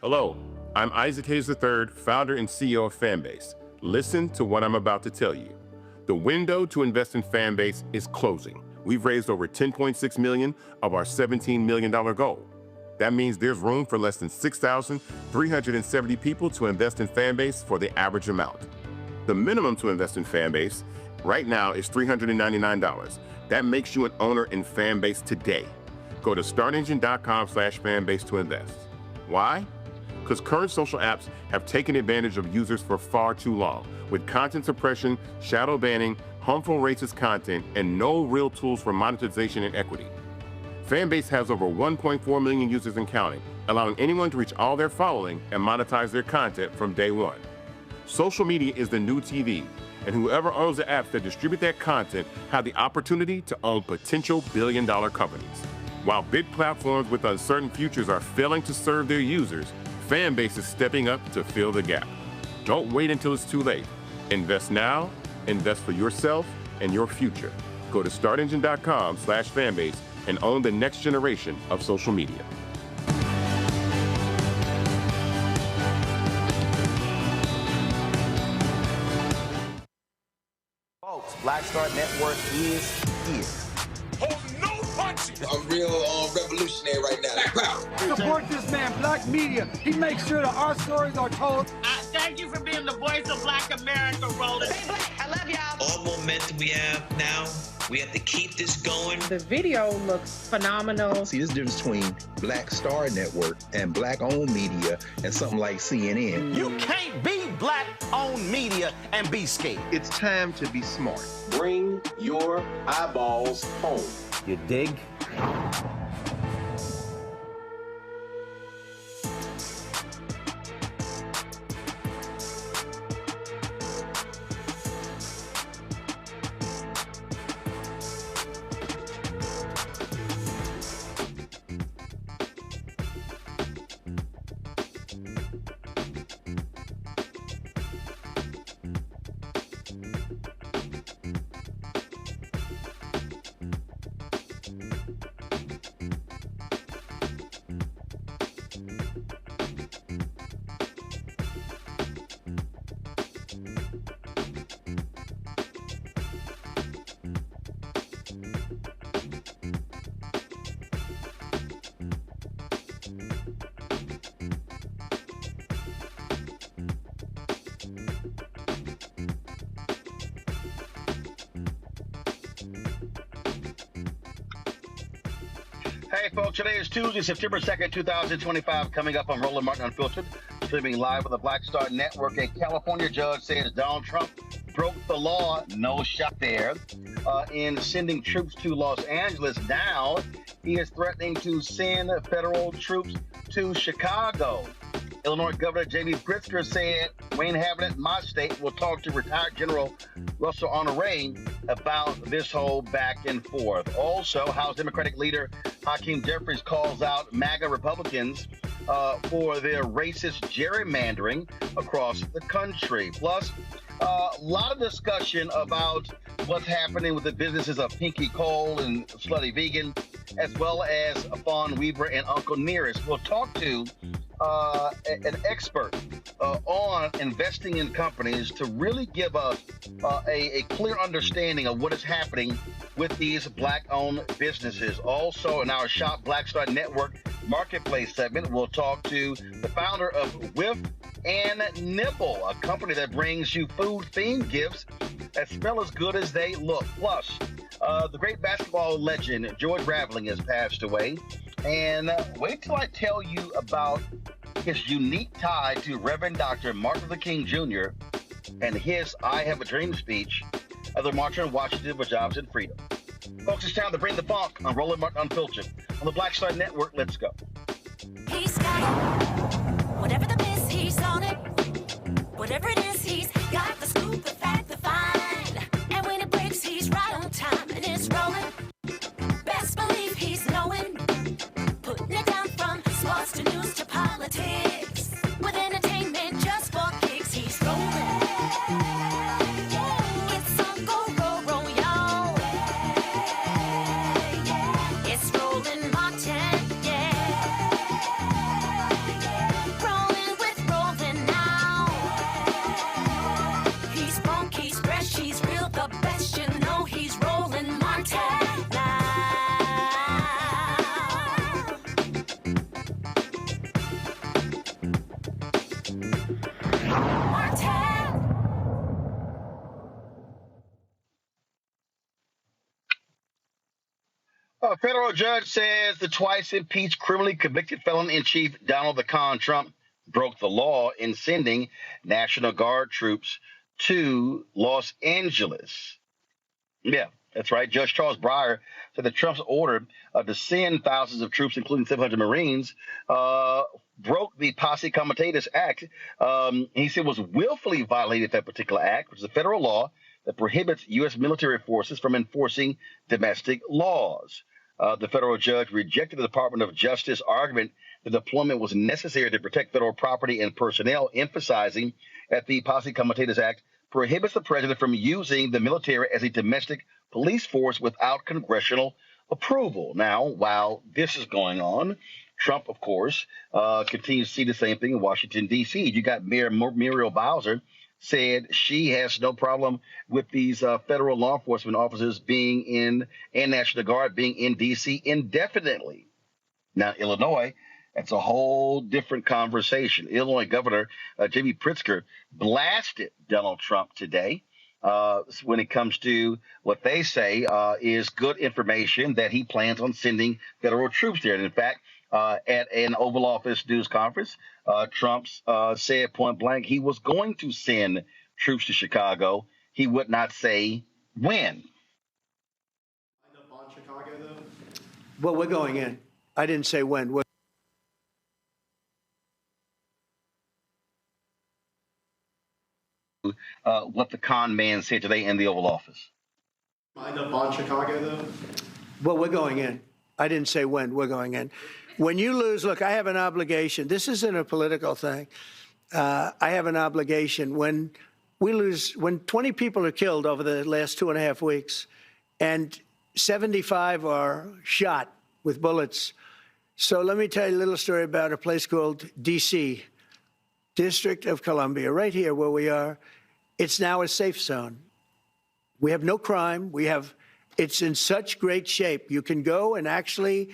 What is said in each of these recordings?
Hello, I'm Isaac Hayes III, founder and CEO of Fanbase. Listen to what I'm about to tell you. The window to invest in Fanbase is closing. We've raised over $10.6 million of our $17 million goal. That means there's room for less than 6,370 people to invest in Fanbase for the average amount. The minimum to invest in Fanbase right now is $399. That makes you an owner in Fanbase today. Go to startengine.com/fanbase to invest. Why? Because current social apps have taken advantage of users for far too long, with content suppression, shadow banning, harmful racist content, and no real tools for monetization and equity. Fanbase has over 1.4 million users and counting, allowing anyone to reach all their following and monetize their content from day one. Social media is the new TV, and whoever owns the apps that distribute that content have the opportunity to own potential billion-dollar companies. While big platforms with uncertain futures are failing to serve their users, Fanbase is stepping up to fill the gap. Don't wait until it's too late. Invest now, invest for yourself and your future. Go to startengine.com/fanbase and own the next generation of social media. Folks, Black Star Network is here. Oh, no punches! I'm real revolutionary right now. Support this man, Black Media. He makes sure that our stories are told. Thank you for being the voice of Black America, Roland. Stay black. I love y'all. All momentum we have now, we have to keep this going. The video looks phenomenal. See, there's a difference between Black Star Network and Black-owned media and something like CNN. You can't be Black-owned media and be scared. It's time to be smart. Bring your eyeballs home. You dig? Hey, folks, today is Tuesday, September 2nd, 2025. Coming up on Roland Martin Unfiltered, streaming live on the Black Star Network. A California judge says Donald Trump broke the law. No shot there. In sending troops to Los Angeles. Now, he is threatening to send federal troops to Chicago. Illinois Governor J.B. Pritzker said, we ain't having it in my state. We'll talk to retired General Russel Honoré about this whole back and forth. Also, House Democratic Leader Hakeem Jeffries calls out MAGA Republicans for their racist gerrymandering across the country. Plus, a lot of discussion about what's happening with the businesses of Pinky Cole and Slutty Vegan, as well as Fawn Weaver and Uncle Nearest. We'll talk to an expert on investing in companies to really give us a clear understanding of what is happening with these Black-owned businesses. Also, in our Shop Black Star Network Marketplace segment, we'll talk to the founder of Whiff and Nibble, a company that brings you food-themed gifts that smell as good as they look. Plus, the great basketball legend George Raveling has passed away. And wait till I tell you about his unique tie to Reverend Dr. Martin Luther King Jr. and his I Have a Dream speech at the March on Washington for Jobs and Freedom. Folks, it's time to bring the funk on Roland Martin Unfiltered. On the Black Star Network, let's go. He's got it. Whatever the miss, he's on it. Whatever it is, he's got the scoop, the fact, the find. And when it breaks, he's right on time and it's rolling. Best believe he's knowing. Putting it down from sports to news to politics. With entertainment just for kicks, he's rolling. It's Uncle Roro, y'all. It's Roland Martin, yeah. Federal judge says the twice impeached criminally convicted felon-in-chief Donald the Con Trump broke the law in sending National Guard troops to Los Angeles. Yeah, that's right. Judge Charles Breyer said that Trump's order to send thousands of troops, including 700 Marines, broke the Posse Comitatus Act. He said was willfully violated that particular act, which is a federal law that prohibits U.S. military forces from enforcing domestic laws. The federal judge rejected the Department of Justice argument the deployment was necessary to protect federal property and personnel, emphasizing that the Posse Comitatus Act prohibits the president from using the military as a domestic police force without congressional approval. Now, while this is going on, Trump, of course, continues to see the same thing in Washington, D.C. You got Mayor Muriel Bowser said she has no problem with these federal law enforcement officers being in, and National Guard being in D.C. indefinitely. Now, Illinois, that's a whole different conversation. Illinois Governor J.B. Pritzker blasted Donald Trump today when it comes to what they say is good information that he plans on sending federal troops there. And in fact, at an Oval Office news conference, Trump said point blank he was going to send troops to Chicago. He would not say when. On Chicago, though? Well, we're going in. I didn't say when. What the con man said today in the Oval Office. Mind up on Chicago, though? Well, we're going in. I didn't say when. We're going in. When you lose, look, I have an obligation. This isn't a political thing. I have an obligation. When we lose, when 20 people are killed over the last 2.5 weeks and 75 are shot with bullets. So let me tell you a little story about a place called D.C., District of Columbia, right here where we are. It's now a safe zone. We have no crime. It's in such great shape. You can go and actually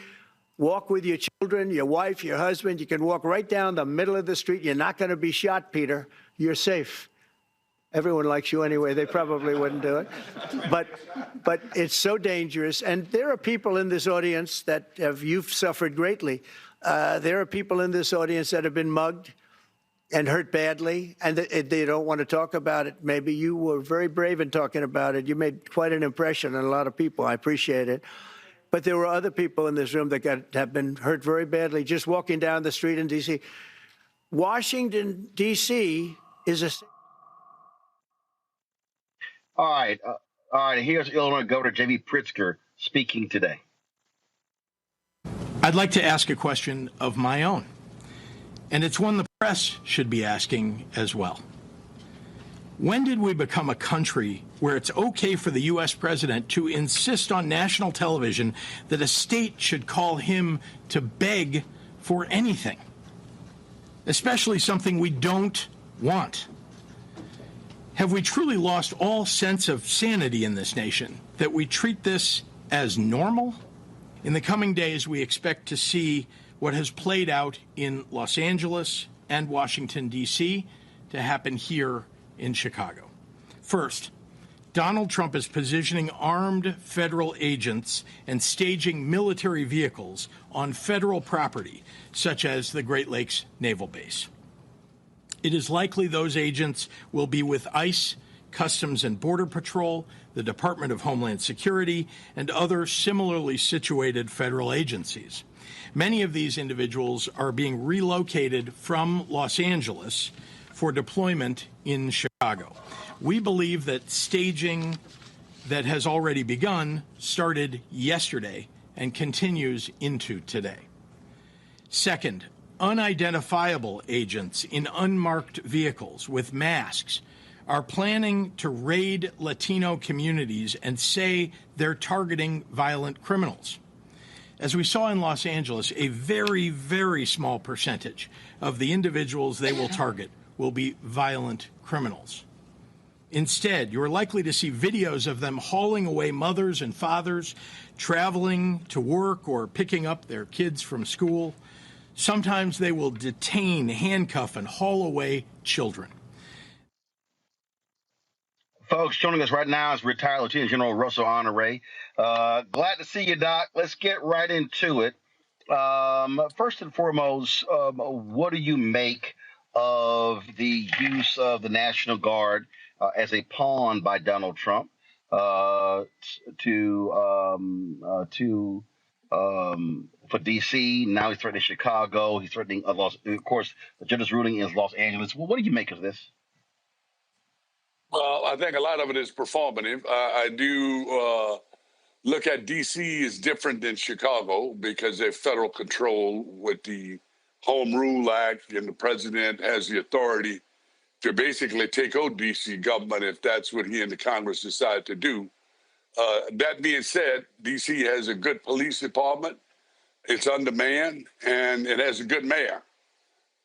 walk with your children, your wife, your husband. You can walk right down the middle of the street. You're not going to be shot, Peter. You're safe. Everyone likes you anyway. They probably wouldn't do it. But it's so dangerous. And there are people in this audience that you've suffered greatly. There are people in this audience that have been mugged and hurt badly, and they don't want to talk about it. Maybe you were very brave in talking about it. You made quite an impression on a lot of people. I appreciate it. But there were other people in this room that have been hurt very badly just walking down the street in D.C. Washington, D.C. is a... All right. Here's Illinois Governor J.B. Pritzker speaking today. I'd like to ask a question of my own, and it's one the press should be asking as well. When did we become a country where it's okay for the U.S. president to insist on national television that a state should call him to beg for anything, especially something we don't want? Have we truly lost all sense of sanity in this nation, that we treat this as normal? In the coming days, we expect to see what has played out in Los Angeles and Washington, D.C., to happen here in Chicago. First, Donald Trump is positioning armed federal agents and staging military vehicles on federal property, such as the Great Lakes Naval Base. It is likely those agents will be with ICE, Customs and Border Patrol, the Department of Homeland Security, and other similarly situated federal agencies. Many of these individuals are being relocated from Los Angeles for deployment in Chicago. We believe that staging that has already begun started yesterday and continues into today. Second, unidentifiable agents in unmarked vehicles with masks are planning to raid Latino communities and say they're targeting violent criminals. As we saw in Los Angeles, a very, very small percentage of the individuals they will target will be violent criminals. Instead, you're likely to see videos of them hauling away mothers and fathers, traveling to work or picking up their kids from school. Sometimes they will detain, handcuff, and haul away children. Folks, joining us right now is retired Lieutenant General Russel Honoré. Glad to see you, Doc. Let's get right into it. First and foremost, what do you make of the use of the National Guard as a pawn by Donald Trump for D.C.? Now he's threatening Chicago. He's threatening of course, the judge's ruling is Los Angeles. Well, what do you make of this? Well, I think a lot of it is performative. I do look at D.C. is different than Chicago because they're federal control with the Home Rule Act, and the president has the authority to basically take over D.C. government if that's what he and the Congress decide to do. That being said, D.C. has a good police department. It's undermanned, and it has a good mayor.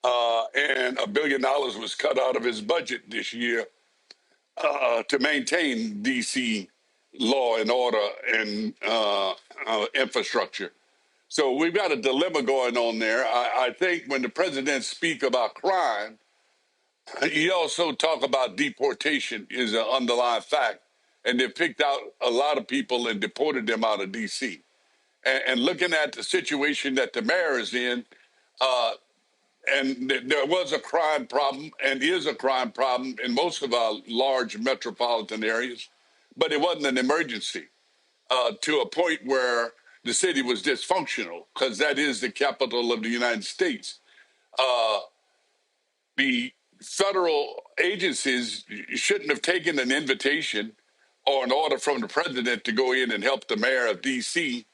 And $1 billion was cut out of his budget this year to maintain D.C. law and order and infrastructure. So we've got a dilemma going on there. I think when the president speaks about crime, he also talk about deportation is an underlying fact. And they picked out a lot of people and deported them out of D.C. And looking at the situation that the mayor is in, and there was a crime problem and is a crime problem in most of our large metropolitan areas, but it wasn't an emergency to a point where the city was dysfunctional, because that is the capital of the United States. The federal agencies shouldn't have taken an invitation or an order from the president to go in and help the mayor of D.C.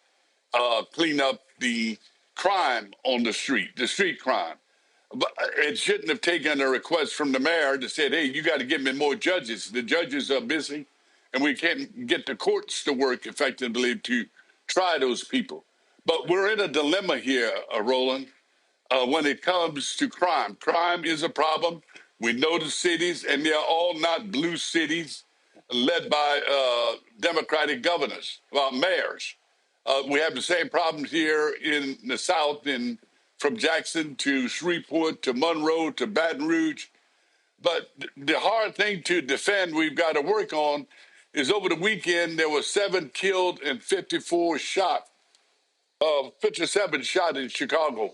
Clean up the crime on the street crime. But it shouldn't have taken a request from the mayor to say, hey, you got to give me more judges. The judges are busy, and we can't get the courts to work effectively to try those people. But we're in a dilemma here, Roland, when it comes to crime. Crime is a problem. We know the cities, and they're all not blue cities led by Democratic governors, mayors. We have the same problems here in the South, from Jackson to Shreveport to Monroe to Baton Rouge. But the hard thing to defend we've got to work on is over the weekend, there were 7 killed and 54 shot, 57 shot in Chicago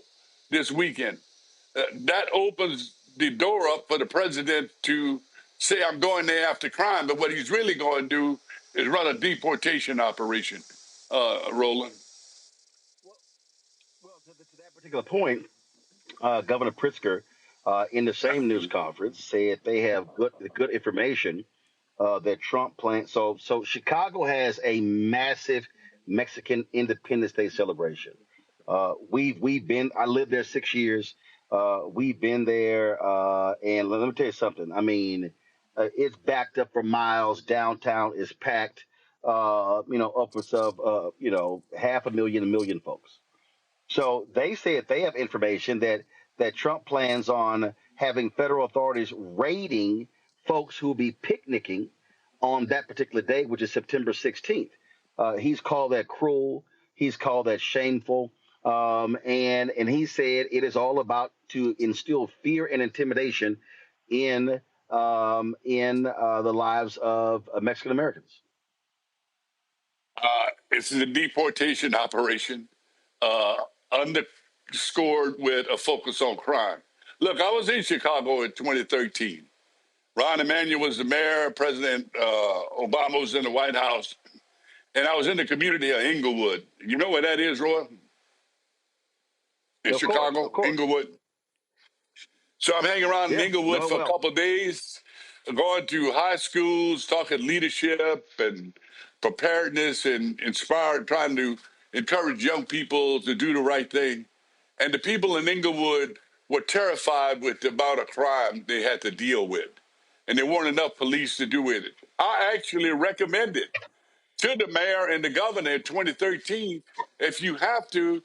this weekend. That opens the door up for the president to say, I'm going there after crime. But what he's really going to do is run a deportation operation, Roland. Well, to that particular point, Governor Pritzker, in the same news conference, said they have good information that Trump plans. So Chicago has a massive Mexican Independence Day celebration. We've been. I lived there 6 years. We've been there, and let me tell you something. I mean, it's backed up for miles. Downtown is packed. Upwards of 500,000, 1 million folks. So they said they have information that Trump plans on having federal authorities raiding folks who will be picnicking on that particular day, which is September 16th. He's called that cruel. He's called that shameful. And he said it is all about to instill fear and intimidation in the lives of Mexican Americans. It's a deportation operation, underscored with a focus on crime. Look, I was in Chicago in 2013. Ron Emanuel was the mayor. President Obama was in the White House. And I was in the community of Inglewood. You know where that is, Roy? In Chicago, Inglewood. So I'm hanging around in Inglewood for a couple of days, going to high schools, talking leadership and preparedness and trying to encourage young people to do the right thing. And the people in Inglewood were terrified with the amount of crime they had to deal with. And there weren't enough police to do with it. I actually recommended to the mayor and the governor in 2013, if you have to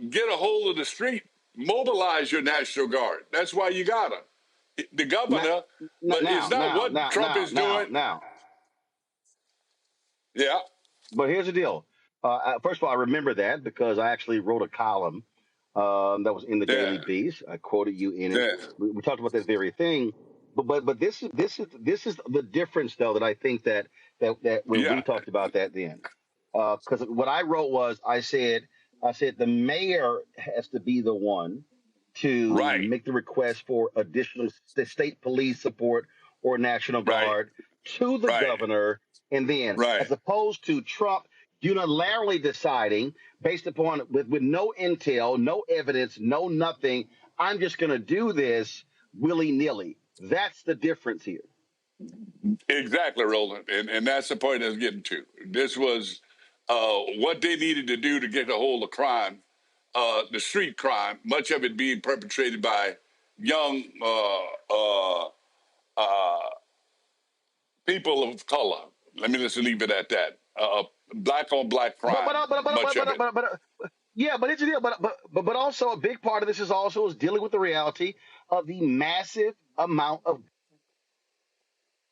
get a hold of the street, mobilize your National Guard. That's why you got them. The governor, it's not what Trump is doing. Yeah. But here's the deal. First of all, I remember that because I actually wrote a column that was in the Daily Beast. I quoted you in it. We talked about that very thing. but this is the difference though that I think that when Yeah, we talked about that then, because what I wrote was I said the mayor has to be the one to right, make the request for additional state police support or National right, Guard to the right, governor, and then right. as opposed to Trump unilaterally deciding based upon with no intel, no evidence, no nothing, I'm just going to do this willy nilly. That's the difference here. Exactly, Roland. And that's the point I was getting to. This was what they needed to do to get a hold of crime, the street crime, much of it being perpetrated by young people of color. Let me just leave it at that. Black on black But crime, much of it. yeah, but it's a deal. But also a big part of this is dealing with the reality of the massive amount of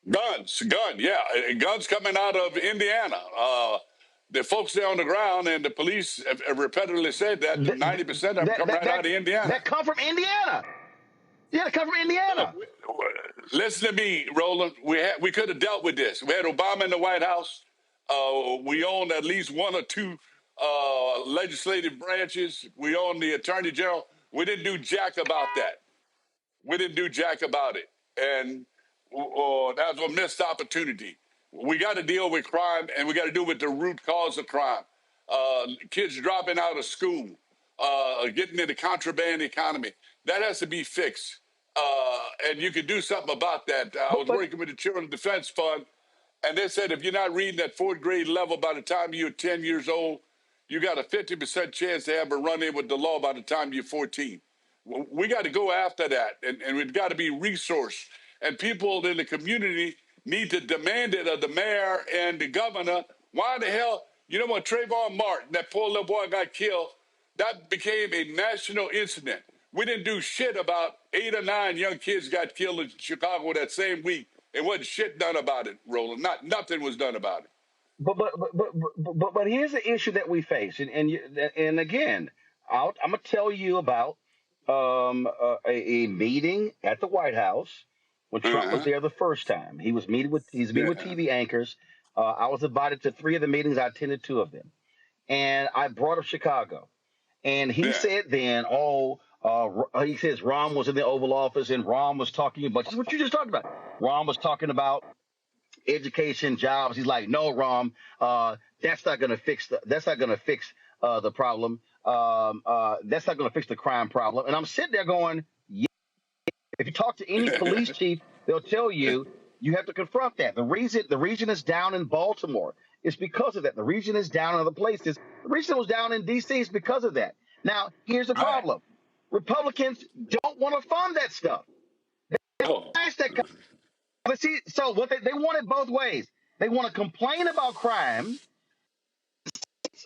Yeah. And guns coming out of Indiana. The folks there on the ground and the police have repeatedly said that that 90% of them that come that right out that, of Indiana. that come from Indiana. Yeah, they come from Indiana. Listen to me, Roland. We could have dealt with this. We had Obama in the White House. We owned at least one or two legislative branches. We owned the Attorney General. We didn't do jack about that. We didn't do jack about it. And that was a missed opportunity. We got to deal with crime, and we got to deal with the root cause of crime. Kids dropping out of school, getting into contraband economy. That has to be fixed. And you can do something about that. I was working with the Children's Defense Fund, and they said if you're not reading at fourth grade level by the time you're 10 years old, you got a 50% chance to have a run-in with the law by the time you're 14. We got to go after that, and we've got to be resourced. And people in the community need to demand it of the mayor and the governor. Why the hell? You know when Trayvon Martin, that poor little boy, got killed, that became a national incident. We didn't do shit about 8 or 9 young kids got killed in Chicago that same week. It wasn't shit done about it, Roland. Nothing was done about it. But here's the issue that we face, and again, I'm gonna tell you about a meeting at the White House when Trump was there the first time. He's meeting with TV anchors. I was invited to 3 of the meetings. I attended 2 of them, and I brought up Chicago, and he said then, he says Ron was in the Oval Office and Ron was talking about what you just talked about. Ron was talking about education, jobs. He's like, no, Rom, that's not going to fix the problem. That's not going to fix the crime problem. And I'm sitting there going, yeah. If you talk to any police chief, they'll tell you you have to confront that. The reason it's down in Baltimore is because of that. The reason it's down in other places. The reason it was down in D.C. is because of that. Now, here's the problem. Republicans don't want to fund that stuff. But see, so what they want it both ways. They want to complain about crime.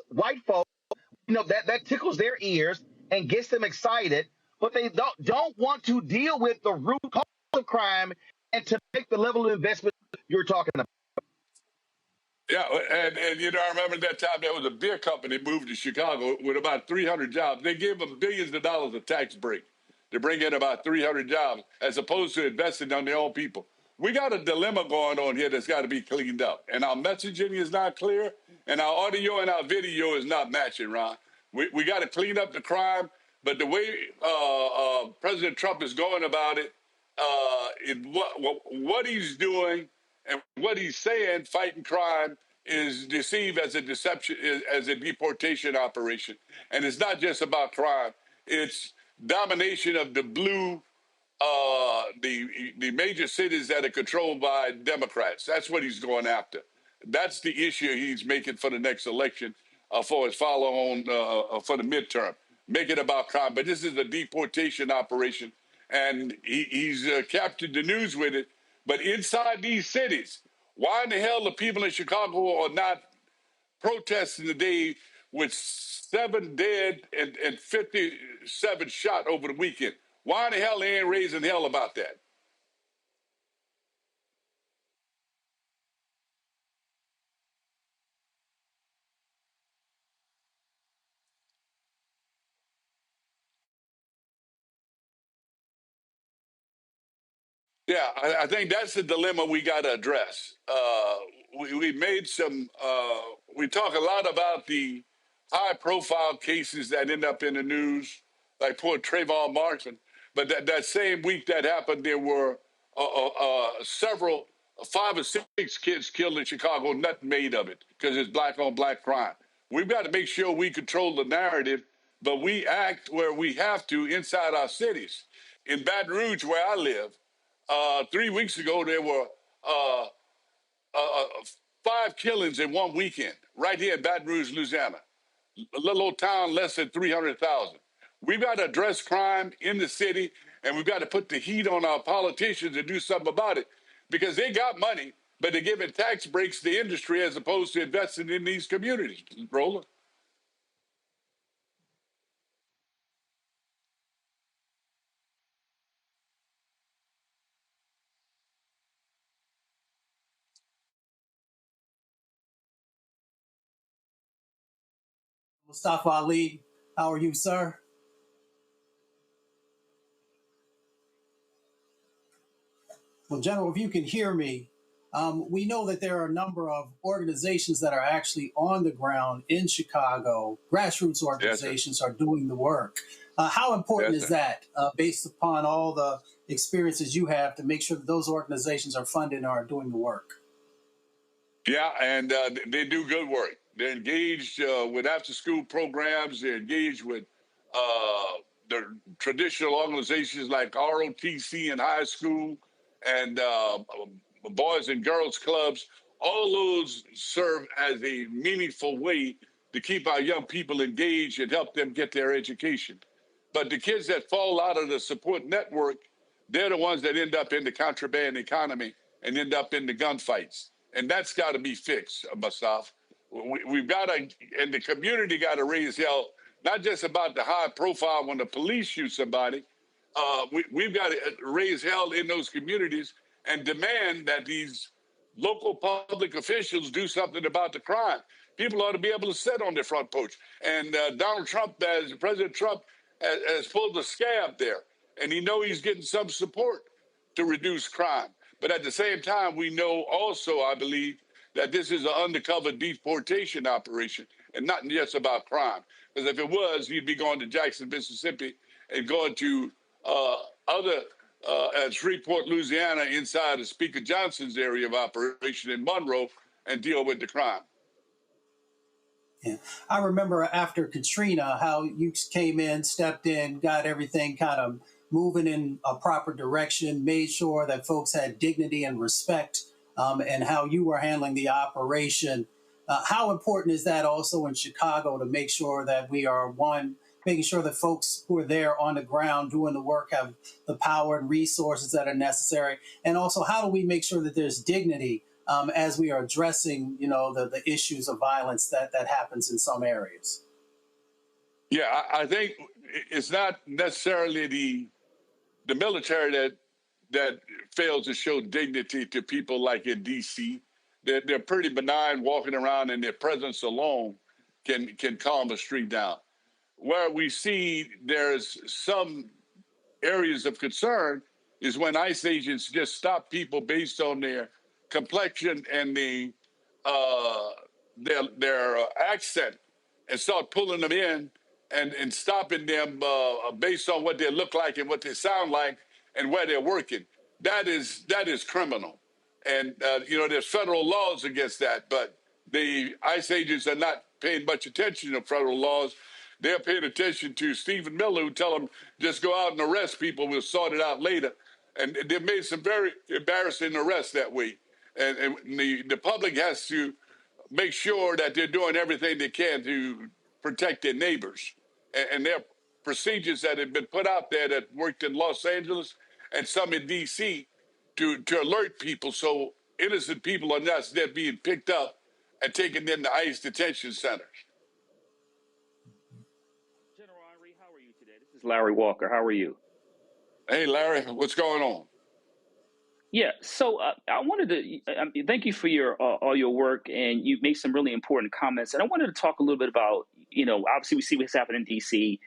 White folks, that tickles their ears and gets them excited, but they don't want to deal with the root cause of crime and to make the level of investment you're talking about. Yeah, and I remember that time there was a beer company moved to Chicago with about 300 jobs. They gave them billions of dollars of tax break to bring in about 300 jobs as opposed to investing on their own people. We got a dilemma going on here that's got to be cleaned up. And our messaging is not clear, and our audio and our video is not matching, Ron. We got to clean up the crime, but the way President Trump is going about it, what he's doing and what he's saying, fighting crime, is deceived as a deception, as a deportation operation. And it's not just about crime. It's domination of the blue, the major cities that are controlled by Democrats. That's what he's going after. That's the issue he's making for the next election, for his follow-on for the midterm. Make it about crime. But this is a deportation operation, and he's captured the news with it. But inside these cities, why in the hell the people in Chicago are not protesting today with 7 dead and 57 shot over the weekend? Why in the hell they ain't raising hell about that? Yeah, I think that's the dilemma we got to address. We made some, we talk a lot about the high profile cases that end up in the news, like poor Trayvon Martin. But that same week that happened, there were several, 5 or 6 kids killed in Chicago, nothing made of it because it's black on black crime. We've got to make sure we control the narrative, but we act where we have to inside our cities. In Baton Rouge, where I live, 3 weeks ago, there were 5 killings in one weekend right here in Baton Rouge, Louisiana. A little old town, less than 300,000. We've got to address crime in the city, and we've got to put the heat on our politicians to do something about it because they got money, but they're giving tax breaks to the industry as opposed to investing in these communities. Roland? Mustafa Ali, how are you, sir? Well, General, if you can hear me, we know that there are a number of organizations that are actually on the ground in Chicago. Grassroots organizations are doing the work. How important is that, based upon all the experiences you have, to make sure that those organizations are funded and are doing the work? Yeah, and they do good work. They're engaged with after-school programs. They're engaged with the traditional organizations like ROTC in high school and Boys and Girls Clubs. All those serve as a meaningful way to keep our young people engaged and help them get their education. But the kids that fall out of the support network, they're the ones that end up in the contraband economy and end up in the gunfights. And that's got to be fixed, Mustaf. We've got to, and the community got to raise hell, not just about the high profile when the police shoot somebody. We've got to raise hell in those communities and demand that these local public officials do something about the crime. People ought to be able to sit on their front porch. And Donald Trump, as President Trump, has pulled the scab there. And he's getting some support to reduce crime. But at the same time, we know also, I believe, that this is an undercover deportation operation and not just about crime. Because if it was, he'd be going to Jackson, Mississippi, and going to at Shreveport, Louisiana, inside of Speaker Johnson's area of operation in Monroe, and deal with the crime. Yeah. I remember after Katrina, how you came in, stepped in, got everything kind of moving in a proper direction, made sure that folks had dignity and respect, and how you were handling the operation. How important is that also in Chicago to make sure that we are making sure that folks who are there on the ground doing the work have the power and resources that are necessary? And also, how do we make sure that there's dignity as we are addressing, the issues of violence that happens in some areas? Yeah, I think it's not necessarily the military that fails to show dignity to people like in D.C. They're pretty benign, walking around, and their presence alone can calm the street down. Where we see there's some areas of concern is when ICE agents just stop people based on their complexion and their accent and start pulling them in and stopping them based on what they look like and what they sound like and where they're working. That is criminal. And, there's federal laws against that, but the ICE agents are not paying much attention to federal laws. They're paying attention to Stephen Miller, who tell them just go out and arrest people. We'll sort it out later. And they've made some very embarrassing arrests that way. And the public has to make sure that they're doing everything they can to protect their neighbors. And there are procedures that have been put out there that worked in Los Angeles and some in D.C. to alert people so innocent people are not being picked up and taken into ICE detention centers. General Honoré, how are you today? This is Larry Walker. How are you? Hey, Larry, what's going on? Yeah, so I wanted to thank you for all your work, and you made some really important comments. And I wanted to talk a little bit about, obviously we see what's happening in D.C.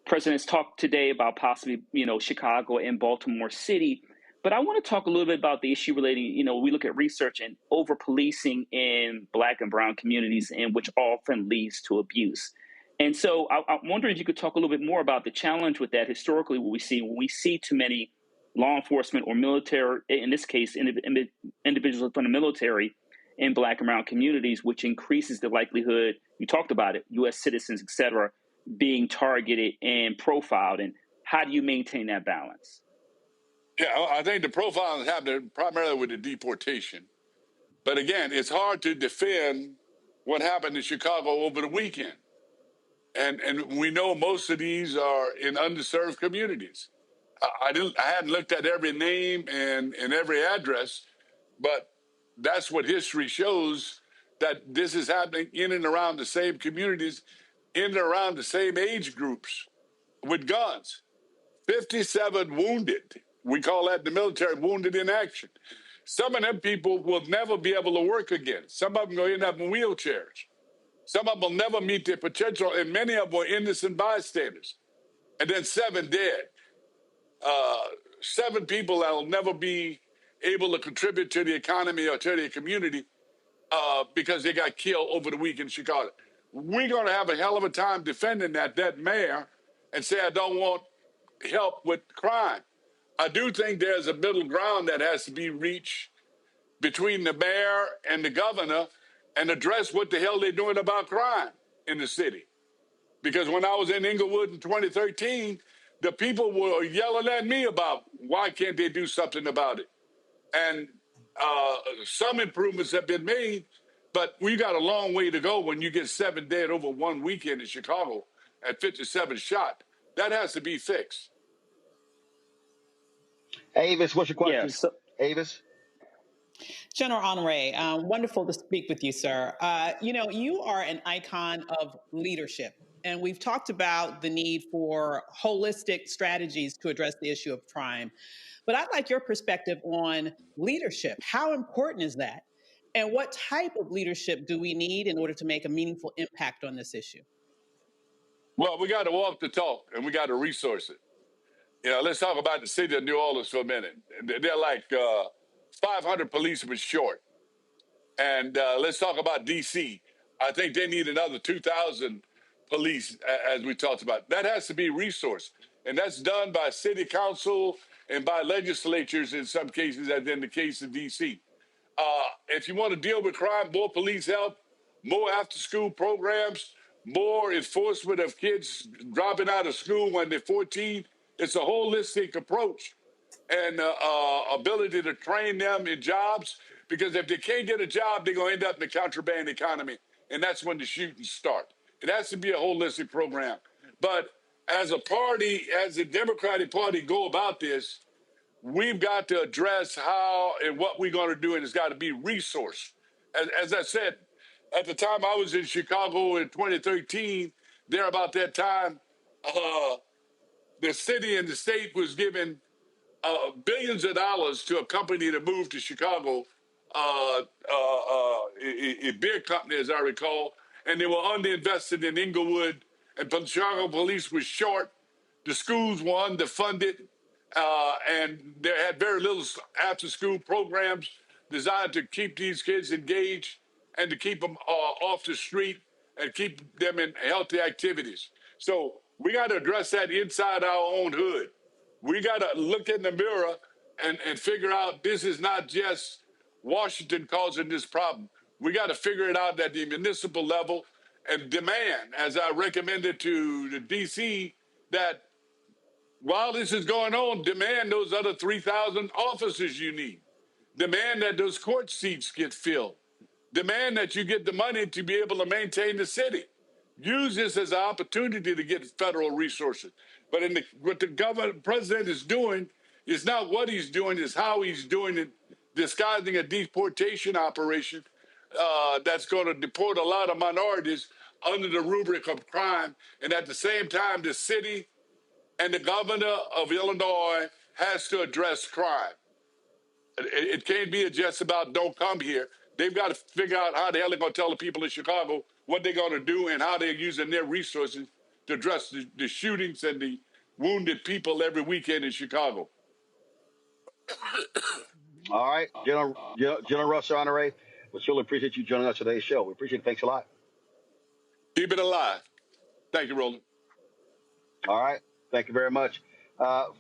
Presidents talked today about possibly, Chicago and Baltimore City. But I want to talk a little bit about the issue relating, we look at research and over policing in Black and brown communities, and which often leads to abuse. And so I'm wondering if you could talk a little bit more about the challenge with that. Historically, what we see when we see too many law enforcement or military, in this case, individuals from the military in Black and brown communities, which increases the likelihood, you talked about it, U.S. citizens, et cetera, being targeted and profiled. And how do you maintain that balance? Yeah, I think the profiling is happening primarily with the deportation. But again, it's hard to defend what happened in Chicago over the weekend. And we know most of these are in underserved communities. I hadn't looked at every name and every address, but that's what history shows, that this is happening in and around the same communities, in and around the same age groups with guns. 57 wounded. We call that in the military wounded in action. Some of them people will never be able to work again. Some of them will end up in wheelchairs. Some of them will never meet their potential, and many of them were innocent bystanders. And then 7 dead. 7 people that will never be able to contribute to the economy or to their community because they got killed over the week in Chicago. We're going to have a hell of a time defending that mayor and say, I don't want help with crime. I do think there's a middle ground that has to be reached between the mayor and the governor and address what the hell they're doing about crime in the city. Because when I was in Inglewood in 2013, the people were yelling at me about why can't they do something about it. And some improvements have been made, but we got a long way to go when you get 7 dead over one weekend in Chicago at 57 shot. That has to be fixed. Avis, what's your question? Avis? General Honoré, wonderful to speak with you, sir. You are an icon of leadership, and we've talked about the need for holistic strategies to address the issue of crime. But I'd like your perspective on leadership. How important is that? And what type of leadership do we need in order to make a meaningful impact on this issue? Well, we got to walk the talk, and we got to resource it. Let's talk about the city of New Orleans for a minute. They're like 500 policemen short. And let's talk about D.C. I think they need another 2,000 police, as we talked about. That has to be resourced. And that's done by city council and by legislatures in some cases, as in the case of D.C. If you want to deal with crime, more police help, more after-school programs, more enforcement of kids dropping out of school when they're 14. It's a holistic approach and ability to train them in jobs, because if they can't get a job, they're going to end up in the contraband economy, and that's when the shootings start. It has to be a holistic program. But as a party, as the Democratic Party go about this, we've got to address how and what we're going to do, and it's got to be resourced. As I said, at the time I was in Chicago in 2013, there about that time, the city and the state was giving billions of dollars to a company to move to Chicago, a beer company, as I recall, and they were underinvested in Inglewood, and the Chicago police was short. The schools were underfunded, and they had very little after-school programs designed to keep these kids engaged and to keep them off the street and keep them in healthy activities. So we got to address that inside our own hood. We got to look in the mirror and figure out this is not just Washington causing this problem. We got to figure it out at the municipal level and demand, as I recommended to the D.C., that while this is going on, demand those other 3,000 officers you need. Demand that those court seats get filled. Demand that you get the money to be able to maintain the city. Use this as an opportunity to get federal resources. But what the president is doing is not what he's doing, is how he's doing it, disguising a deportation operation that's going to deport a lot of minorities under the rubric of crime. And at the same time, the city and the governor of Illinois has to address crime. It can't be just about don't come here. They've got to figure out how the hell they're going to tell the people in Chicago what they're going to do and how they're using their resources to address the shootings and the wounded people every weekend in Chicago. All right, General Russel Honoré, we truly appreciate you joining us today's show. We appreciate it. Thanks a lot. Keep it alive. Thank you, Roland. All right. Thank you very much.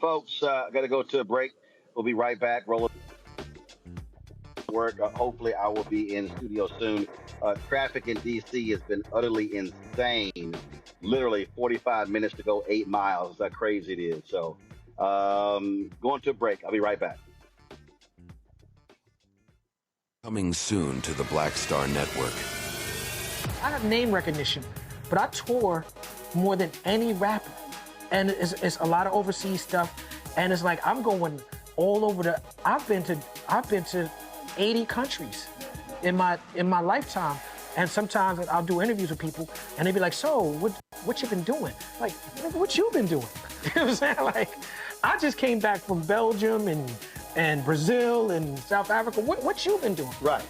Folks, I got to go to a break. We'll be right back. Rolling work. Hopefully, I will be in the studio soon. Traffic in D.C. has been utterly insane. Literally 45 minutes to go 8 miles. That's how crazy it is. So, going to a break. I'll be right back. Coming soon to the Black Star Network. I have name recognition, but I tour more than any rapper. And it's a lot of overseas stuff. And it's like I'm going all over I've been to 80 countries in my lifetime. And sometimes I'll do interviews with people and they be like, so what you been doing? Like, what you been doing? You know what I'm saying? Like, I just came back from Belgium and Brazil and South Africa. What you been doing? Right.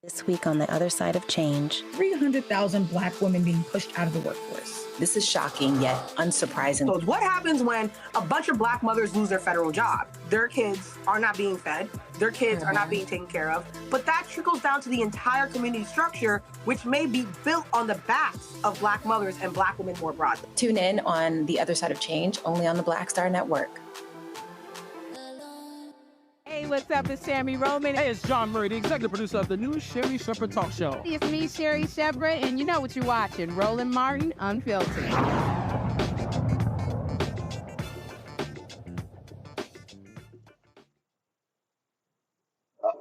This week on The Other Side of Change, 300,000 Black women being pushed out of the workforce. this is shocking yet unsurprising. So what happens when a bunch of Black mothers lose their federal job? Their kids are not being fed, their kids are not being taken care of, but that trickles down to the entire community structure, which may be built on the backs of Black mothers and Black women more broadly. Tune in on The Other Side of Change, only on the Black Star Network. Hey, what's up? It's Sammy Roman. Hey, it's John Murray, the executive producer of the new Sherry Shepherd Talk Show. It's me, Sherry Shepherd, and you know what you're watching, Roland Martin Unfiltered.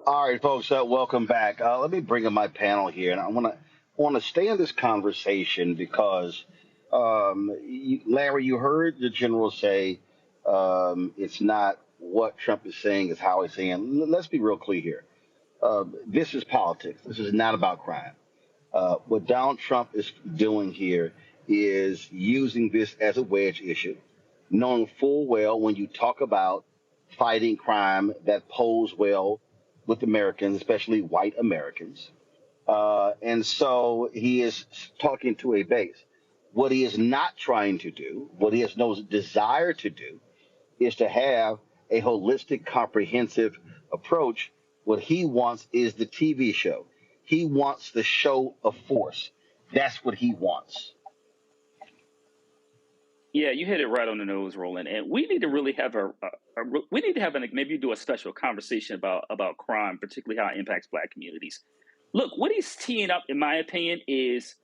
All right, folks, welcome back. Let me bring in my panel here, and I want to stay in this conversation because, Larry, you heard the general say it's not what Trump is saying, it's how he's saying. Let's be real clear here. This is politics. This is not about crime. What Donald Trump is doing here is using this as a wedge issue, knowing full well when you talk about fighting crime that pose well with Americans, especially white Americans. And so he is talking to a base. What he is not trying to do, what he has no desire to do, is to have a holistic, comprehensive approach. What he wants is the TV show. He wants the show of force. That's what he wants. Yeah, you hit it right on the nose, Roland. And we need to really have maybe do a special conversation about crime, particularly how it impacts Black communities. Look, what he's teeing up, in my opinion, is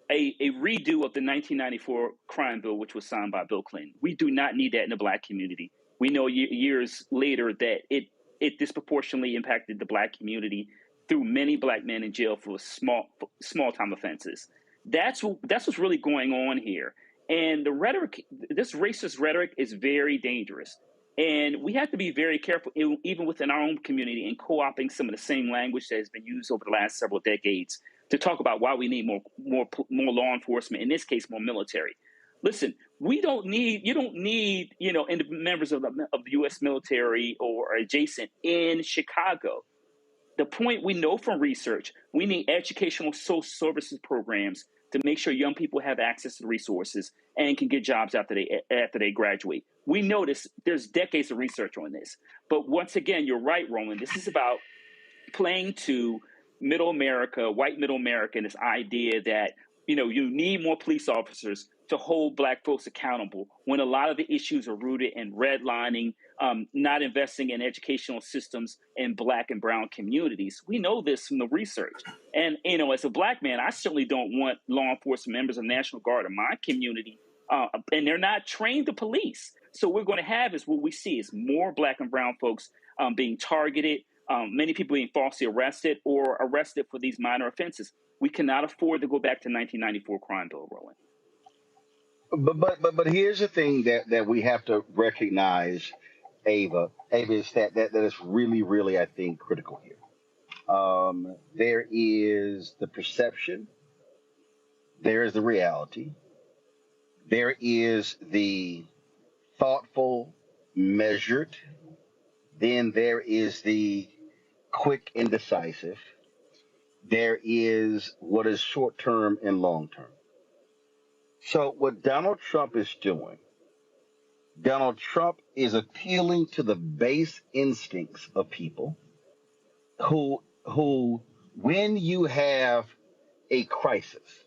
a redo of the 1994 crime bill, which was signed by Bill Clinton. We do not need that in the Black community. We know years later that it disproportionately impacted the Black community through many Black men in jail for small time offenses. That's what's really going on here. And the rhetoric, this racist rhetoric, is very dangerous. And we have to be very careful, even within our own community, in co-opting some of the same language that has been used over the last several decades to talk about why we need more law enforcement, in this case, more military. Listen, you don't need, members of the U.S. military or adjacent in Chicago. The point we know from research, we need educational social services programs to make sure young people have access to resources and can get jobs after they graduate. We know this. There's decades of research on this. But once again, you're right, Roland. This is about playing to middle America, white middle America, and this idea that, you need more police officers to hold Black folks accountable when a lot of the issues are rooted in redlining, not investing in educational systems in Black and brown communities. We know this from the research. And, as a Black man, I certainly don't want law enforcement members of National Guard in my community, and they're not trained to police. So what we're going to have is what we see is more Black and brown folks being targeted, many people being falsely arrested or arrested for these minor offenses. We cannot afford to go back to 1994 crime bill, Roland. But here's the thing that we have to recognize, Ava, is that is really, really, I think, critical here. There is the perception, there is the reality, there is the thoughtful, measured, then there is the quick and decisive. There is what is short term and long term. So, what Donald Trump is doing, Donald Trump is appealing to the base instincts of people who when you have a crisis,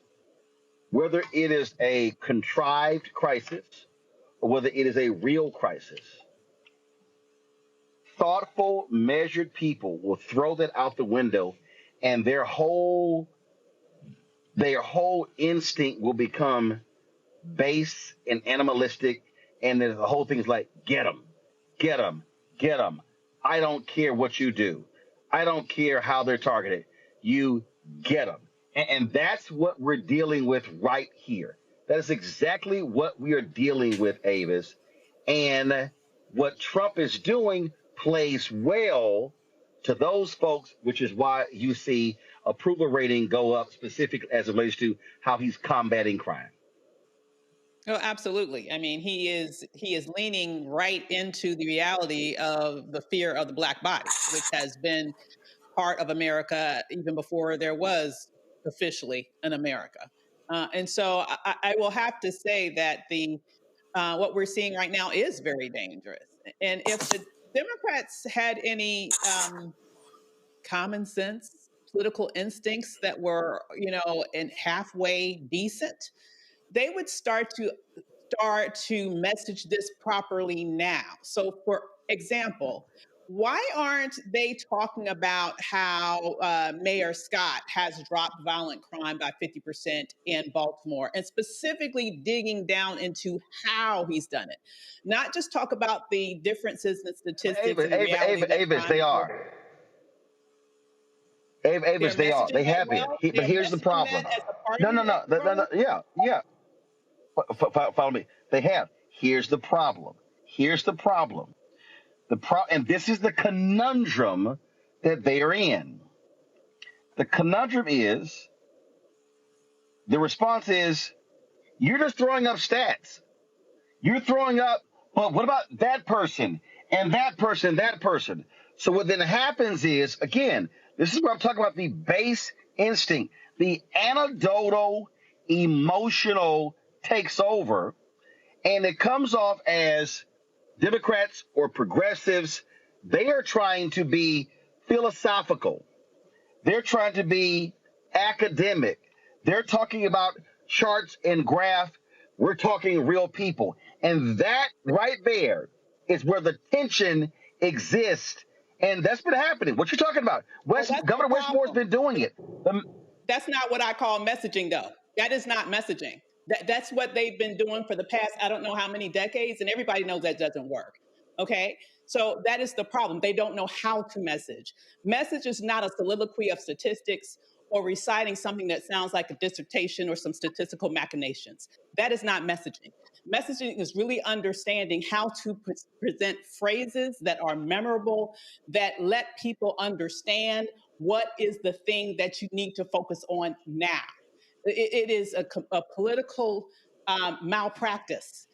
whether it is a contrived crisis or whether it is a real crisis, thoughtful, measured people will throw that out the window, and their whole instinct will become base and animalistic, and then the whole thing is like, get them, get them, get them. I don't care what you do. I don't care how they're targeted. You get them. And that's what we're dealing with right here. That is exactly what we are dealing with, Avis. And what Trump is doing plays well to those folks, which is why you see approval rating go up specifically as it relates to how he's combating crime. Oh, absolutely. I mean, he is leaning right into the reality of the fear of the black body, which has been part of America even before there was officially an America. And so I will have to say that what we're seeing right now is very dangerous. And if the Democrats had any common sense, political instincts that were, in halfway decent, they would start to message this properly now. So, for example, why aren't they talking about how Mayor Scott has dropped violent crime by 50% in Baltimore, and specifically digging down into how he's done it? Not just talk about the differences in statistics and the reality that Avis, crime they is are. Avis, they are. They have been. But here's the problem. No. Yeah. Follow me. They have. Here's the problem. And this is the conundrum that they are in. The conundrum is, the response is, you're just throwing up stats. You're throwing up, but what about that person and that person, that person? So what then happens is, again, this is where I'm talking about the base instinct. The anecdotal, emotional takes over, and it comes off as Democrats or progressives. They are trying to be philosophical. They're trying to be academic. They're talking about charts and graph. We're talking real people. And that right there is where the tension exists. And that's been happening. What you're talking about. Governor Westmore's been doing it. That's not what I call messaging, though. That is not messaging. That's what they've been doing for the past, I don't know how many decades, and everybody knows that doesn't work. Okay? So that is the problem. They don't know how to message. Message is not a soliloquy of statistics or reciting something that sounds like a dissertation or some statistical machinations. That is not messaging. Messaging is really understanding how to present phrases that are memorable, that let people understand what is the thing that you need to focus on now. It is a political malpractice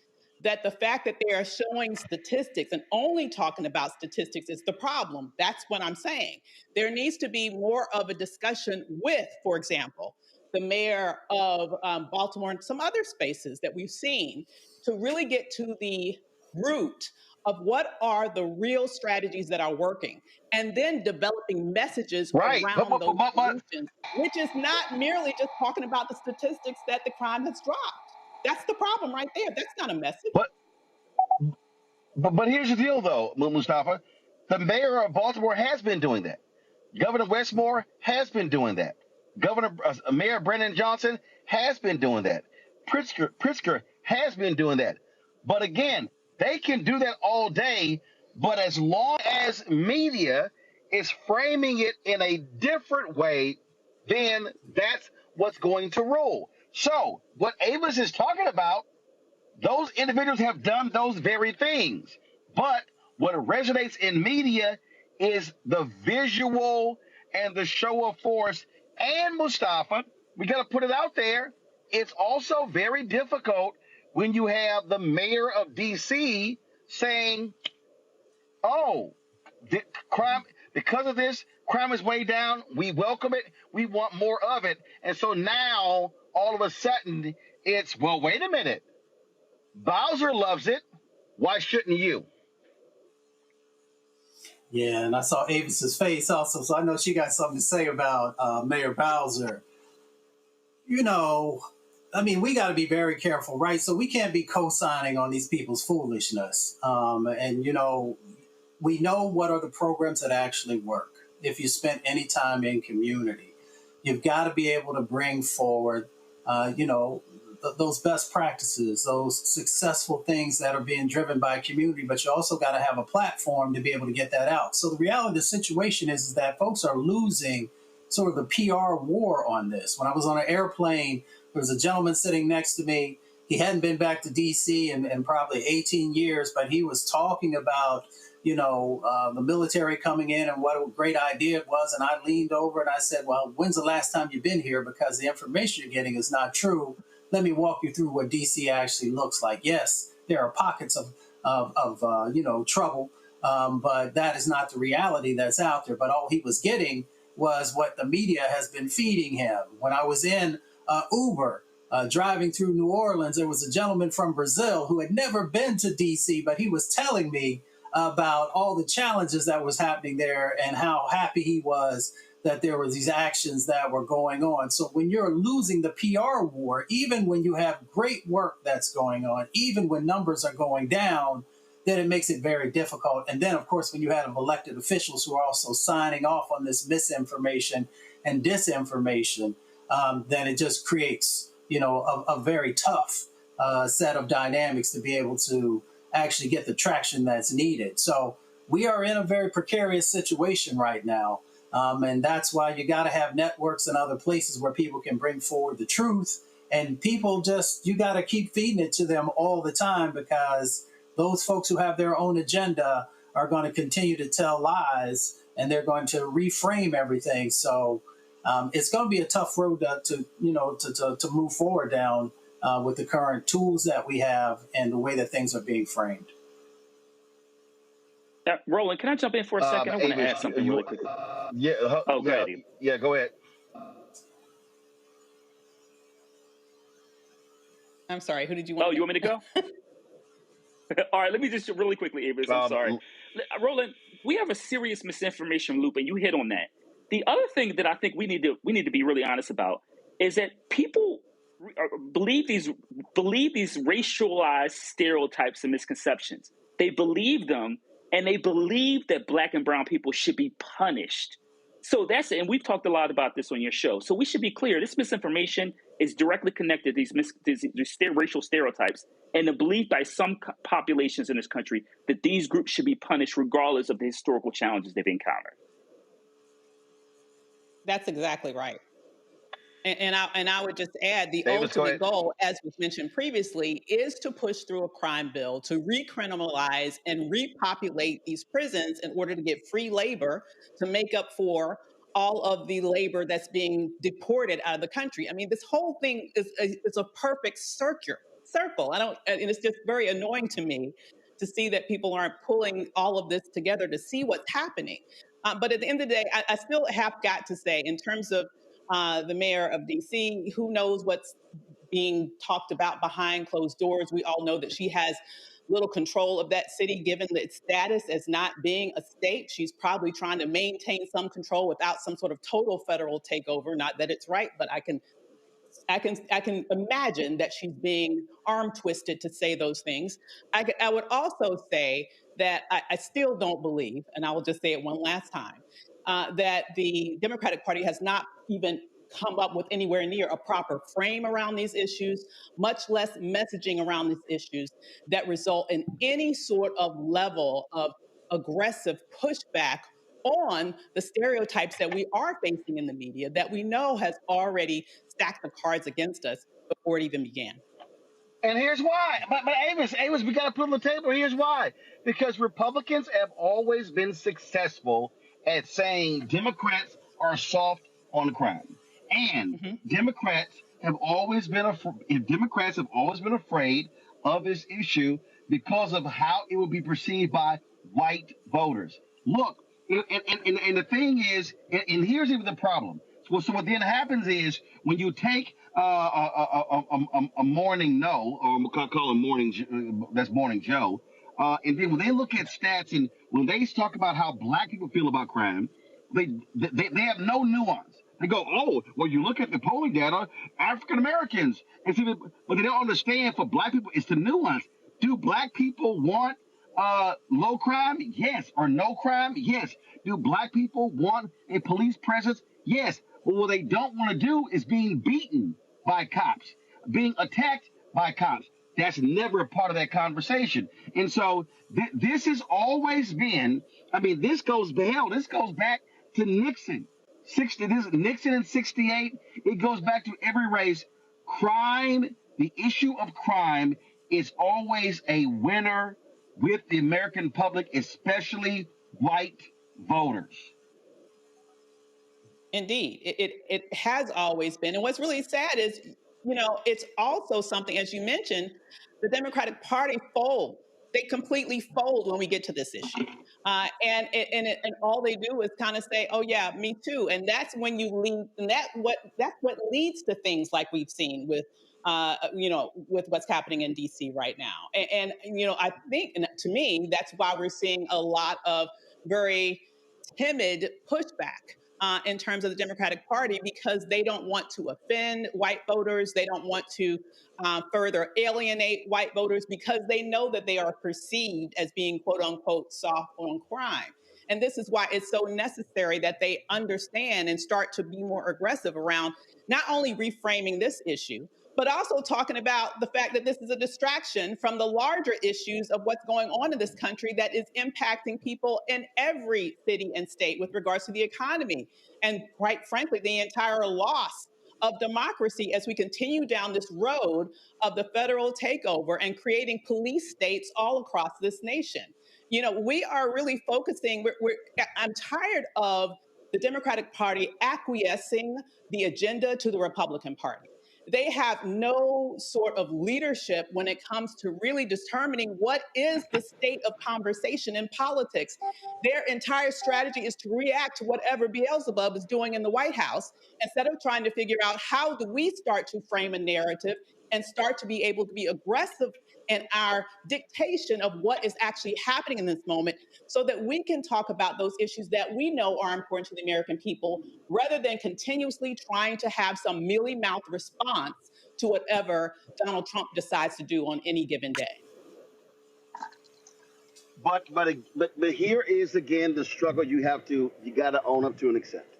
that the fact that they are showing statistics and only talking about statistics is the problem. That's what I'm saying. There needs to be more of a discussion with, for example, the mayor of Baltimore and some other spaces that we've seen to really get to the root of what are the real strategies that are working, and then developing messages around those solutions, which is not merely just talking about the statistics that the crime has dropped. That's the problem right there. That's not a message. But here's the deal, though, Mustafa. The mayor of Baltimore has been doing that. Governor Westmore has been doing that. Mayor Brennan Johnson has been doing that. Pritzker has been doing that. But again, they can do that all day, but as long as media is framing it in a different way, then that's what's going to rule. So what Avis is talking about, those individuals have done those very things. But what resonates in media is the visual and the show of force. And Mustafa, we got to put it out there, it's also very difficult when you have the mayor of D.C. saying, oh, crime, Because of this, crime is way down. We welcome it. We want more of it. And so now, all of a sudden, it's, well, wait a minute. Bowser loves it. Why shouldn't you? Yeah, and I saw Avis's face also, so I know she got something to say about Mayor Bowser. You know, I mean, we got to be very careful, right? So we can't be co-signing on these people's foolishness. And, you know, we know what are the programs that actually work. If you spent any time in community, you've got to be able to bring forward, you know, those best practices, those successful things that are being driven by a community, but you also got to have a platform to be able to get that out. So the reality of the situation is that folks are losing sort of the PR war on this. When I was on an airplane, there was a gentleman sitting next to me. He hadn't been back to DC in probably 18 years, but he was talking about, you know, the military coming in and what a great idea it was. And I leaned over and I said, well, when's the last time you've been here? Because the information you're getting is not true. Let me walk you through what DC actually looks like. Yes, there are pockets of you know, trouble, but that is not the reality that's out there. But all he was getting was what the media has been feeding him. When I was in Uber, driving through New Orleans, there was a gentleman from Brazil who had never been to DC, but he was telling me about all the challenges that was happening there and how happy he was that there were these actions that were going on. So when you're losing the PR war, even when you have great work that's going on, even when numbers are going down, then it makes it very difficult. And then, of course, when you have elected officials who are also signing off on this misinformation and disinformation, then it just creates, you know, a very tough set of dynamics to be able to actually get the traction that's needed. So we are in a very precarious situation right now. And that's why you got to have networks and other places where people can bring forward the truth. And people just, you got to keep feeding it to them all the time, because those folks who have their own agenda are going to continue to tell lies, and they're going to reframe everything. So it's going to be a tough road to move forward down with the current tools that we have and the way that things are being framed. Roland, can I jump in for a second? I want to add something really quickly. Go ahead. Yeah, go ahead. I'm sorry, who did you want? Oh, you want me to go? All right, let me just really quickly, Avis, I'm sorry. Roland, we have a serious misinformation loop, and you hit on that. The other thing that I think we need to be really honest about is that people believe these racialized stereotypes and misconceptions. They believe them, and they believe that Black and brown people should be punished. So and we've talked a lot about this on your show. So we should be clear. This misinformation is directly connected to these racial stereotypes and the belief by some populations in this country that these groups should be punished regardless of the historical challenges they've encountered. That's exactly right. And I would just add the ultimate goal, as was mentioned previously, is to push through a crime bill to recriminalize and repopulate these prisons in order to get free labor to make up for all of the labor that's being deported out of the country. I mean, this whole thing is a perfect circle. And it's just very annoying to me to see that people aren't pulling all of this together to see what's happening. But at the end of the day, I still have got to say, in terms of the mayor of DC, who knows what's being talked about behind closed doors. We all know that she has little control of that city, given its status as not being a state. She's probably trying to maintain some control without some sort of total federal takeover. Not that it's right, but I can imagine that she's being arm twisted to say those things. I would also say that I still don't believe, and I will just say it one last time, that the Democratic Party has not even come up with anywhere near a proper frame around these issues, much less messaging around these issues that result in any sort of level of aggressive pushback on the stereotypes that we are facing in the media that we know has already stacked the cards against us before it even began. And here's why. But Avis, we got to put on the table. Here's why. Because Republicans have always been successful at saying Democrats are soft on crime. And Democrats have always been afraid of this issue because of how it would be perceived by white voters. Look, And the thing is, and here's even the problem. So what then happens is when you take a morning no, or we'll call him that's Morning Joe, and then when they look at stats and when they talk about how black people feel about crime, they have no nuance. They go, oh, well, you look at the polling data, African Americans, but they don't understand for black people, it's the nuance. Do black people want low crime? Yes. Or no crime? Yes. Do black people want a police presence? Yes. But what they don't want to do is being beaten by cops, being attacked by cops. That's never a part of that conversation. And so this has always been, I mean, this goes back to Nixon. Nixon in 68, it goes back to every race. Crime, the issue of crime is always a winner with the American public, especially white voters. Indeed, it has always been. And what's really sad is, it's also something, as you mentioned, the Democratic Party folds. They completely fold when we get to this issue. And all they do is kind of say, oh, yeah, me too. And that's when you lead, and that's what leads to things like we've seen with what's happening in DC right now. And I think, and to me, that's why we're seeing a lot of very timid pushback in terms of the Democratic Party, because they don't want to offend white voters. They don't want to further alienate white voters, because they know that they are perceived as being, quote unquote, soft on crime. And this is why it's so necessary that they understand and start to be more aggressive around not only reframing this issue, but also talking about the fact that this is a distraction from the larger issues of what's going on in this country that is impacting people in every city and state with regards to the economy. And quite frankly, the entire loss of democracy as we continue down this road of the federal takeover and creating police states all across this nation. We are really focusing, I'm tired of the Democratic Party acquiescing the agenda to the Republican Party. They have no sort of leadership when it comes to really determining what is the state of conversation in politics. Their entire strategy is to react to whatever Beelzebub is doing in the White House, instead of trying to figure out how do we start to frame a narrative and start to be able to be aggressive in our dictation of what is actually happening in this moment, so that we can talk about those issues that we know are important to the American people, rather than continuously trying to have some mealy-mouthed response to whatever Donald Trump decides to do on any given day. But here is again the struggle you got to own up to and accept.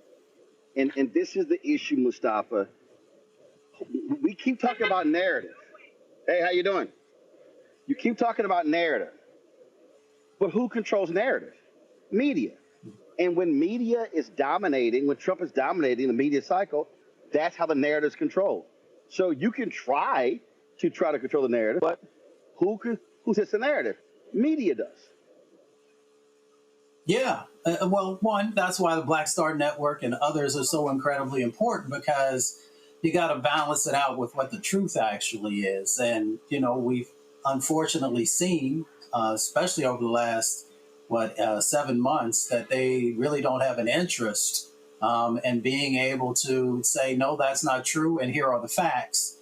And this is the issue, Mustafa. We keep talking about narrative. Hey, how you doing? You keep talking about narrative, but who controls narrative? Media. And when media is dominating, when Trump is dominating the media cycle, that's how the narrative is controlled. So you can try to control the narrative, but who sets the narrative? Media does. Yeah. Well, one, that's why the Black Star Network and others are so incredibly important, because you got to balance it out with what the truth actually is. And, we've unfortunately seen, especially over the last, 7 months, that they really don't have an interest in being able to say, no, that's not true, and here are the facts.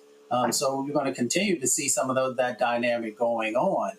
So you're going to continue to see some of that dynamic going on.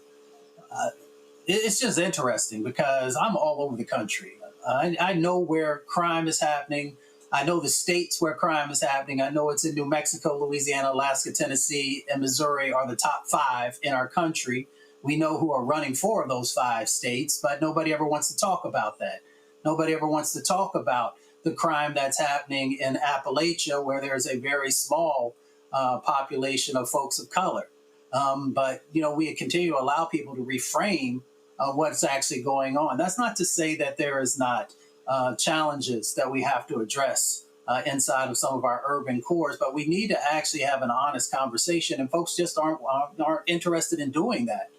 It's just interesting, because I'm all over the country. I know where crime is happening. I know the states where crime is happening. I know it's in New Mexico, Louisiana, Alaska, Tennessee, and Missouri are the top 5 in our country. We know who are running 4 of those 5 states, but nobody ever wants to talk about that. Nobody ever wants to talk about the crime that's happening in Appalachia, where there's a very small population of folks of color. But we continue to allow people to reframe what's actually going on. That's not to say that there is not challenges that we have to address inside of some of our urban cores, but we need to actually have an honest conversation, and folks just aren't interested in doing that.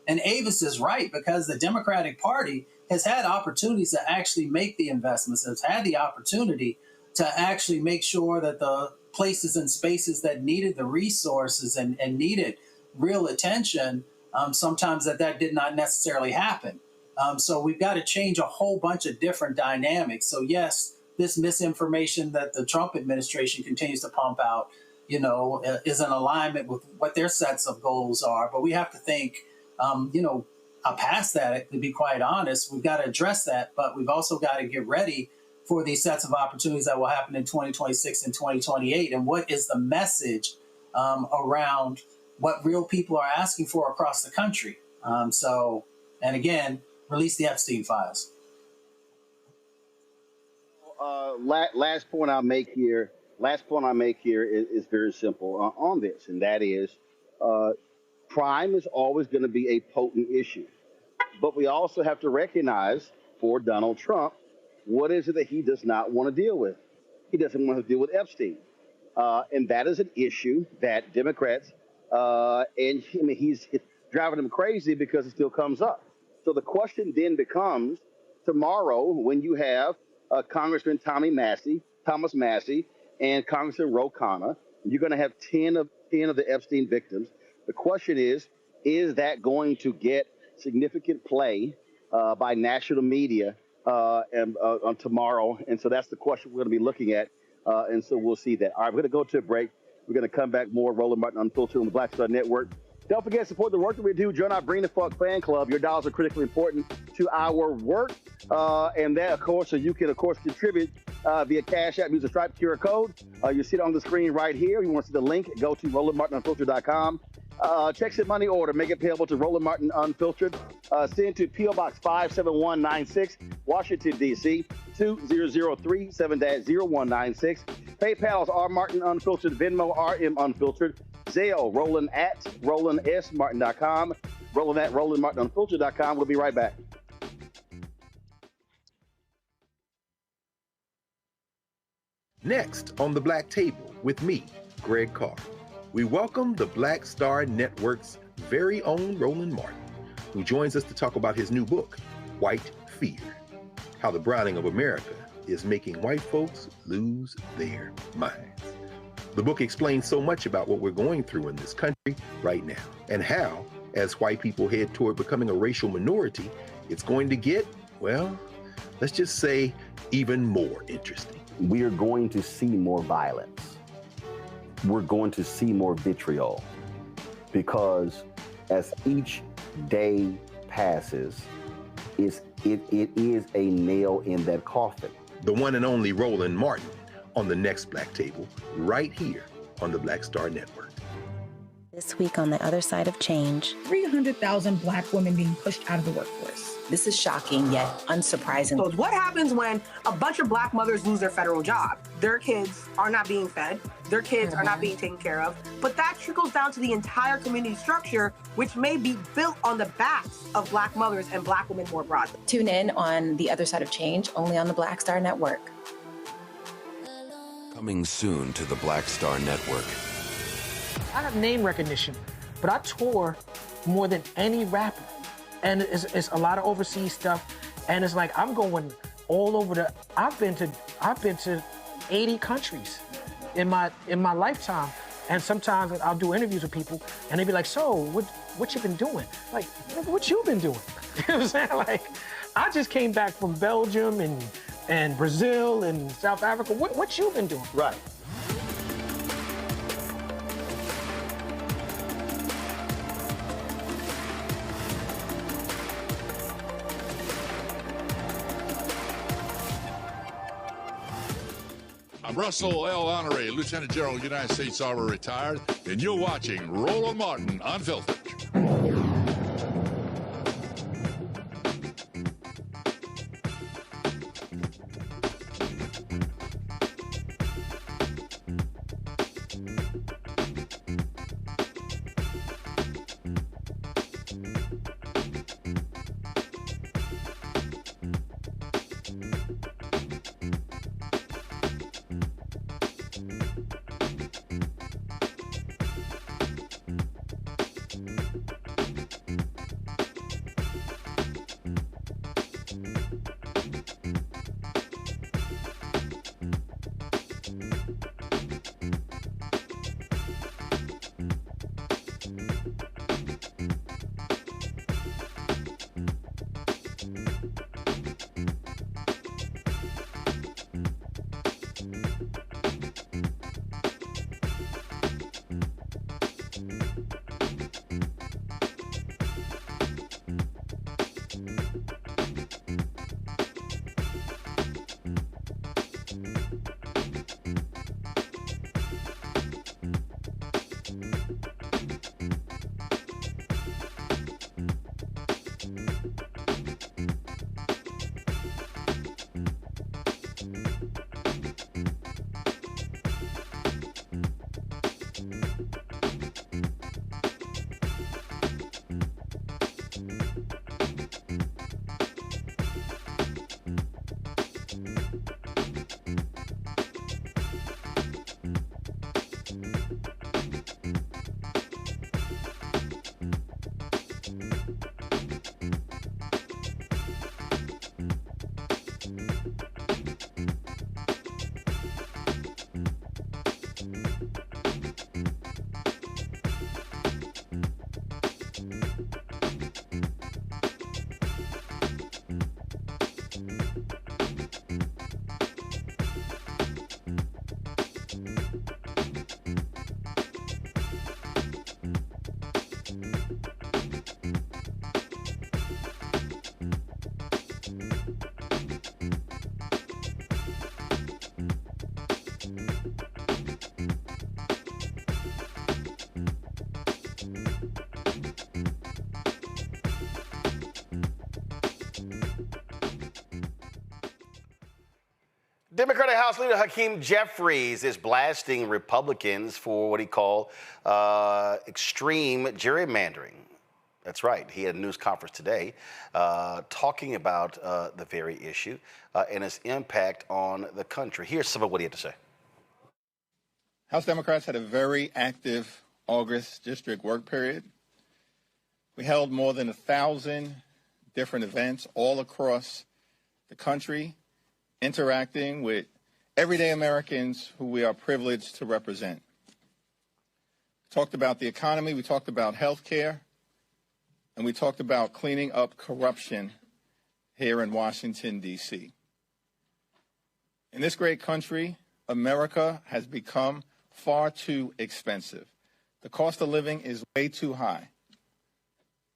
And Avis is right, because the Democratic Party has had opportunities to actually make the investments, has had the opportunity to actually make sure that the places and spaces that needed the resources and needed real attention, sometimes that did not necessarily happen. So we've got to change a whole bunch of different dynamics. So yes, this misinformation that the Trump administration continues to pump out, is in alignment with what their sets of goals are. But we have to think, past that, to be quite honest. We've got to address that, but we've also got to get ready for these sets of opportunities that will happen in 2026 and 2028. And what is the message around what real people are asking for across the country? And again, release the Epstein files. Last point I make here is very simple on this, and that is crime is always going to be a potent issue. But we also have to recognize for Donald Trump, what is it that he does not want to deal with? He doesn't want to deal with Epstein. And that is an issue that Democrats, he's driving them crazy because it still comes up. So the question then becomes, tomorrow, when you have Congressman Thomas Massey, and Congressman Ro Khanna, you're going to have 10 of the Epstein victims. The question is that going to get significant play by national media on tomorrow? And so that's the question we're going to be looking at. And so we'll see that. All right, we're going to go to a break. We're going to come back more Roland Martin Unfiltered on the Black Star Network. Don't forget to support the work that we do. Join our Bring the Fuck fan club. Your dollars are critically important to our work. And that, of course, so you can, of course, contribute via Cash App. Use the Stripe QR code. You see it on the screen right here. If you want to see the link, go to RolandMartinUnfiltered.com. Check your money order. Make it payable to Roland Martin Unfiltered. Send to P.O. Box 57196, Washington, D.C. 20037-0196. PayPal is R Martin Unfiltered. Venmo RM Unfiltered. Zelle Roland at RolandSMartin.com. Roland at RolandMartinUnfiltered.com. We'll be right back. Next on the Black Table with me, Greg Carr, we welcome the Black Star Network's very own Roland Martin, who joins us to talk about his new book, White Fear, How the Browning of America is Making White Folks Lose Their Minds. The book explains so much about what we're going through in this country right now, and how, as white people head toward becoming a racial minority, it's going to get, well, let's just say, even more interesting. We are going to see more violence. We're going to see more vitriol, because as each day passes, it is a nail in that coffin. The one and only Roland Martin on the next Black Table, right here on the Black Star Network. This week on the other side of change, 300,000 Black women being pushed out of the workforce. This is shocking yet unsurprising. So what happens when a bunch of Black mothers lose their federal job? Their kids are not being fed. Their kids are not being taken care of. But that trickles down to the entire community structure, which may be built on the backs of Black mothers and Black women more broadly. Tune in on The Other Side of Change, only on the Black Star Network. Coming soon to the Black Star Network. I have name recognition, but I tour more than any rapper. And it's a lot of overseas stuff. And it's like, I'm going all over I've been to 80 countries in my lifetime. And sometimes I'll do interviews with people and they be like, so what you been doing? Like, what you been doing? You know what I'm saying? Like, I just came back from Belgium and Brazil and South Africa. What you been doing? Right. I'm Russel L. Honoré, Lieutenant General, United States Army retired, and you're watching Roland Martin Unfiltered. Democratic House Leader Hakeem Jeffries is blasting Republicans for what he called extreme gerrymandering. That's right. He had a news conference today talking about the very issue and its impact on the country. Here's some of what he had to say. House Democrats had a very active August district work period. We held more than 1,000 different events all across the country, interacting with everyday Americans who we are privileged to represent. We talked about the economy, we talked about health care, and we talked about cleaning up corruption here in Washington, D.C. In this great country, America has become far too expensive. The cost of living is way too high.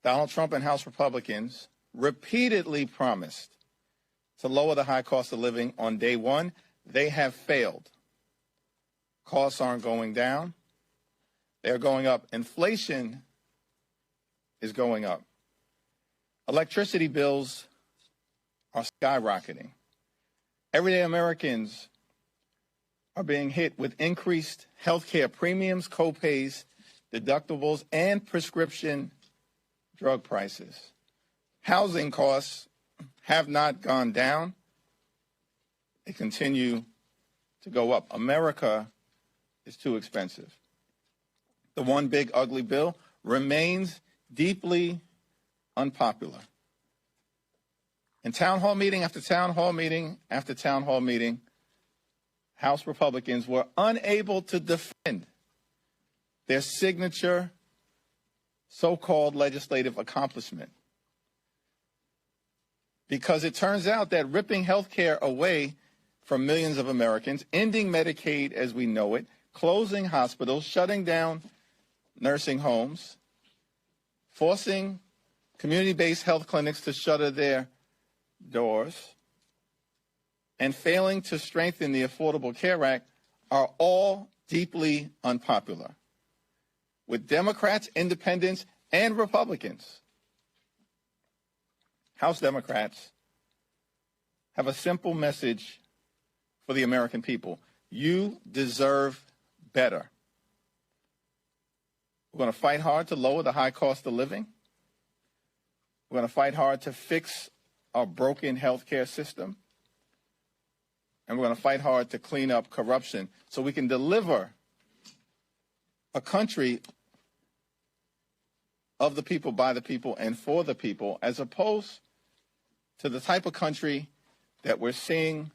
Donald Trump and House Republicans repeatedly promised to lower the high cost of living on day one. They have failed. Costs aren't going down. They're going up. Inflation is going up. Electricity bills are skyrocketing. Everyday Americans are being hit with increased health care premiums, co-pays, deductibles, and prescription drug prices. Housing costs have not gone down. They continue to go up. America is too expensive. The one big ugly bill remains deeply unpopular. In town hall meeting after town hall meeting after town hall meeting, House Republicans were unable to defend their signature so-called legislative accomplishment. Because it turns out that ripping health care away from millions of Americans, ending Medicaid as we know it, closing hospitals, shutting down nursing homes, forcing community-based health clinics to shutter their doors, and failing to strengthen the Affordable Care Act are all deeply unpopular with Democrats, independents, and Republicans. House Democrats have a simple message for the American people. You deserve better. We're going to fight hard to lower the high cost of living. We're going to fight hard to fix our broken healthcare system. And we're going to fight hard to clean up corruption so we can deliver a country of the people, by the people, and for the people, as opposed to the type of country that we're seeing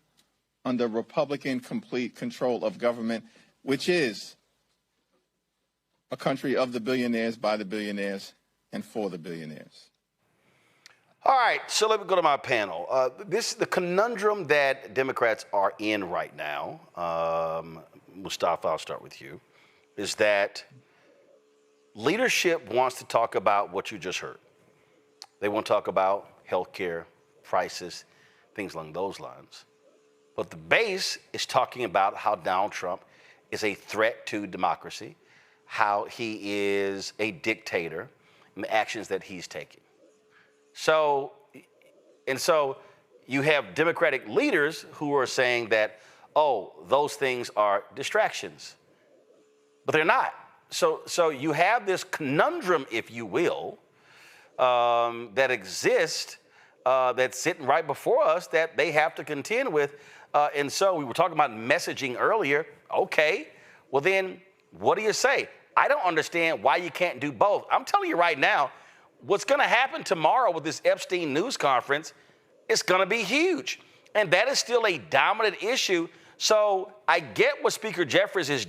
under Republican complete control of government, which is a country of the billionaires, by the billionaires, and for the billionaires. All right, so let me go to my panel. The conundrum that Democrats are in right now, Mustafa, I'll start with you, is that leadership wants to talk about what you just heard. They want to talk about health care, prices, things along those lines. But the base is talking about how Donald Trump is a threat to democracy, how he is a dictator, and the actions that he's taking. So you have Democratic leaders who are saying that, oh, those things are distractions. But they're not. So you have this conundrum, if you will, that exists, that's sitting right before us that they have to contend with. And so we were talking about messaging earlier. Okay, well then, what do you say? I don't understand why you can't do both. I'm telling you right now, what's going to happen tomorrow with this Epstein news conference is going to be huge. And that is still a dominant issue. So I get what Speaker Jeffries is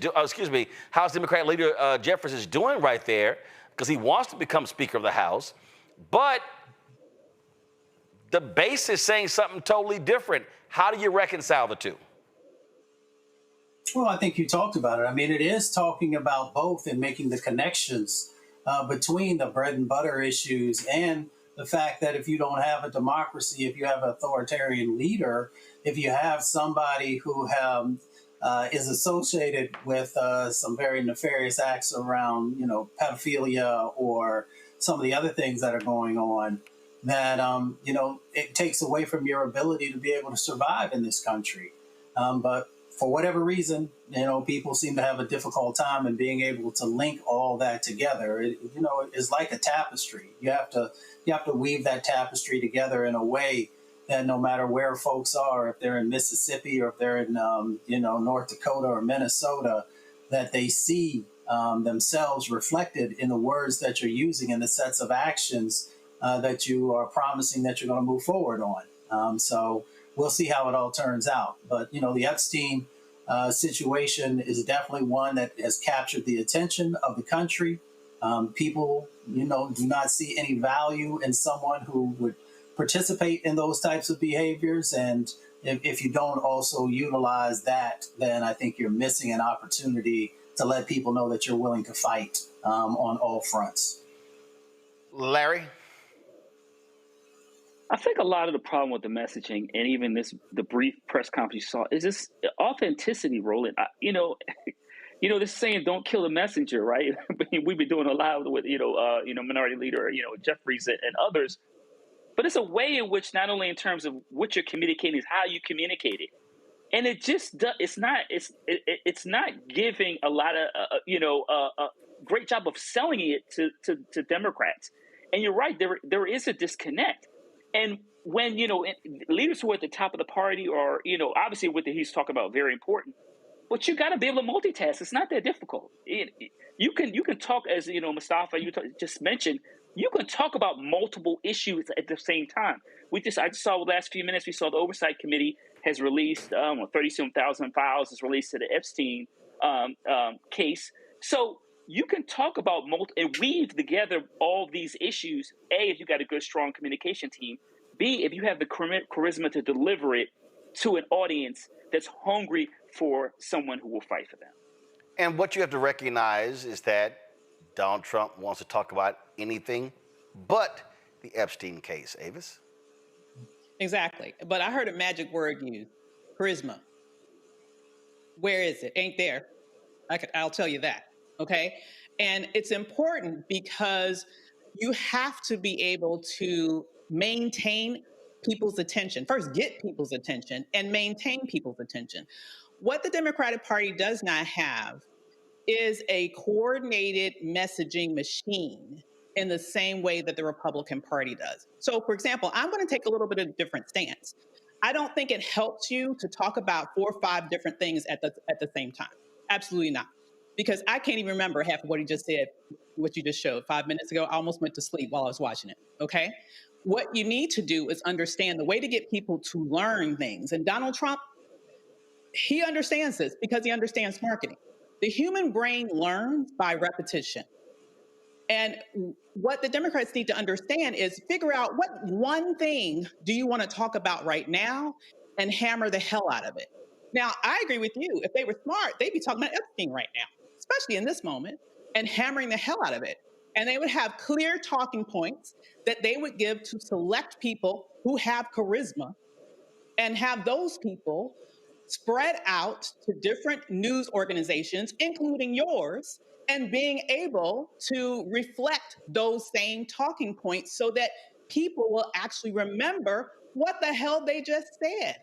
House Democratic Leader Jeffries is doing right there, because he wants to become Speaker of the House. But the base is saying something totally different. How do you reconcile the two? Well, I think you talked about it. I mean, it is talking about both and making the connections between the bread and butter issues and the fact that if you don't have a democracy, if you have an authoritarian leader, if you have somebody who is associated with some very nefarious acts around, pedophilia or some of the other things that are going on, that, it takes away from your ability to be able to survive in this country. But for whatever reason, people seem to have a difficult time in being able to link all that together. It's like a tapestry. You have to weave that tapestry together in a way that no matter where folks are, if they're in Mississippi or if they're in North Dakota or Minnesota, that they see themselves reflected in the words that you're using and the sets of actions that you are promising that you're going to move forward on. So we'll see how it all turns out. But, the Epstein situation is definitely one that has captured the attention of the country. People, do not see any value in someone who would participate in those types of behaviors. And if you don't also utilize that, then I think you're missing an opportunity to let people know that you're willing to fight on all fronts. Larry? I think a lot of the problem with the messaging and even the brief press conference you saw is this authenticity, Roland. This saying, don't kill the messenger, right? We've been doing a lot with, Minority Leader, Jeffries and others. But it's a way in which not only in terms of what you're communicating is how you communicate it. And it just it's not giving a lot of, a great job of selling it to Democrats. And you're right, there is a disconnect. And when, leaders who are at the top of the party or, obviously what he's talking about, very important, but you got to be able to multitask. It's not that difficult. You can talk, as, Mustafa, just mentioned, you can talk about multiple issues at the same time. I just saw the last few minutes, we saw the Oversight Committee has released 37,000 files is released to the Epstein case. So you can talk about and weave together all these issues. A, if you got a good, strong communication team. B, if you have the charisma to deliver it to an audience that's hungry for someone who will fight for them. And what you have to recognize is that Donald Trump wants to talk about anything but the Epstein case. Avis? Exactly. But I heard a magic word used, charisma. Where is it? Ain't there. I'll tell you that. Okay. And it's important because you have to be able to maintain people's attention. First, get people's attention and maintain people's attention. What the Democratic Party does not have is a coordinated messaging machine in the same way that the Republican Party does. So, for example, I'm going to take a little bit of a different stance. I don't think it helps you to talk about 4 or 5 different things at the same time. Absolutely not. Because I can't even remember half of what he just said, what you just showed 5 minutes ago. I almost went to sleep while I was watching it, okay? What you need to do is understand the way to get people to learn things. And Donald Trump, he understands this because he understands marketing. The human brain learns by repetition. And what the Democrats need to understand is figure out what one thing do you want to talk about right now and hammer the hell out of it. Now, I agree with you. If they were smart, they'd be talking about Epstein right now, especially in this moment, and hammering the hell out of it. And they would have clear talking points that they would give to select people who have charisma and have those people spread out to different news organizations, including yours, and being able to reflect those same talking points so that people will actually remember what the hell they just said.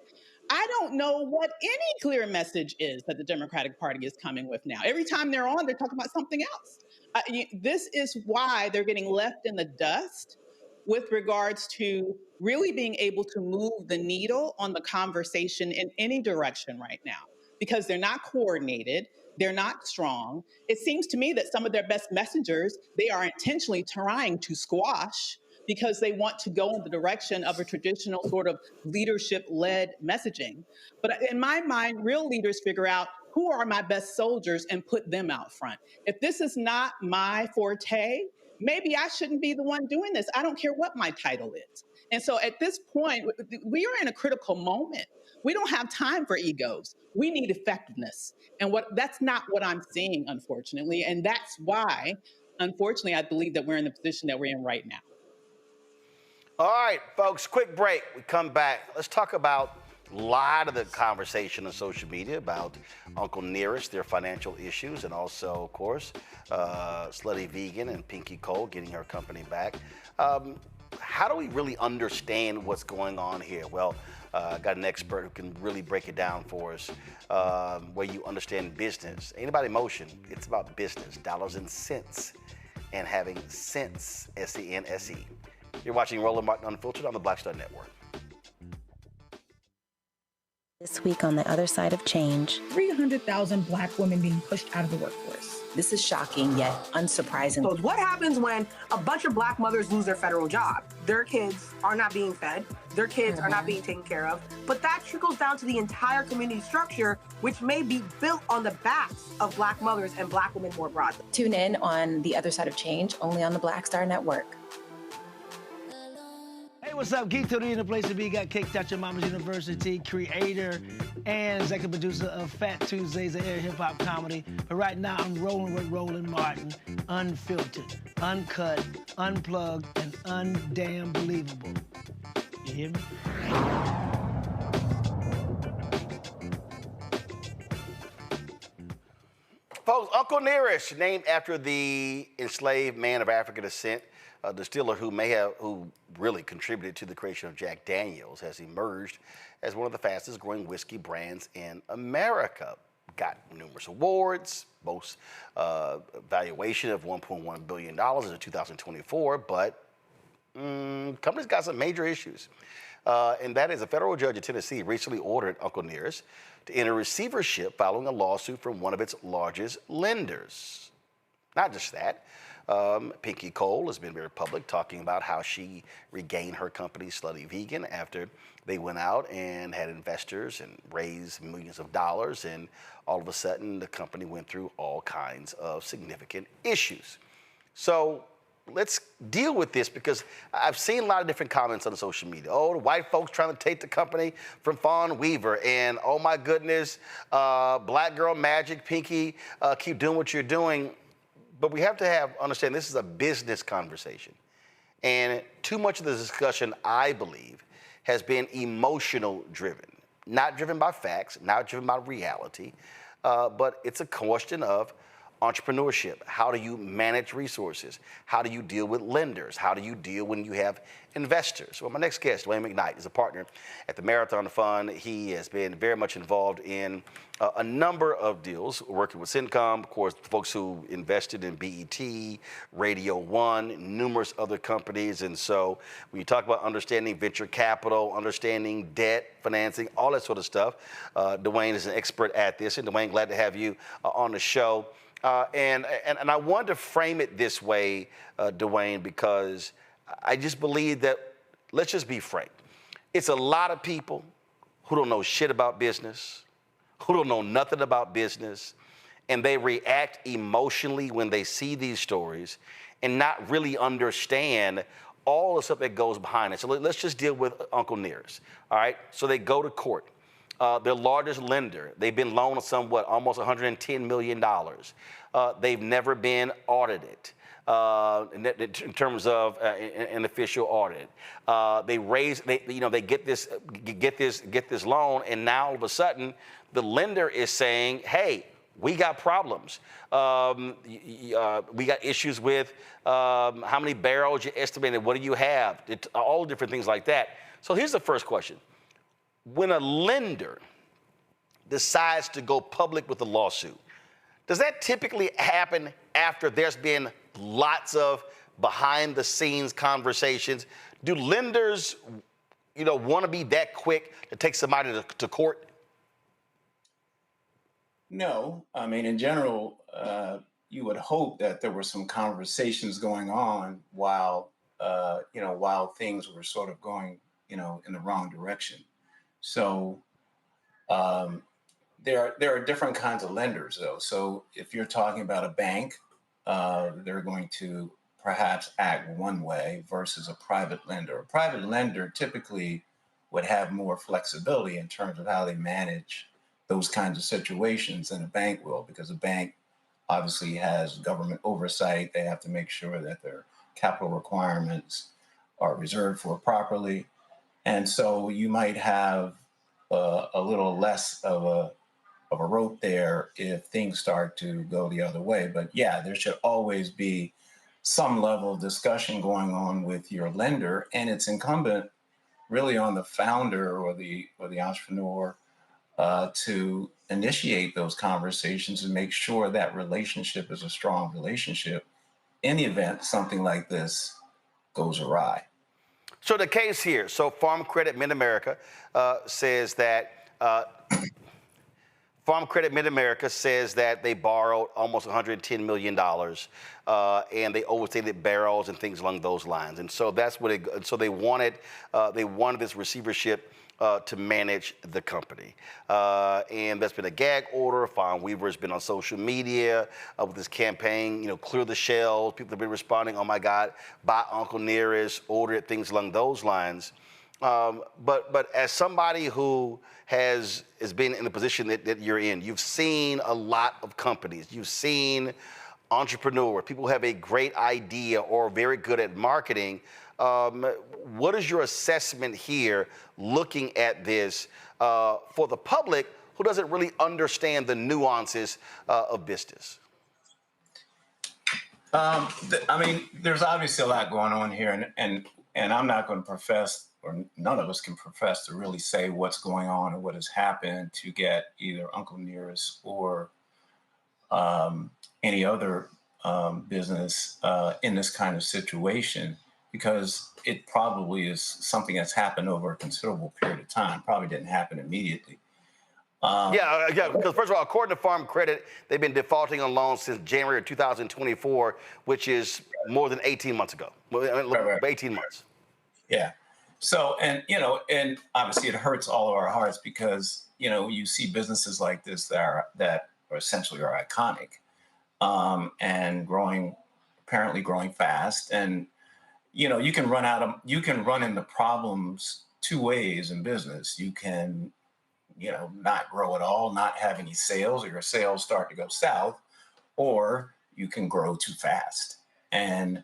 I don't know what any clear message is that the Democratic Party is coming with now. Every time they're on, they're talking about something else. This is why they're getting left in the dust with regards to really being able to move the needle on the conversation in any direction right now, because they're not coordinated, they're not strong. It seems to me that some of their best messengers, they are intentionally trying to squash because they want to go in the direction of a traditional sort of leadership-led messaging. But in my mind, real leaders figure out who are my best soldiers and put them out front. If this is not my forte, maybe I shouldn't be the one doing this. I don't care what my title is. And so at this point, we are in a critical moment. We don't have time for egos. We need effectiveness. And that's not what I'm seeing, unfortunately. And that's why, unfortunately, I believe that we're in the position that we're in right now. All right, folks, quick break. We come back. Let's talk about a lot of the conversation on social media about Uncle Nearest, their financial issues, and also, of course, Slutty Vegan and Pinky Cole getting her company back. how do we really understand what's going on here? Well, I got an expert who can really break it down for us, where you understand business. Ain't about emotion, it's about business, dollars and cents, and having sense, S-E-N-S-E. You're watching Roland Martin Unfiltered on the Black Star Network. This week on The Other Side of Change. 300,000 Black women being pushed out of the workforce. This is shocking yet unsurprising. So what happens when a bunch of Black mothers lose their federal job? Their kids are not being fed. Their kids are not being taken care of. But that trickles down to the entire community structure, which may be built on the backs of Black mothers and Black women more broadly. Tune in on The Other Side of Change, only on the Black Star Network. Hey, what's up? Geek Tony in the place to be. Got kicked out your mama's university, creator and executive producer of Fat Tuesdays, an air hip-hop comedy. But right now, I'm rolling with Roland Martin, unfiltered, uncut, unplugged, and undamn believable. You hear me? Folks, Uncle Nearest, named after the enslaved man of African descent, a distiller who really contributed to the creation of Jack Daniels, has emerged as one of the fastest growing whiskey brands in America. Got numerous awards, most valuation of $1.1 billion in 2024, but company's got some major issues. And that is a federal judge in Tennessee recently ordered Uncle Nearest to enter receivership following a lawsuit from one of its largest lenders. Not just that. Pinky Cole has been very public talking about how she regained her company, Slutty Vegan, after they went out and had investors and raised millions of dollars, and all of a sudden the company went through all kinds of significant issues. So let's deal with this, because I've seen a lot of different comments on social media. Oh, the white folks trying to take the company from Fawn Weaver, and oh my goodness, black girl magic, Pinky, keep doing what you're doing. But we have to understand this is a business conversation. And too much of the discussion, I believe, has been emotional driven. Not driven by facts, not driven by reality, but it's a question of entrepreneurship. How do you manage resources? How do you deal with lenders? How do you deal when you have investors? Well, my next guest, Dwayne McKnight, is a partner at the Marathon Fund. He has been very much involved in a number of deals, working with Syncom, of course, folks who invested in BET, Radio One, numerous other companies. And so when you talk about understanding venture capital, understanding debt, financing, all that sort of stuff, Dwayne is an expert at this. And Dwayne, glad to have you on the show. And I wanted to frame it this way, Dwayne, because I just believe that, let's just be frank, it's a lot of people who don't know shit about business, who don't know nothing about business, and they react emotionally when they see these stories and not really understand all the stuff that goes behind it. So let's just deal with Uncle Nearest, all right? So they go to court. Their largest lender, they've been loaned almost $110 million. They've never been audited in terms of an official audit. They get this loan, and now all of a sudden, the lender is saying, hey, we got problems. We got issues with how many barrels you estimated, what do you have, all different things like that. So here's the first question. When a lender decides to go public with a lawsuit, does that typically happen after there's been lots of behind-the-scenes conversations? Do lenders, want to be that quick to take somebody to court? No. I mean, in general, you would hope that there were some conversations going on while things were sort of going, in the wrong direction. So there are different kinds of lenders, though. So if you're talking about a bank, they're going to perhaps act one way versus a private lender. A private lender typically would have more flexibility in terms of how they manage those kinds of situations than a bank will, because a bank obviously has government oversight. They have to make sure that their capital requirements are reserved for properly. And so you might have a little less of a rope there if things start to go the other way. But yeah, there should always be some level of discussion going on with your lender, and it's incumbent really on the founder or the entrepreneur to initiate those conversations and make sure that relationship is a strong relationship in the event something like this goes awry. So the case here, so Farm Credit Mid-America says that Farm Credit Mid-America says that they borrowed almost $110 million, and they overstated barrels and things along those lines. And so that's what they wanted this receivership to manage the company. And that's been a gag order. Fawn Weaver's been on social media with this campaign, clear the shelves. People have been responding, oh my God, buy Uncle Nearest, order it, things along those lines. But as somebody who has been in the position that you're in, you've seen a lot of companies. You've seen entrepreneurs, people who have a great idea or are very good at marketing. What is your assessment here looking at this for the public who doesn't really understand the nuances of business? I mean, there's obviously a lot going on here, and I'm not going to profess, or none of us can profess to really say what's going on or what has happened to get either Uncle Nearest or any other business in this kind of situation, because it probably is something that's happened over a considerable period of time. Probably didn't happen immediately. Because first of all, according to Farm Credit, they've been defaulting on loans since January of 2024, which is more than 18 months ago. 18 months. Yeah. So, and obviously it hurts all of our hearts because, you see businesses like this that are essentially iconic and apparently growing fast. And, you can run into problems two ways in business. You can, not grow at all, not have any sales, or your sales start to go south, or you can grow too fast. And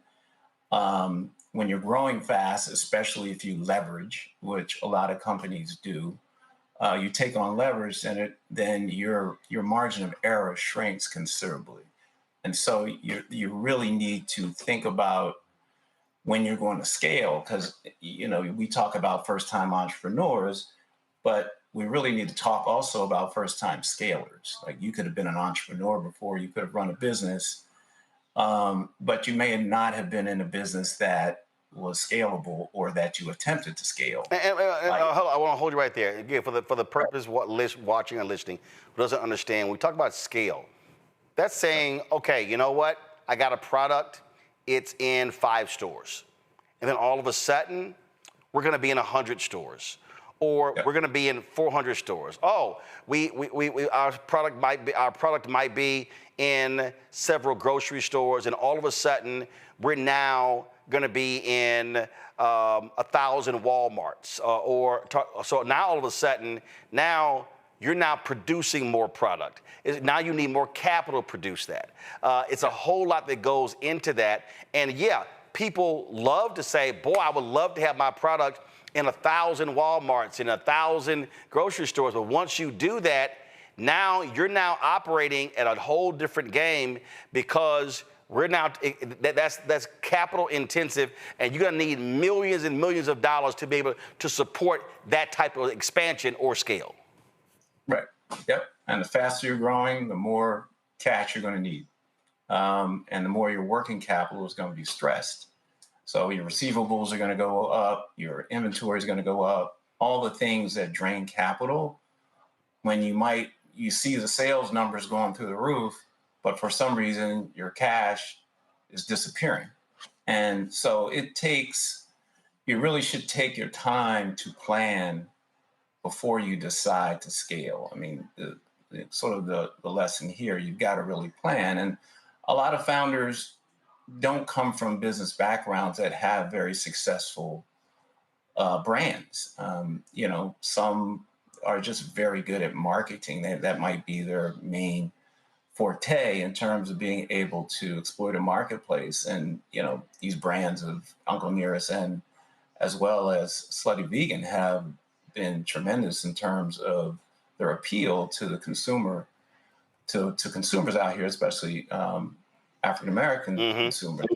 when you're growing fast, especially if you leverage, which a lot of companies do, you take on leverage, and then your margin of error shrinks considerably. And so you really need to think about when you're going to scale, because we talk about first-time entrepreneurs, but we really need to talk also about first-time scalers. Like, you could have been an entrepreneur before, you could have run a business, but you may not have been in a business that was scalable or that you attempted to scale. Hold on, I want to hold you right there. Again, for the purpose of watching and listening, who doesn't understand, we talk about scale. That's saying, okay, you know what? I got a product, it's in 5 stores. And then all of a sudden, we're going to be in 100 stores. Or we're going to be in 400 stores. Oh, our product might be in several grocery stores, and all of a sudden we're now going to be in 1,000 Walmarts. So now all of a sudden, you're now producing more product. Now you need more capital to produce that. It's a whole lot that goes into that. And yeah, people love to say, boy, I would love to have my product in 1,000 Walmarts, in 1,000 grocery stores. But once you do that, you're now operating at a whole different game, because that's capital intensive, and you're gonna need millions and millions of dollars to be able to support that type of expansion or scale. Right. Yep. And the faster you're growing, the more cash you're going to need, and the more your working capital is going to be stressed. So your receivables are going to go up, your inventory is going to go up, all the things that drain capital. When you see the sales numbers going through the roof, but for some reason your cash is disappearing. And so you really should take your time to plan before you decide to scale. I mean, the lesson here, you've got to really plan. And a lot of founders don't come from business backgrounds that have very successful brands. Some are just very good at marketing. That might be their main forte in terms of being able to exploit a marketplace. And, these brands of Uncle Nearest and as well as Slutty Vegan have been tremendous in terms of their appeal to the consumer, to consumers out here, especially African-American consumers.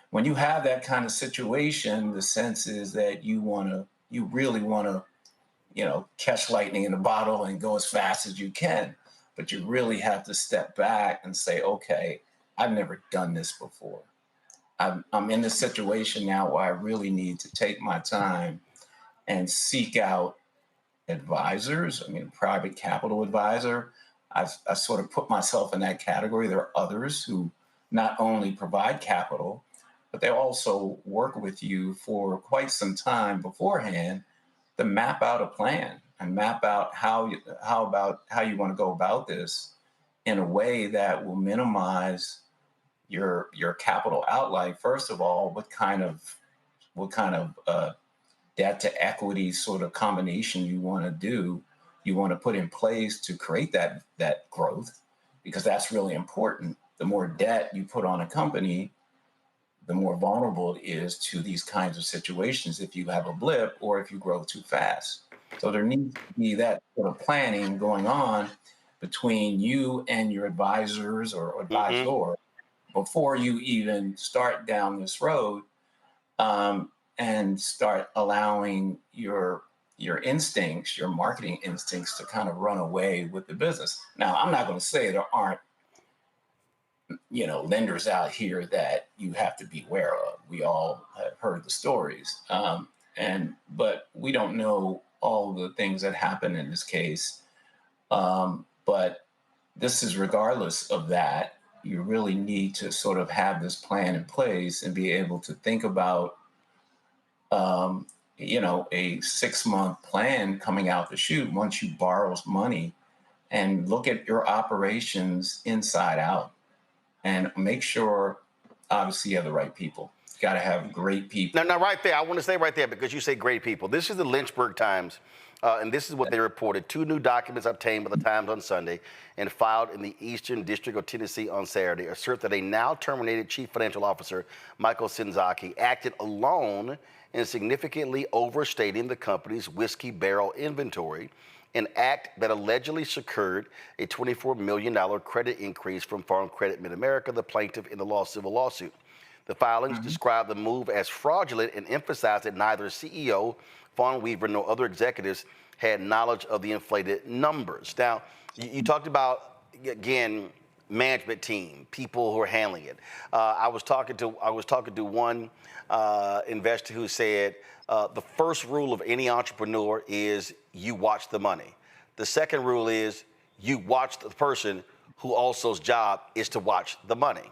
when you have that kind of situation, the sense is that you really want to, catch lightning in a bottle and go as fast as you can. But you really have to step back and say, okay, I've never done this before. I'm in this situation now where I really need to take my time and seek out advisors. I mean, private capital advisor. I sort of put myself in that category. There are others who not only provide capital, but they also work with you for quite some time beforehand to map out a plan and map out how you want to go about this in a way that will minimize your capital outlay. First of all, what kind of debt to equity sort of combination you want to put in place to create that growth, because that's really important. The more debt you put on a company, the more vulnerable it is to these kinds of situations if you have a blip or if you grow too fast. So there needs to be that sort of planning going on between you and your advisors or advisor before you even start down this road, and start allowing your instincts, your marketing instincts, to kind of run away with the business. Now, I'm not going to say there aren't lenders out here that you have to be aware of. We all have heard the stories, but we don't know all the things that happen in this case. But this is regardless of that. You really need to sort of have this plan in place and be able to think about, a 6-month plan coming out the chute once you borrow money, and look at your operations inside out and make sure, obviously, you have the right people. You got to have great people. Now, right there, I want to stay right there because you say great people. This is the Lynchburg Times, and this is what they reported. 2 new documents obtained by the Times on Sunday and filed in the Eastern District of Tennessee on Saturday assert that a now terminated Chief Financial Officer, Michael Senzaki, acted alone in significantly overstating the company's whiskey barrel inventory, an act that allegedly secured a $24 million credit increase from Farm Credit Mid-America, the plaintiff in the civil lawsuit. The filings describe the move as fraudulent and emphasize that neither CEO, Fawn Weaver, nor other executives had knowledge of the inflated numbers. Now, you talked about, again, management team, people who are handling it. I was talking to one investor who said the first rule of any entrepreneur is you watch the money. The second rule is you watch the person who also's job is to watch the money.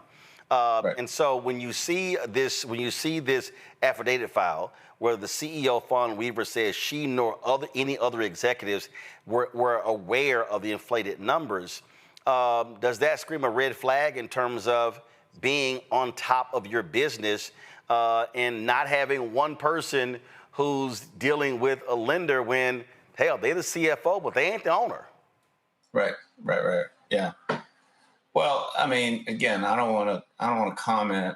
And so when you see this affidavit file where the CEO, Fawn Weaver, says she nor any other executives were aware of the inflated numbers, does that scream a red flag in terms of being on top of your business and not having one person who's dealing with a lender when, hell, they're the CFO, but they ain't the owner? Right. Yeah. Well, I mean, again, I don't want to comment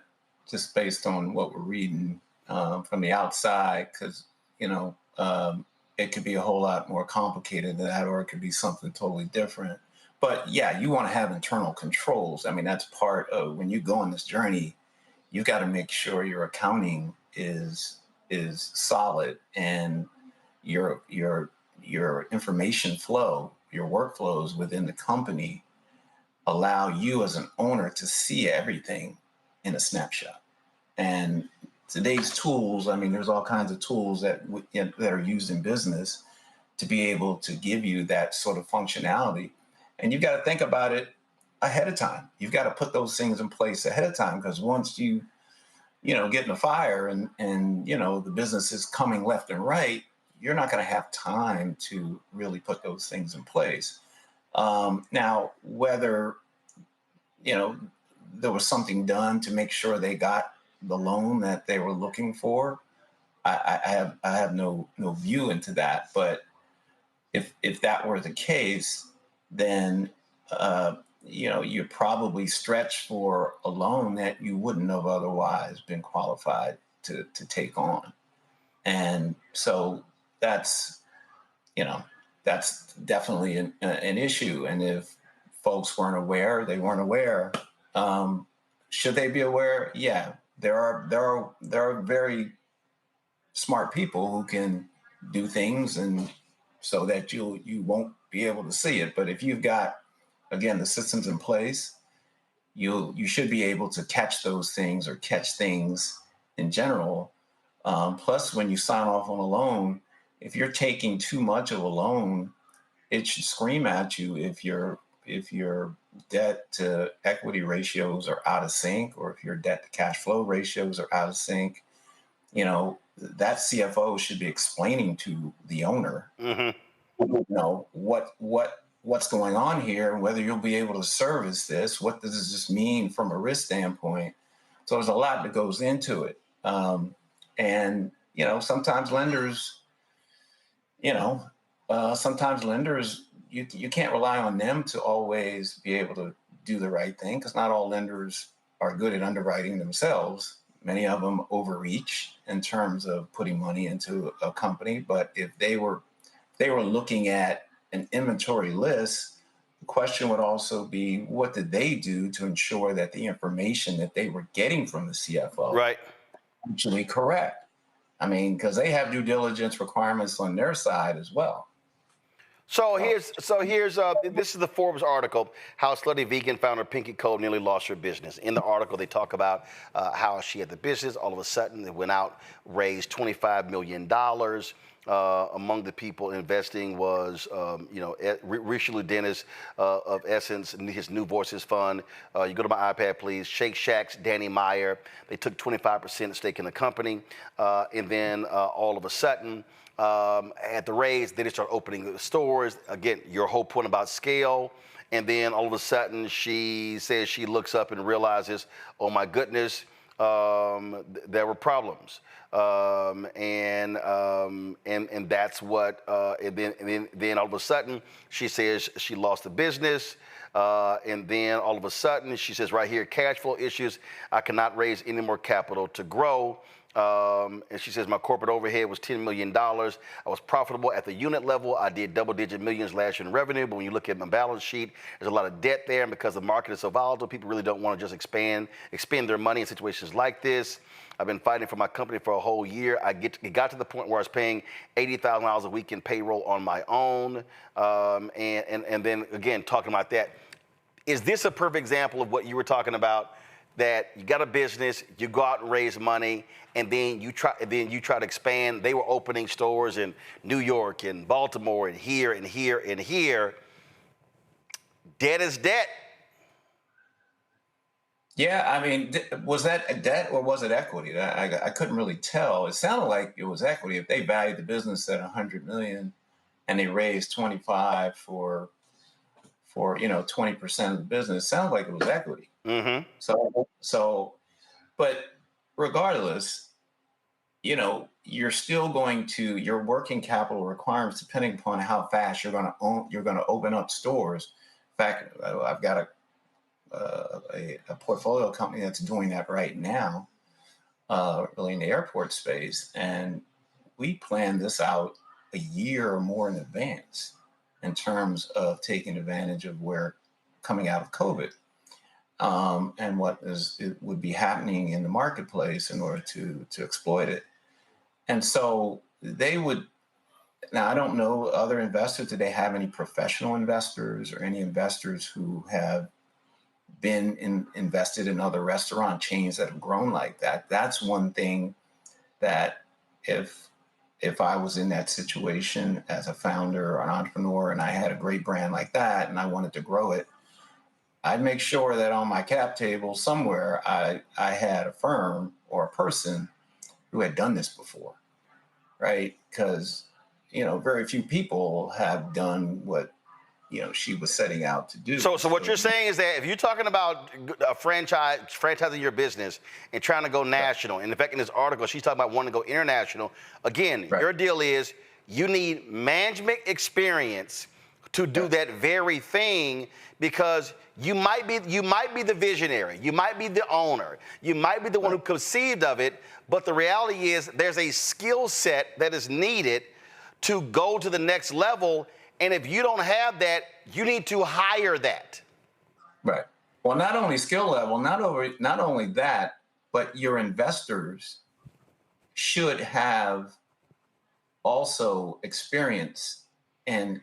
just based on what we're reading from the outside, because it could be a whole lot more complicated than that, or it could be something totally different. But yeah, you want to have internal controls. I mean, that's part of when you go on this journey. You got to make sure your accounting is solid, and your information flow, your workflows within the company allow you as an owner to see everything in a snapshot. And today's tools, I mean, there's all kinds of tools that are used in business to be able to give you that sort of functionality. And you've got to think about it ahead of time. You've got to put those things in place ahead of time, because once you get in a fire and the business is coming left and right, you're not going to have time to really put those things in place. Now, whether, there was something done to make sure they got the loan that they were looking for, I have no view into that. But if that were the case, then, you probably stretched for a loan that you wouldn't have otherwise been qualified to take on. And so that's definitely an issue. And if folks weren't aware, they weren't aware. Should they be aware? Yeah. there are very smart people who can do things and so that you won't be able to see it. But if you've got, again, the systems in place, you should be able to catch those things or catch things in general. Plus, when you sign off on a loan, if you're taking too much of a loan, it should scream at you if your debt to equity ratios are out of sync, or if your debt to cash flow ratios are out of sync. You know, that CFO should be explaining to the owner, you know, what's going on here, whether you'll be able to service this, what does this mean from a risk standpoint. So there's a lot that goes into it. And, you know, sometimes lenders, you can't rely on them to always be able to do the right thing, because not all lenders are good at underwriting themselves. Many of them overreach in terms of putting money into a company. But if they were looking at an inventory list, the question would also be, what did they do to ensure that the information that they were getting from the CFO actually correct? I mean, because they have due diligence requirements on their side as well. So here's this is the Forbes article, how slutty vegan founder Pinky Cole nearly lost her business. In the article, they talk about how she had the business. All of a sudden, it went out, raised $25 million. Among the people investing was, Richelieu Dennis of Essence, his New Voices Fund. You go to my iPad, please. Shake Shack's Danny Meyer. They took 25% stake in the company. And then all of a sudden, at the raise, they just start opening the stores. Again, your whole point about scale. And then all of a sudden, she says she looks up and realizes, oh my goodness, there were problems. And that's what, and then all of a sudden, she says she lost the business. And then all of a sudden, she says right here, cash flow issues. I cannot raise any more capital to grow. And she says, my corporate overhead was $10 million. I was profitable at the unit level. I did double-digit millions last year in revenue. But when you look at my balance sheet, there's a lot of debt there. And because the market is so volatile, people really don't want to just expend their money in situations like this. I've been fighting for my company for a whole year. It got to the point where I was paying $80,000 a week in payroll on my own. And then, again, talking about that. Is this a perfect example of what you were talking about? That you got a business, you go out and raise money, and then you try to expand. They were opening stores in New York and Baltimore and here and here and here. Debt is debt. Yeah, I mean, was that a debt or was it equity? I couldn't really tell. It sounded like it was equity. If they valued the business at $100 million and they raised 25 for 20% of the business, it sounded like it was equity. Mm-hmm. So, but regardless, you're still your working capital requirements, depending upon how fast you're going to open up stores. In fact, I've got a portfolio company that's doing that right now, really in the airport space. And we planned this out a year or more in advance in terms of taking advantage of where coming out of COVID. And what would be happening in the marketplace in order to exploit it. And so they would, now I don't know other investors, do they have any professional investors or any investors who have been invested in other restaurant chains that have grown like that? That's one thing that if I was in that situation as a founder or an entrepreneur and I had a great brand like that and I wanted to grow it, I'd make sure that on my cap table somewhere, I had a firm or a person who had done this before, right? Because, very few people have done what, she was setting out to do. So what you're saying is that if you're talking about a franchising your business and trying to go national, and in fact, in this article, she's talking about wanting to go international. Again, your deal is you need management experience to do that very thing, because you might be the visionary, you might be the owner, you might be the one who conceived of it, but the reality is there's a skill set that is needed to go to the next level, and if you don't have that, you need to hire that. Right. Well, not only skill level, not only that, but your investors should have also experience in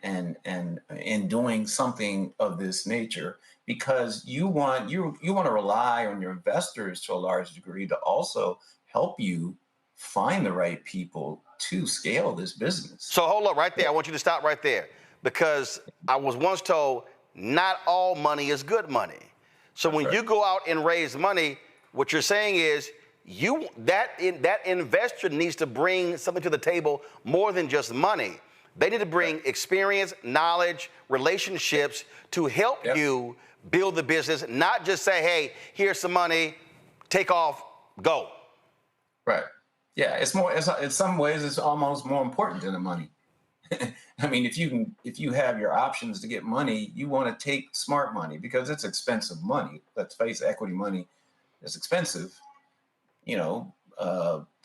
doing something of this nature, because you want to rely on your investors to a large degree to also help you find the right people to scale this business. So hold up right there. I want you to stop right there, because I was once told not all money is good money. So when you go out and raise money, what you're saying is that investor needs to bring something to the table more than just money. They need to bring experience, knowledge, relationships to help you build the business, not just say, hey, here's some money, take off, go. Right. Yeah, it's more, in some ways, it's almost more important than the money. I mean, if you have your options to get money, you want to take smart money, because it's expensive money. Let's face it, equity money is expensive. You know,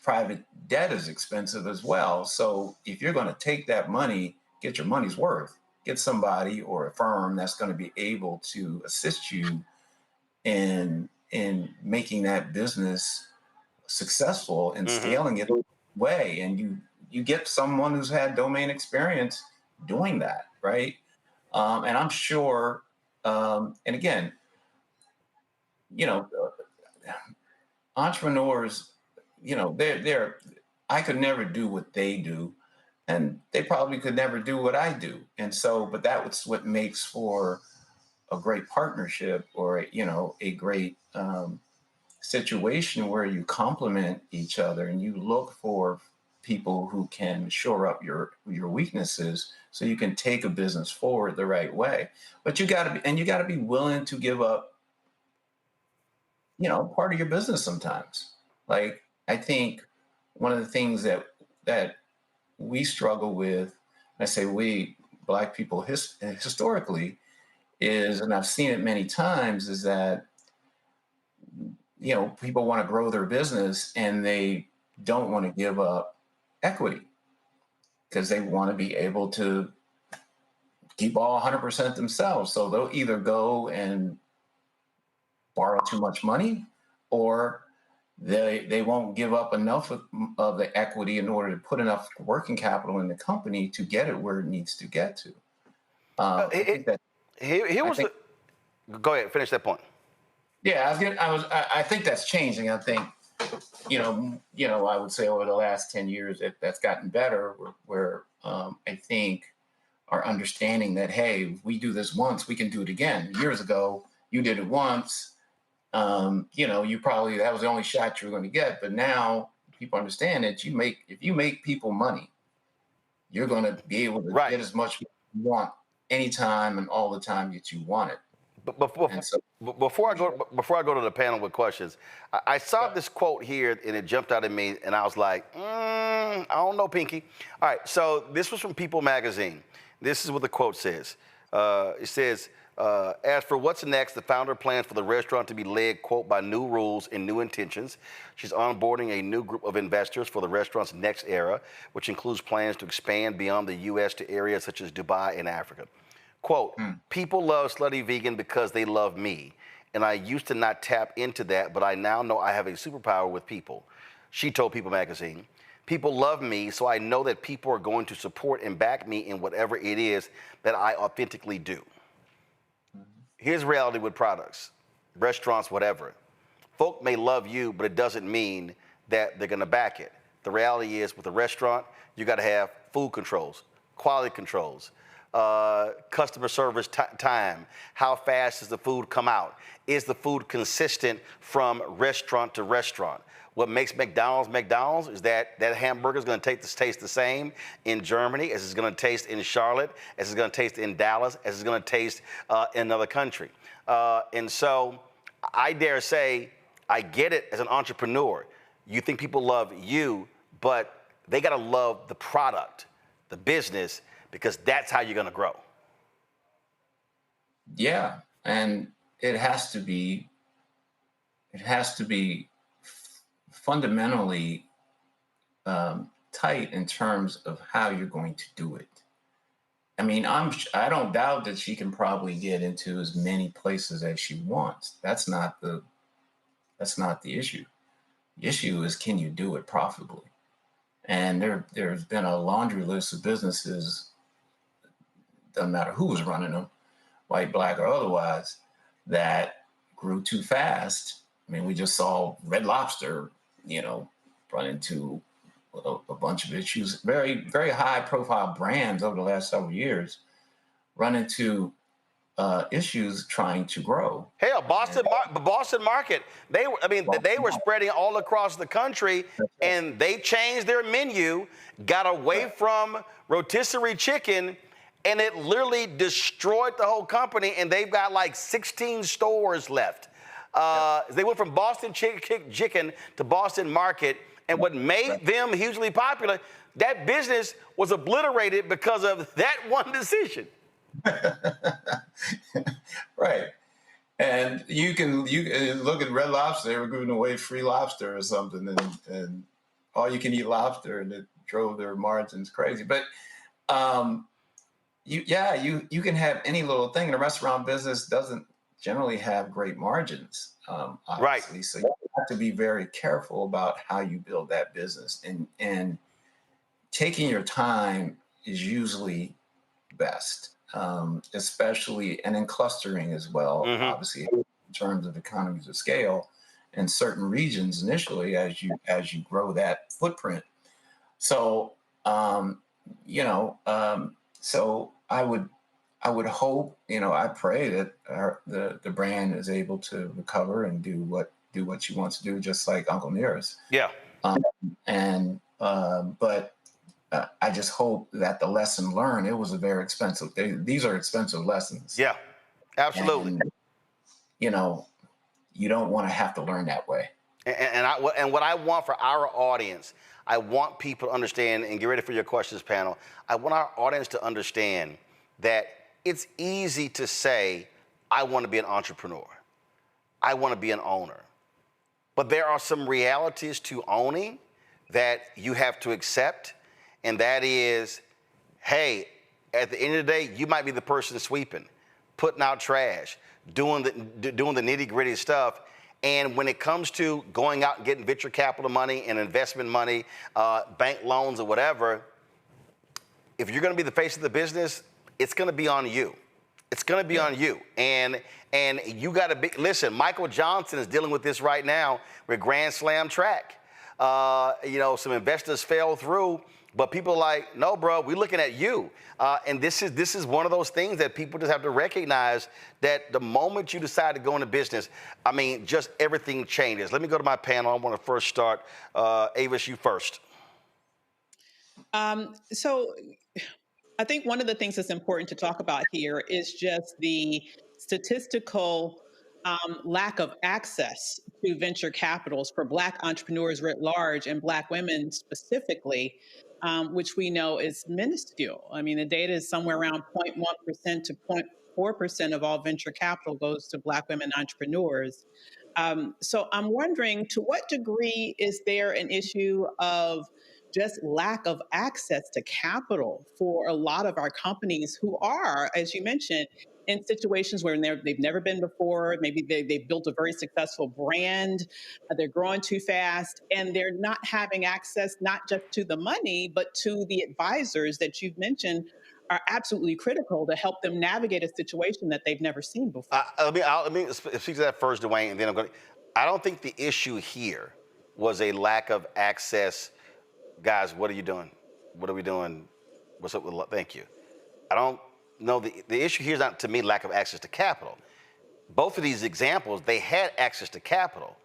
private debt is expensive as well. So if you're going to take that money, get your money's worth. Get somebody or a firm that's going to be able to assist you in making that business successful and scaling it way. And you get someone who's had domain experience doing that, right? And I'm sure, and again, you know, entrepreneurs, you know, I could never do what they do, and they probably could never do what I do. And so, but that's what makes for a great partnership, or, you know, a great situation where you complement each other and you look for people who can shore up your weaknesses so you can take a business forward the right way. But you got to be willing to give up, you know, part of your business sometimes. Like, I think one of the things that we struggle with, I say we, Black people historically, is, and I've seen it many times, is that, you know, people want to grow their business and they don't want to give up equity because they want to be able to keep all 100% themselves. So they'll either go and borrow too much money, or they won't give up enough of the equity in order to put enough working capital in the company to get it where it needs to get to. Go ahead, finish that point. Yeah, I think that's changing. I think, you know, I would say over the last 10 years that's gotten better, where I think our understanding that, hey, if we do this once, we can do it again. Years ago, you did it once, you know, that was the only shot you were going to get. But now people understand that if you make people money, you're going to be able to get as much as you want anytime and all the time that you want it. But before I go to the panel with questions, I saw this quote here and it jumped out at me, and I was like, I don't know, Pinky. All right, so this was from People magazine. This is what the quote says. It says, as for what's next, the founder plans for the restaurant to be led, quote, by new rules and new intentions. She's onboarding a new group of investors for the restaurant's next era, which includes plans to expand beyond the U.S. to areas such as Dubai and Africa. Quote, people love Slutty Vegan because they love me. And I used to not tap into that, but I now know I have a superpower with people. She told People magazine. People love me, so I know that people are going to support and back me in whatever it is that I authentically do. Here's reality with products, restaurants, whatever. Folk may love you, but it doesn't mean that they're gonna back it. The reality is, with a restaurant, you gotta have food controls, quality controls, customer service time. How fast does the food come out? Is the food consistent from restaurant to restaurant? What makes McDonald's is that hamburger is going to taste the same in Germany as it's going to taste in Charlotte, as it's going to taste in Dallas, as it's going to taste in another country. And so I dare say, I get it as an entrepreneur. You think people love you, but they got to love the product, the business, because that's how you're going to grow. Yeah, and it has to be fundamentally tight in terms of how you're going to do it. I mean, I don't doubt that she can probably get into as many places as she wants. That's not the issue. The issue is, can you do it profitably? And there's been a laundry list of businesses, doesn't matter who was running them, white, black, or otherwise, that grew too fast. I mean, we just saw Red Lobster, run into a bunch of issues. Very, very high profile brands over the last several years run into issues trying to grow. Hell, Boston Market, they were spreading all across the country, and they changed their menu, got away from rotisserie chicken, and it literally destroyed the whole company, and they've got like 16 stores left. They went from Boston Chicken to Boston Market, and what made them hugely popular, that business was obliterated because of that one decision. Right. And you can look at Red Lobster, they were giving away free lobster or something, and all you can eat lobster, and it drove their margins crazy. But you can have any little thing, and the restaurant business doesn't generally have great margins, obviously. Right. So you have to be very careful about how you build that business, and taking your time is usually best. Especially, and then clustering as well, obviously, in terms of economies of scale in certain regions initially as you grow that footprint. So, so I would hope, I pray that the brand is able to recover and do what she wants to do, just like Uncle Nearest. Yeah. But I just hope that the lesson learned, it was a very expensive, these are expensive lessons. Yeah, absolutely. And, you don't want to have to learn that way. And what I want for our audience, I want people to understand, and get ready for your questions, panel. I want our audience to understand that it's easy to say, I want to be an entrepreneur. I want to be an owner. But there are some realities to owning that you have to accept. And that is, hey, at the end of the day, you might be the person sweeping, putting out trash, doing the nitty gritty stuff. And when it comes to going out and getting venture capital money and investment money, bank loans or whatever, if you're going to be the face of the business, it's going to be on you. It's going to be on you. And you got to be, listen, Michael Johnson is dealing with this right now with Grand Slam track. Some investors fell through. But people are like, no, bro, we're looking at you. And this is one of those things that people just have to recognize, that the moment you decide to go into business, just everything changes. Let me go to my panel. I want to first start. Avis, you first. So I think one of the things that's important to talk about here is just the statistical lack of access to venture capitals for Black entrepreneurs writ large, and Black women specifically, which we know is minuscule. The data is somewhere around 0.1% to 0.4% of all venture capital goes to Black women entrepreneurs. So I'm wondering, to what degree is there an issue of just lack of access to capital for a lot of our companies who are, as you mentioned, in situations where they've never been before? Maybe they've built a very successful brand, they're growing too fast, and they're not having access not just to the money, but to the advisors that you've mentioned are absolutely critical to help them navigate a situation that they've never seen before. Let me speak to that first, Dwayne, and then I don't think the issue here was a lack of access. Guys, what are you doing? What are we doing? What's up with, thank you. I don't know, the issue here is not, to me, lack of access to capital. Both of these examples, they had access to capital.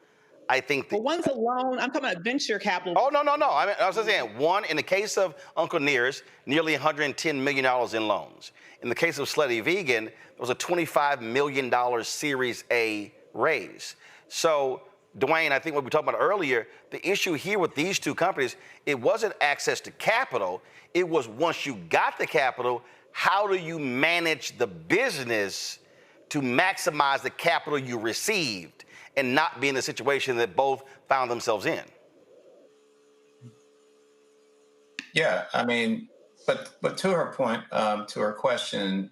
I think one's a loan. I'm talking about venture capital. Oh, no. I was just saying, one, in the case of Uncle Nearest, nearly $110 million in loans. In the case of Slutty Vegan, there was a $25 million Series A raise. So, Dwayne, I think what we talked about earlier, the issue here with these two companies, it wasn't access to capital. It was, once you got the capital, how do you manage the business to maximize the capital you received and not be in the situation that both found themselves in? Yeah, but to her point, to her question,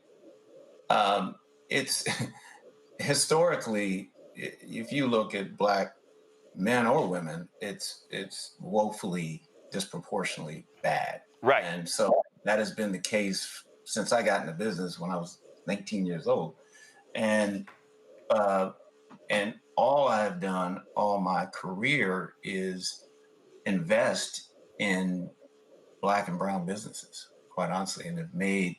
it's historically, if you look at Black men or women, it's woefully disproportionately bad. Right. And so that has been the case since I got into business when I was 19 years old. And all I've done all my career is invest in Black and brown businesses, quite honestly, and have made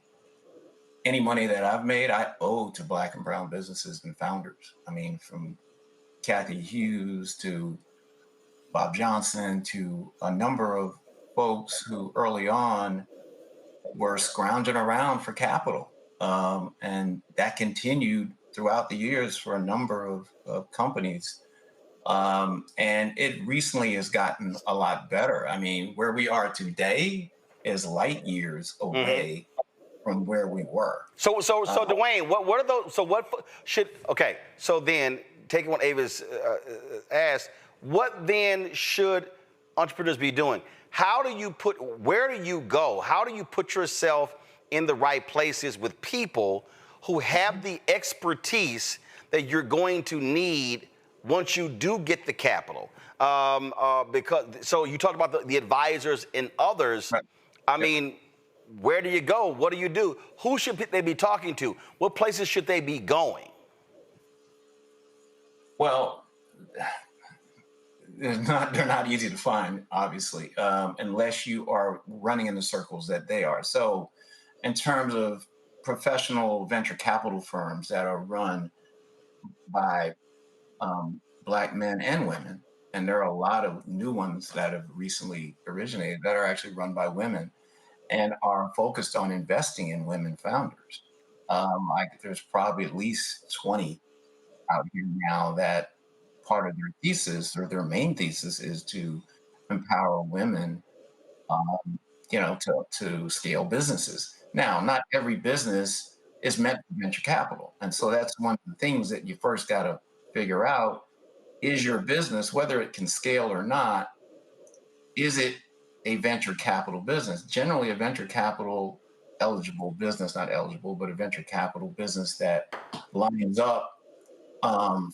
any money that I've made, I owe to Black and brown businesses and founders. I mean, from Kathy Hughes to Bob Johnson to a number of folks who early on were scrounging around for capital. And that continued throughout the years for a number of companies. And it recently has gotten a lot better. I mean, where we are today is light years away from where we were. So Dwayne, what are those? So what should? Okay. So then, taking what Ava's asked, what then should entrepreneurs be doing? Where do you go? How do you put yourself in the right places with people who have the expertise that you're going to need once you do get the capital? So you talked about the advisors and others. Right. I mean, where do you go? What do you do? Who should they be talking to? What places should they be going? Well, they're not easy to find, obviously, unless you are running in the circles that they are. So in terms of professional venture capital firms that are run by Black men and women, and there are a lot of new ones that have recently originated that are actually run by women and are focused on investing in women founders. There's probably at least 20 out here now that part of their thesis or their main thesis is to empower women, to scale businesses. Now, not every business is meant for venture capital. And so that's one of the things that you first got to figure out. Is your business, whether it can scale or not, is it a venture capital business? Generally, a venture capital eligible business, not eligible, but a venture capital business that lines up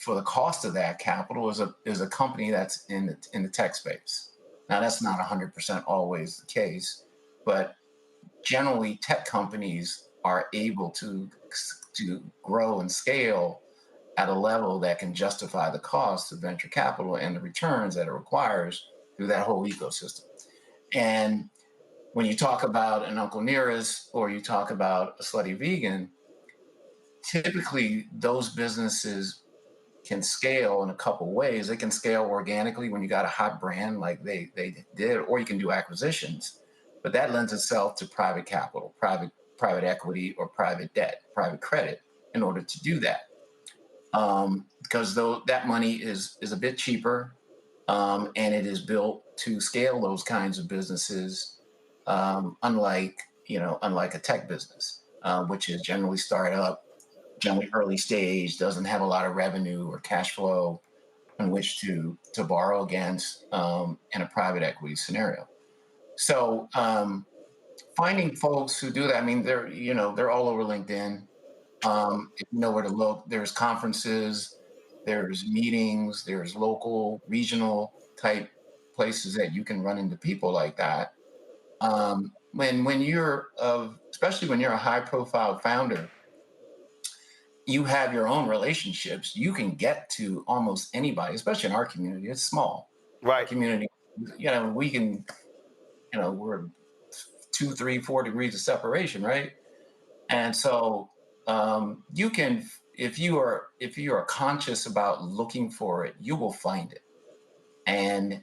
for the cost of that capital is a company that's in the tech space. Now, that's not 100% always the case, but generally tech companies are able to grow and scale at a level that can justify the cost of venture capital and the returns that it requires through that whole ecosystem. And when you talk about an Uncle Nearest or you talk about a Slutty Vegan, typically those businesses can scale in a couple ways. They can scale organically when you got a hot brand like they did, or you can do acquisitions. But that lends itself to private capital, private equity, or private debt, private credit in order to do that. Because though that money is a bit cheaper, and it is built to scale those kinds of businesses, unlike a tech business, which is generally startup, generally early stage, doesn't have a lot of revenue or cash flow in which to borrow against in a private equity scenario. So finding folks who do that, I mean, they're all over LinkedIn. If you know where to look, there's conferences, there's meetings, there's local, regional type places that you can run into people like that. When you're, especially when you're a high profile founder, you have your own relationships. You can get to almost anybody, especially in our community. It's small. Right. Our community, we can, we're 2, 3, 4 degrees of separation, right? And so you can, if you are conscious about looking for it, you will find it. And,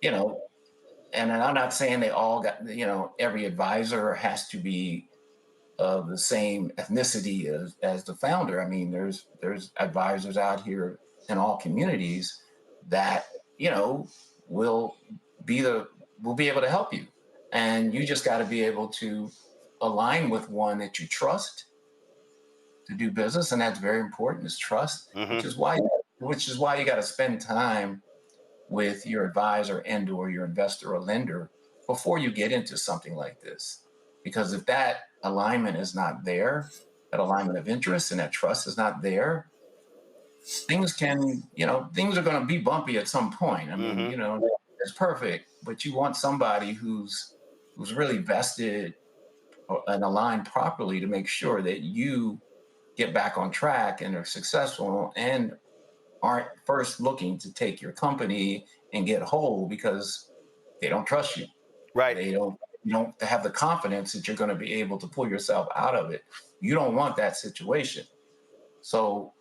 and I'm not saying they all got, every advisor has to be of the same ethnicity as the founder. I mean, there's advisors out here in all communities that, will be able to help you. And you just got to be able to align with one that you trust to do business. And that's very important, is trust, which is why you got to spend time with your advisor and or your investor or lender before you get into something like this. Because if that alignment is not there, that alignment of interest and that trust is not there, things can, things are going to be bumpy at some point. I mean, it's perfect, but you want somebody who's really vested and aligned properly to make sure that you get back on track and are successful and aren't first looking to take your company and get whole because they don't trust you. Right. You don't have the confidence that you're going to be able to pull yourself out of it. You don't want that situation. So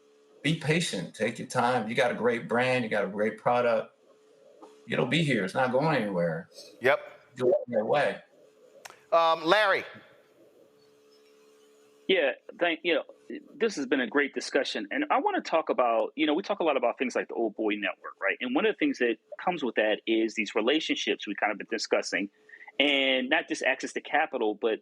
be patient, take your time. You got a great brand, you got a great product. It'll be here. It's not going anywhere. Yep. Do it your way. Larry. Yeah, this has been a great discussion. And I want to talk about, we talk a lot about things like the old boy network, right? And one of the things that comes with that is these relationships we kind of been discussing, and not just access to capital, but,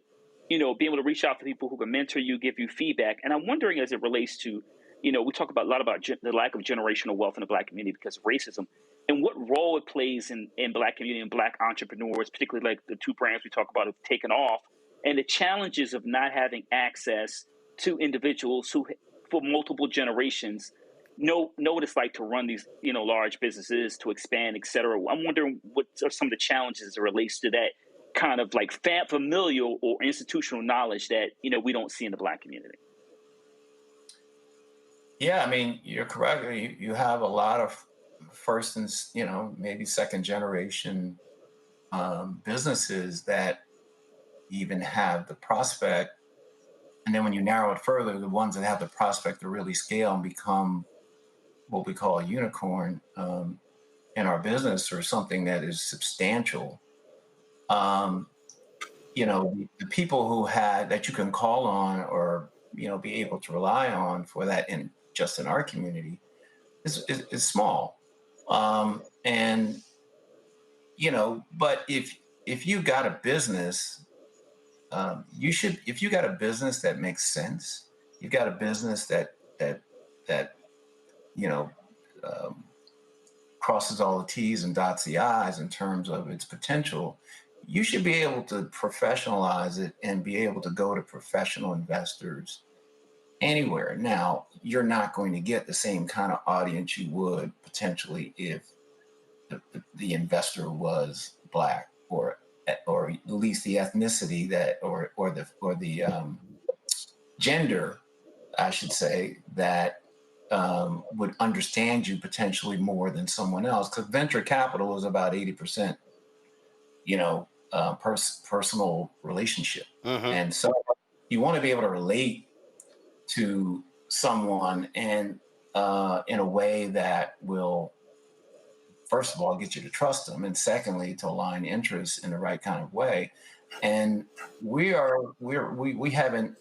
being able to reach out to people who can mentor you, give you feedback. And I'm wondering, as it relates to, we talk a lot about the lack of generational wealth in the Black community because of racism, and what role it plays in Black community and Black entrepreneurs, particularly like the two brands we talk about have taken off, and the challenges of not having access to individuals who, for multiple generations, know what it's like to run these, large businesses, to expand, et cetera. I'm wondering what are some of the challenges as it relates to that kind of like familial or institutional knowledge that, we don't see in the Black community. Yeah, I mean, you're correct. You have a lot of first and, maybe second generation businesses that even have the prospect. And then when you narrow it further, the ones that have the prospect to really scale and become what we call a unicorn in our business, or something that is substantial. The people that you can call on or, be able to rely on for that just in our community is small. But if you got a business, if you got a business that makes sense, you've got a business that crosses all the T's and dots the I's in terms of its potential, you should be able to professionalize it and be able to go to professional investors anywhere. Now, you're not going to get the same kind of audience you would potentially if the investor was Black, or at least the ethnicity or the gender, I should say, that would understand you potentially more than someone else. Because venture capital is about 80%, personal relationship. And so you want to be able to relate to someone and in a way that will, first of all, get you to trust them, and secondly, to align interests in the right kind of way. And we haven't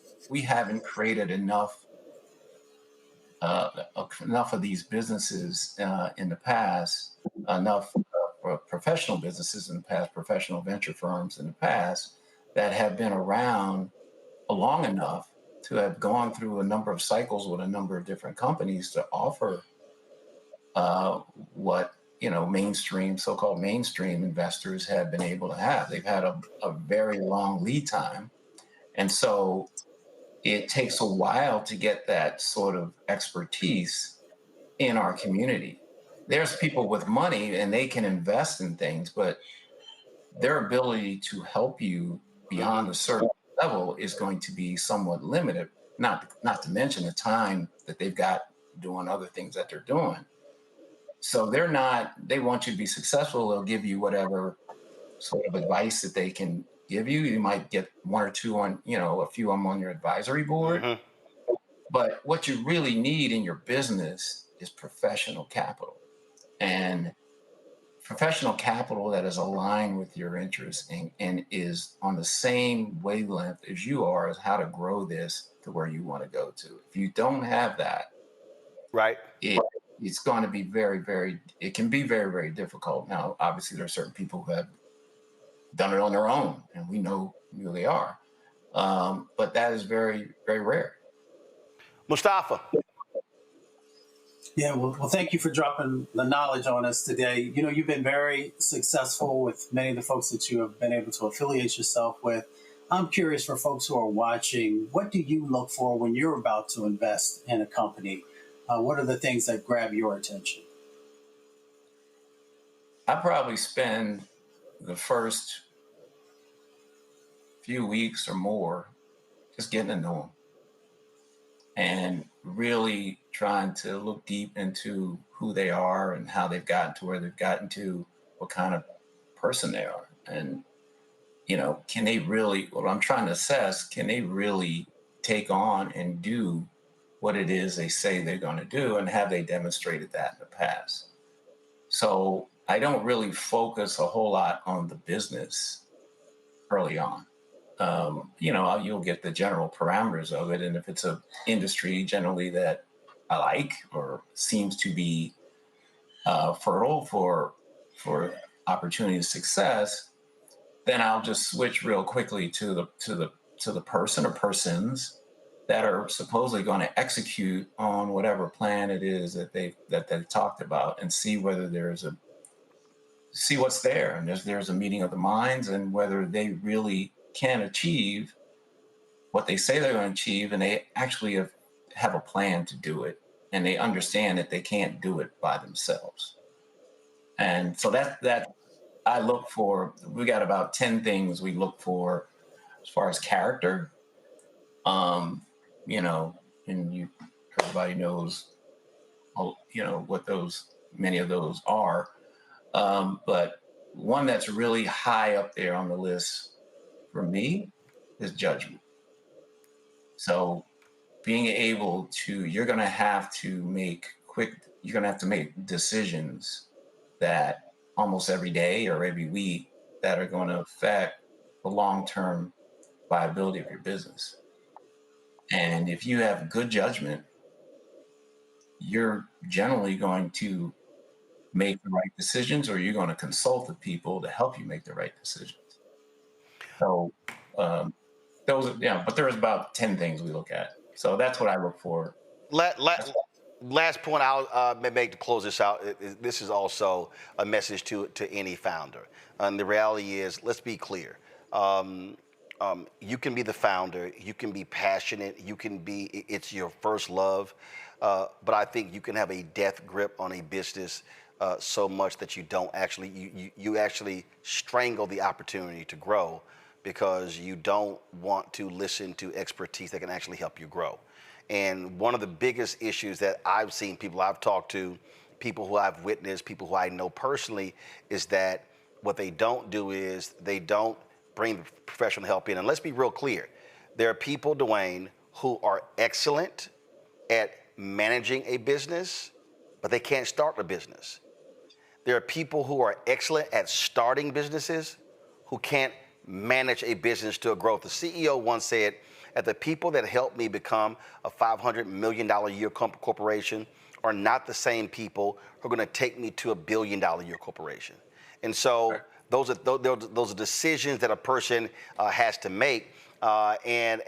created enough of these businesses in the past, enough professional businesses in the past, professional venture firms in the past that have been around long enough to have gone through a number of cycles with a number of different companies to offer what so-called mainstream investors have been able to have. They've had a very long lead time. And so it takes a while to get that sort of expertise in our community. There's people with money and they can invest in things, but their ability to help you beyond a certain level is going to be somewhat limited, not to mention the time that they've got doing other things that they're doing. So they want you to be successful. They'll give you whatever sort of advice that they can give you. You might get one or two a few on your advisory board. But what you really need in your business is professional capital, and professional capital that is aligned with your interests and is on the same wavelength as you are as how to grow this to where you want to go to. If you don't have that, right, it's going to be it can be very, very difficult. Now, obviously, there are certain people who have done it on their own, and we know who they are. But that is very, very rare. Mustafa. Yeah, well, thank you for dropping the knowledge on us today. You've been very successful with many of the folks that you have been able to affiliate yourself with. I'm curious, for folks who are watching, what do you look for when you're about to invest in a company? What are the things that grab your attention? I probably spend the first few weeks or more just getting to know them and really trying to look deep into who they are and how they've gotten to where they've gotten to, what kind of person they are. And, you know, can they really, what I'm trying to assess, can they really take on and do what it is they say they're going to do, and have they demonstrated that in the past? So I don't really focus a whole lot on the business early on. You know, you'll get the general parameters of it. And if it's an industry generally that I like or seems to be fertile for opportunity and success, then I'll just switch real quickly to the person or persons that are supposedly going to execute on whatever plan it is that they've talked about, and see whether see what's there, and there's a meeting of the minds, and whether they really can achieve what they say they're going to achieve, and they actually have a plan to do it, and they understand that they can't do it by themselves. And so that I look for. We got about 10 things we look for as far as character. You know, and everybody knows, you know, what many of those are. But one that's really high up there on the list for me is judgment. So being able to, you're going to have to make decisions that almost every day or every week that are going to affect the long-term viability of your business. And if you have good judgment, you're generally going to make the right decisions, or you're going to consult with people to help you make the right decisions. So those are, yeah, but there's about 10 things we look at. So that's what I look for. Last point I'll make to close this out. This is also a message to any founder. And the reality is, let's be clear. You can be the founder, you can be passionate, it's your first love, but I think you can have a death grip on a business so much that you don't actually, you actually strangle the opportunity to grow, because you don't want to listen to expertise that can actually help you grow. And one of the biggest issues that I've seen, people I've talked to, people who I've witnessed, people who I know personally, is that what they don't do is they don't bring professional help in. And let's be real clear. There are people, Dwayne, who are excellent at managing a business, but they can't start a business. There are people who are excellent at starting businesses who can't manage a business to a growth. The CEO once said, that the people that helped me become a $500 million a year corporation are not the same people who are going to take me to $1 billion a year corporation. And so those are decisions that a person has to make. And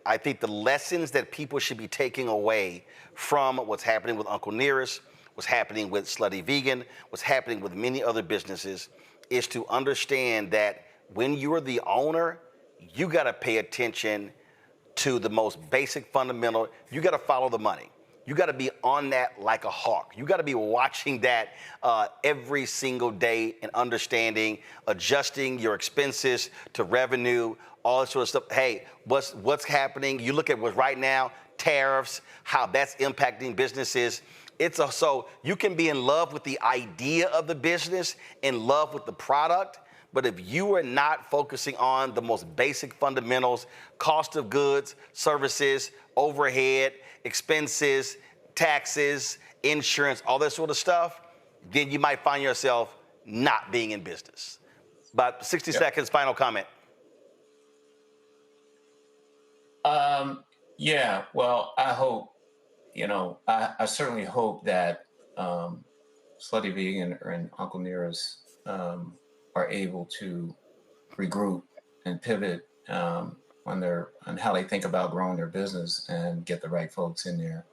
I think the lessons that people should be taking away from what's happening with Uncle Nearest, what's happening with Slutty Vegan, what's happening with many other businesses, is to understand that when you're the owner, you got to pay attention to the most basic fundamental. You got to follow the money. You got to be on that like a hawk. You got to be watching that every single day and understanding, adjusting your expenses to revenue, all that sort of stuff. Hey, what's happening? You look at what's right now, tariffs, how that's impacting businesses. So you can be in love with the idea of the business, in love with the product, but if you are not focusing on the most basic fundamentals, cost of goods, services, overhead, expenses, taxes, insurance, all that sort of stuff, then you might find yourself not being in business. About 60 seconds, final comment. Yeah, well, I hope, I certainly hope that Slutty Vegan and Uncle Nearest are able to regroup and pivot on how they think about growing their business and get the right folks in there.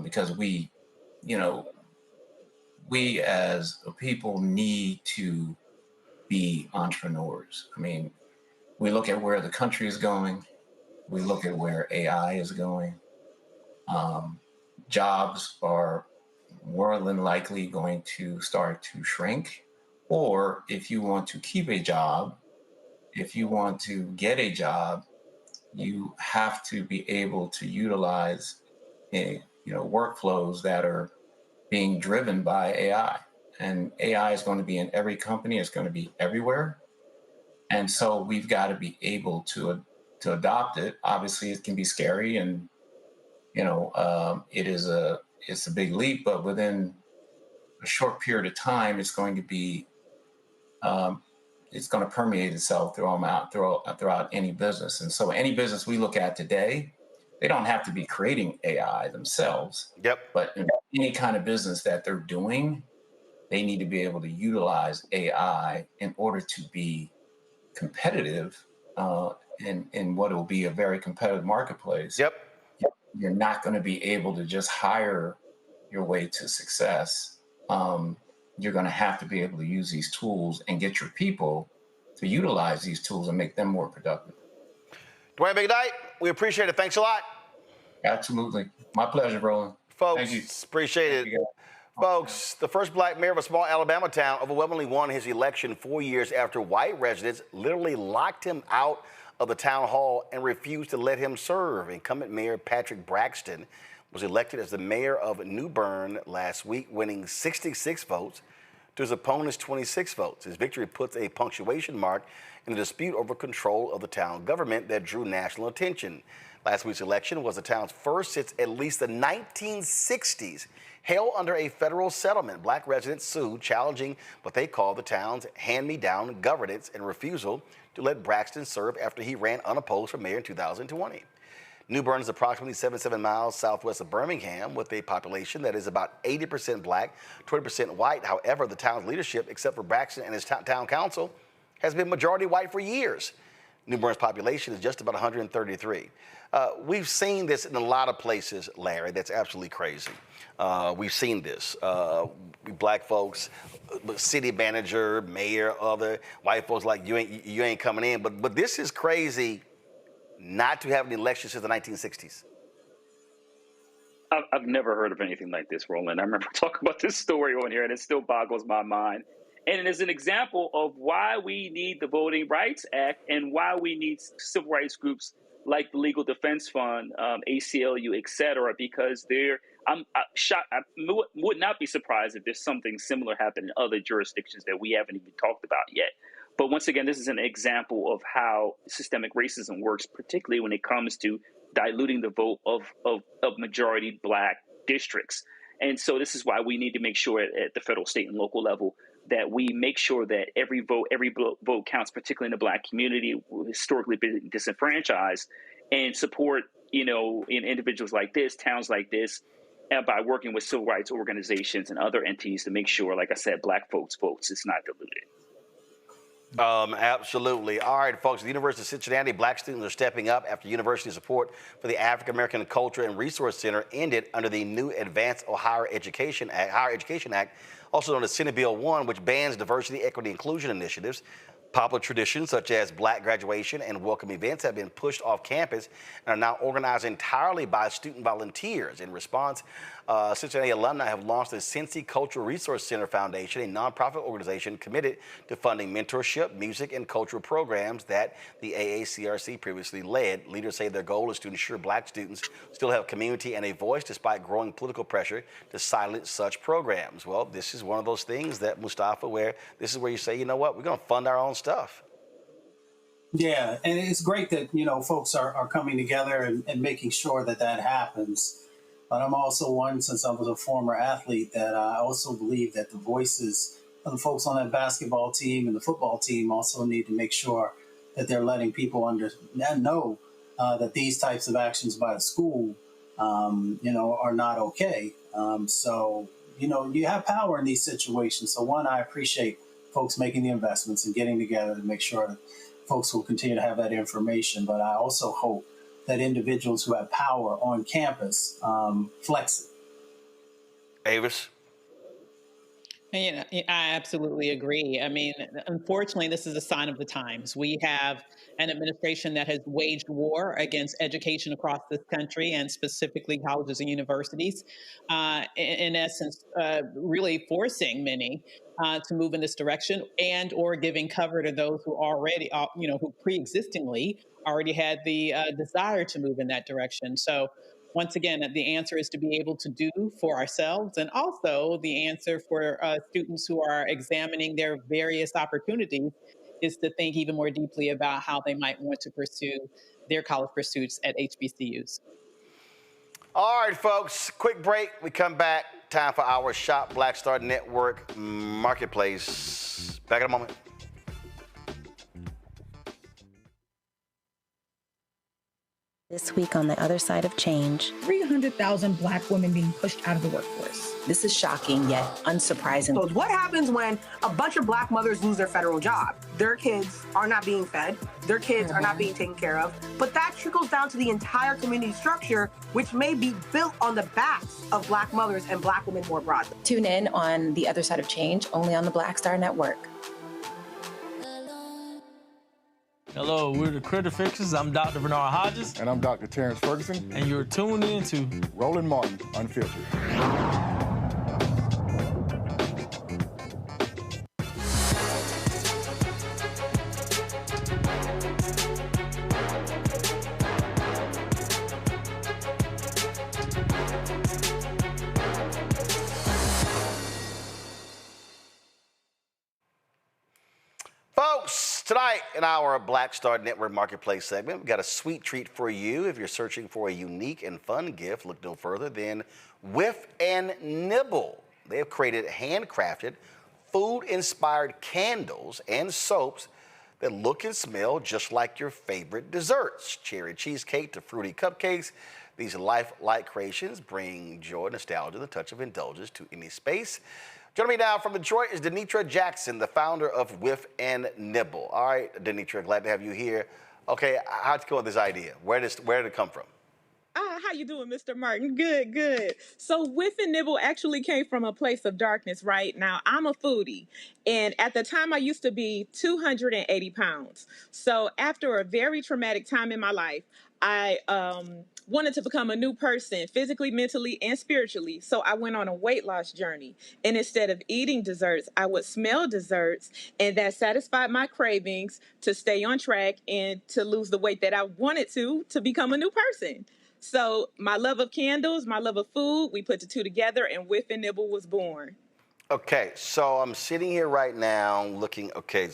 Because we as a people need to be entrepreneurs. I mean, we look at where the country is going. We look at where AI is going. jobs are more than likely going to start to shrink. Or if you want to keep a job, if you want to get a job, you have to be able to utilize workflows that are being driven by AI. And AI is going to be in every company. It's going to be everywhere. And so we've got to be able to adopt it. Obviously, it can be scary, and it's a big leap. But within a short period of time, it's going to be it's going to permeate itself throughout any business. And so any business we look at today, they don't have to be creating AI themselves. Yep. But in any kind of business that they're doing, they need to be able to utilize AI in order to be competitive in what will be a very competitive marketplace. Yep. You're not going to be able to just hire your way to success. You're going to have to be able to use these tools and get your people to utilize these tools and make them more productive. Dwayne McKnight, we appreciate it. Thanks a lot. Absolutely. My pleasure, Roland. Folks, Thank you. Appreciate it. Folks, the first black mayor of a small Alabama town overwhelmingly won his election 4 years after white residents literally locked him out of the town hall and refused to let him serve. Incumbent Mayor Patrick Braxton was elected as the mayor of New Bern last week, winning 66 votes to his opponent's 26 votes. His victory puts a punctuation mark in the dispute over control of the town government that drew national attention. Last week's election was the town's first since at least the 1960s. Held under a federal settlement, black residents sued, challenging what they call the town's hand-me-down governance and refusal to let Braxton serve after he ran unopposed for mayor in 2020. New Bern is approximately 77 miles southwest of Birmingham, with a population that is about 80% black, 20% white. However, the town's leadership, except for Braxton and his town council, has been majority white for years. New Bern's population is just about 133. We've seen this in a lot of places, Larry. That's absolutely crazy. We've seen this. Black folks, city manager, mayor, other white folks like you ain't coming in. But this is crazy. Not to have an election since the 1960s. I've never heard of anything like this, Roland. I remember talking about this story on here, and it still boggles my mind. And it is an example of why we need the Voting Rights Act and why we need civil rights groups like the Legal Defense Fund, ACLU, et cetera, because I would not be surprised if there's something similar happening in other jurisdictions that we haven't even talked about yet. But once again, this is an example of how systemic racism works, particularly when it comes to diluting the vote of majority black districts. And so this is why we need to make sure at the federal, state, and local level that we make sure that every vote counts, particularly in the black community, historically been disenfranchised, and support, in individuals like this, towns like this, and by working with civil rights organizations and other entities to make sure, like I said, black folks' votes is not diluted. Absolutely. All right, folks, the University of Cincinnati, black students are stepping up after university support for the African American Culture and Resource Center ended under the new Advanced Higher Education Act, also known as Senate Bill 1, which bans diversity, equity, inclusion initiatives. Popular traditions such as black graduation and welcome events have been pushed off campus and are now organized entirely by student volunteers. In response, Cincinnati alumni have launched the Cincy Cultural Resource Center Foundation, a nonprofit organization committed to funding mentorship, music, and cultural programs that the AACRC previously led. Leaders say their goal is to ensure black students still have community and a voice despite growing political pressure to silence such programs. Well, this is one of those things that, Mustafa, where this is where you say, you know what, we're going to fund our own stuff. Yeah, and it's great that, folks are coming together and making sure that happens. But I'm also one, since I was a former athlete, that I also believe that the voices of the folks on that basketball team and the football team also need to make sure that they're letting people know that these types of actions by the school, are not okay. So, you have power in these situations. So one, I appreciate folks making the investments and getting together to make sure that folks will continue to have that information. But I also hope that individuals who have power on campus flex it. Avis? You know, I absolutely agree. I mean, unfortunately, this is a sign of the times. We have an administration that has waged war against education across this country, and specifically colleges and universities, in essence, really forcing many to move in this direction, and or giving cover to those who already, who pre-existingly already had the desire to move in that direction. So once again, the answer is to be able to do for ourselves, and also the answer for students who are examining their various opportunities is to think even more deeply about how they might want to pursue their college pursuits at HBCUs. All right, folks, quick break. We come back. Time for our Shop Black Star Network Marketplace. Back in a moment. This week on the other side of change, 300,000 Black women being pushed out of the workforce. this is shocking yet unsurprising. So what happens when a bunch of Black mothers lose their federal job? Their kids are not being fed. Their kids are not being taken care of. But that trickles down to the entire community structure, which may be built on the backs of Black mothers and Black women more broadly. Tune in on The Other Side of Change, only on the Black Star Network. Hello, we're the Critter Fixers. I'm Dr. Bernard Hodges. And I'm Dr. Terrence Ferguson. And you're tuned in to Roland Martin Unfiltered. Folks, tonight in our Black Star Network Marketplace segment, we've got a sweet treat for you. If you're searching for a unique and fun gift, look no further than Whiff and Nibble. They have created handcrafted, food-inspired candles and soaps that look and smell just like your favorite desserts. Cherry cheesecake to fruity cupcakes. These lifelike creations bring joy, nostalgia, and a touch of indulgence to any space. Joining me now from Detroit is Denitra Jackson, the founder of Whiff and Nibble. All right, Denitra, glad to have you here. Okay, how'd you come up with this idea? Where did it come from? How you doing, Mr. Martin? Good, good. So Whiff and Nibble actually came from a place of darkness, right? Now, I'm a foodie, and at the time I used to be 280 pounds. So after a very traumatic time in my life, I wanted to become a new person, physically, mentally, and spiritually. So I went on a weight loss journey. And instead of eating desserts, I would smell desserts, and that satisfied my cravings to stay on track and to lose the weight that I wanted to become a new person. So my love of candles, my love of food, we put the two together, and Whiff and Nibble was born. Okay, so I'm sitting here right now looking, okay,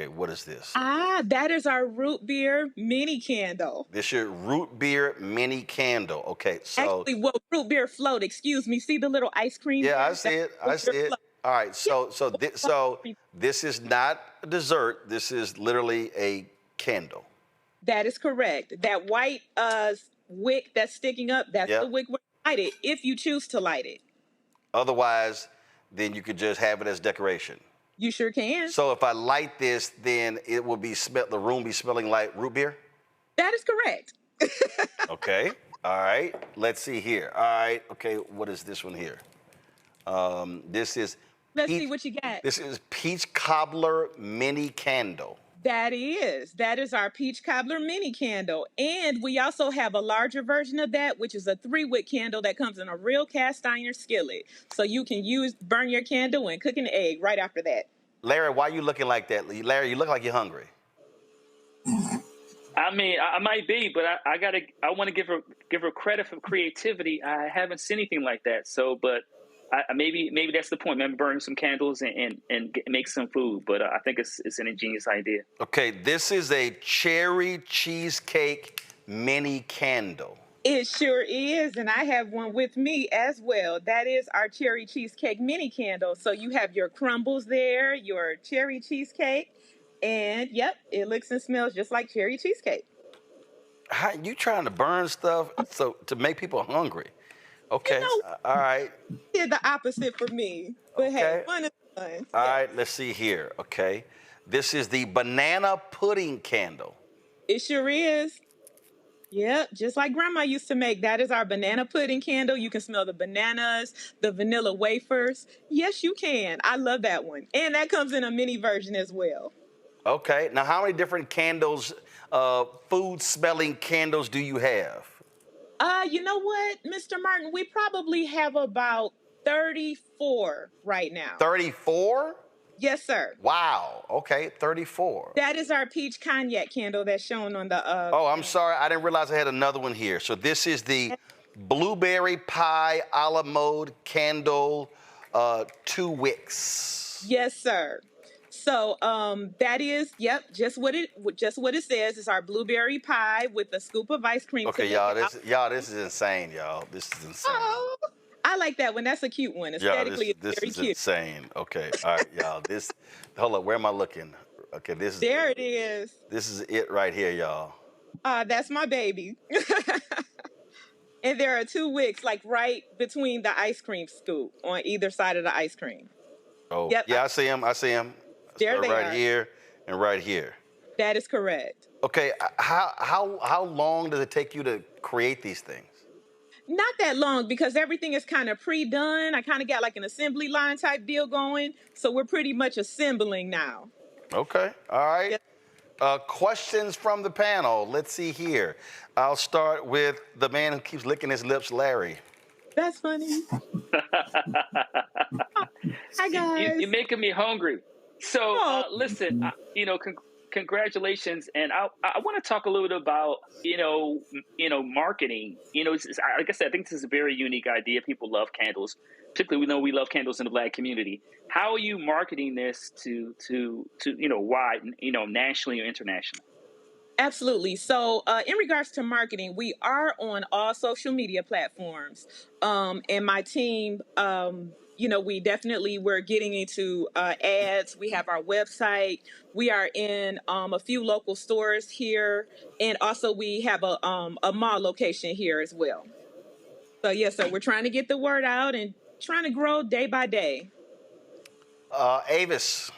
what is this? That is our root beer mini candle. This is your root beer mini candle. Okay, so. Actually, well, root beer float, excuse me. See the little ice cream? Yeah, there? I see it, I see it. All right, so this is not a dessert. This is literally a candle. That is correct. That white wick that's sticking up, that's the wick where you light it, if you choose to light it. Otherwise, then you could just have it as decoration. You sure can. So if I light this, then it will be the room be smelling like root beer? That is correct. Okay. All right. Let's see here. All right. Okay. What is this one here? This is. Let's see what you got. This is Peach Cobbler Mini Candle. That is our Peach Cobbler mini candle. And we also have a larger version of that, which is a 3-wick candle that comes in a real cast iron skillet. So you can burn your candle and cook an egg right after that. Larry, why are you looking like that? Larry, you look like you're hungry. I mean, I might be, but I want to give her credit for creativity. I haven't seen anything like that. So, but maybe that's the point. Maybe burn some candles and make some food. But I think it's an ingenious idea. Okay, this is a cherry cheesecake mini candle. It sure is, and I have one with me as well. That is our cherry cheesecake mini candle. So you have your crumbles there, your cherry cheesecake, and yep, it looks and smells just like cherry cheesecake. How you trying to burn stuff to make people hungry? Okay, all right. Did the opposite for me, but hey, fun is fun. All right, let's see here. Okay, this is the banana pudding candle. It sure is. Yep, just like Grandma used to make. That is our banana pudding candle. You can smell the bananas, the vanilla wafers. Yes, you can. I love that one. And that comes in a mini version as well. Okay. Now, how many different candles, food-smelling candles do you have? You know what, Mr. Martin? We probably have about 34 right now. 34? Yes, sir. Wow. Okay, 34. That is our peach cognac candle that's shown on the. Oh, I'm sorry. I didn't realize I had another one here. So this is the blueberry pie a la mode candle, 2 wicks. Yes, sir. So that is, yep, just what it says. It's our blueberry pie with a scoop of ice cream. Okay, this is insane, y'all. This is insane. Oh, I like that one. That's a cute one. Aesthetically, this it's very is cute. insane. Okay, all right, y'all. Hold up. Where am I looking? Okay, this is. There it is. This is it right here, y'all. That's my baby. And there are 2 wicks, like right between the ice cream scoop on either side of the ice cream. Oh, yep. Yeah, I see them. There they right are. here and right here. That is correct. Okay, how long does it take you to create these things? Not that long, because everything is kind of pre-done. I kind of got like an assembly line type deal going. So we're pretty much assembling now. Okay, all right. Yep. Questions from the panel. Let's see here. I'll start with the man who keeps licking his lips, Larry. That's funny. Hi, guys. You're making me hungry. So listen, congratulations, and I want to talk a little bit about marketing. Like I said, I think this is a very unique idea. People love candles, particularly we love candles in the Black community. How are you marketing this to wide, nationally or internationally? Absolutely. So in regards to marketing, we are on all social media platforms, and my team. We're getting into ads. We have our website. We are in a few local stores here. And also we have a mall location here as well. So, yes, so we're trying to get the word out and trying to grow day by day. Avis.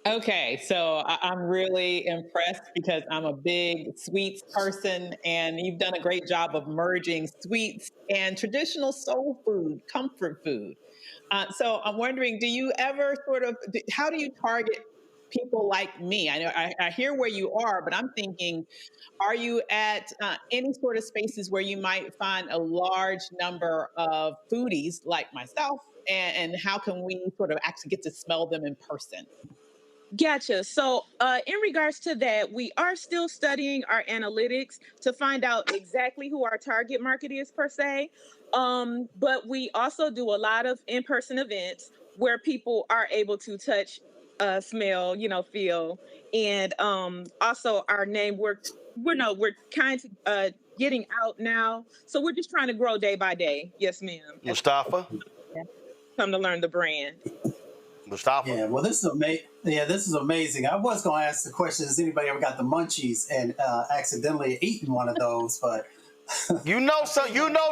Okay, so I'm really impressed because I'm a big sweets person, and you've done a great job of merging sweets and traditional soul food, comfort food. So I'm wondering, do you ever how do you target people like me? I know I hear where you are, but I'm thinking, are you at any sort of spaces where you might find a large number of foodies like myself, and how can we sort of actually get to smell them in person? Gotcha. So in regards to that, we are still studying our analytics to find out exactly who our target market is per se. But we also do a lot of in-person events where people are able to touch, smell, feel. And also our name, we're kind of getting out now. So we're just trying to grow day by day. Yes, ma'am. Mustafa? Come to learn the brand. Mustafa? Yeah, well, this is amazing. I was going to ask the question, has anybody ever got the munchies and accidentally eaten one of those? But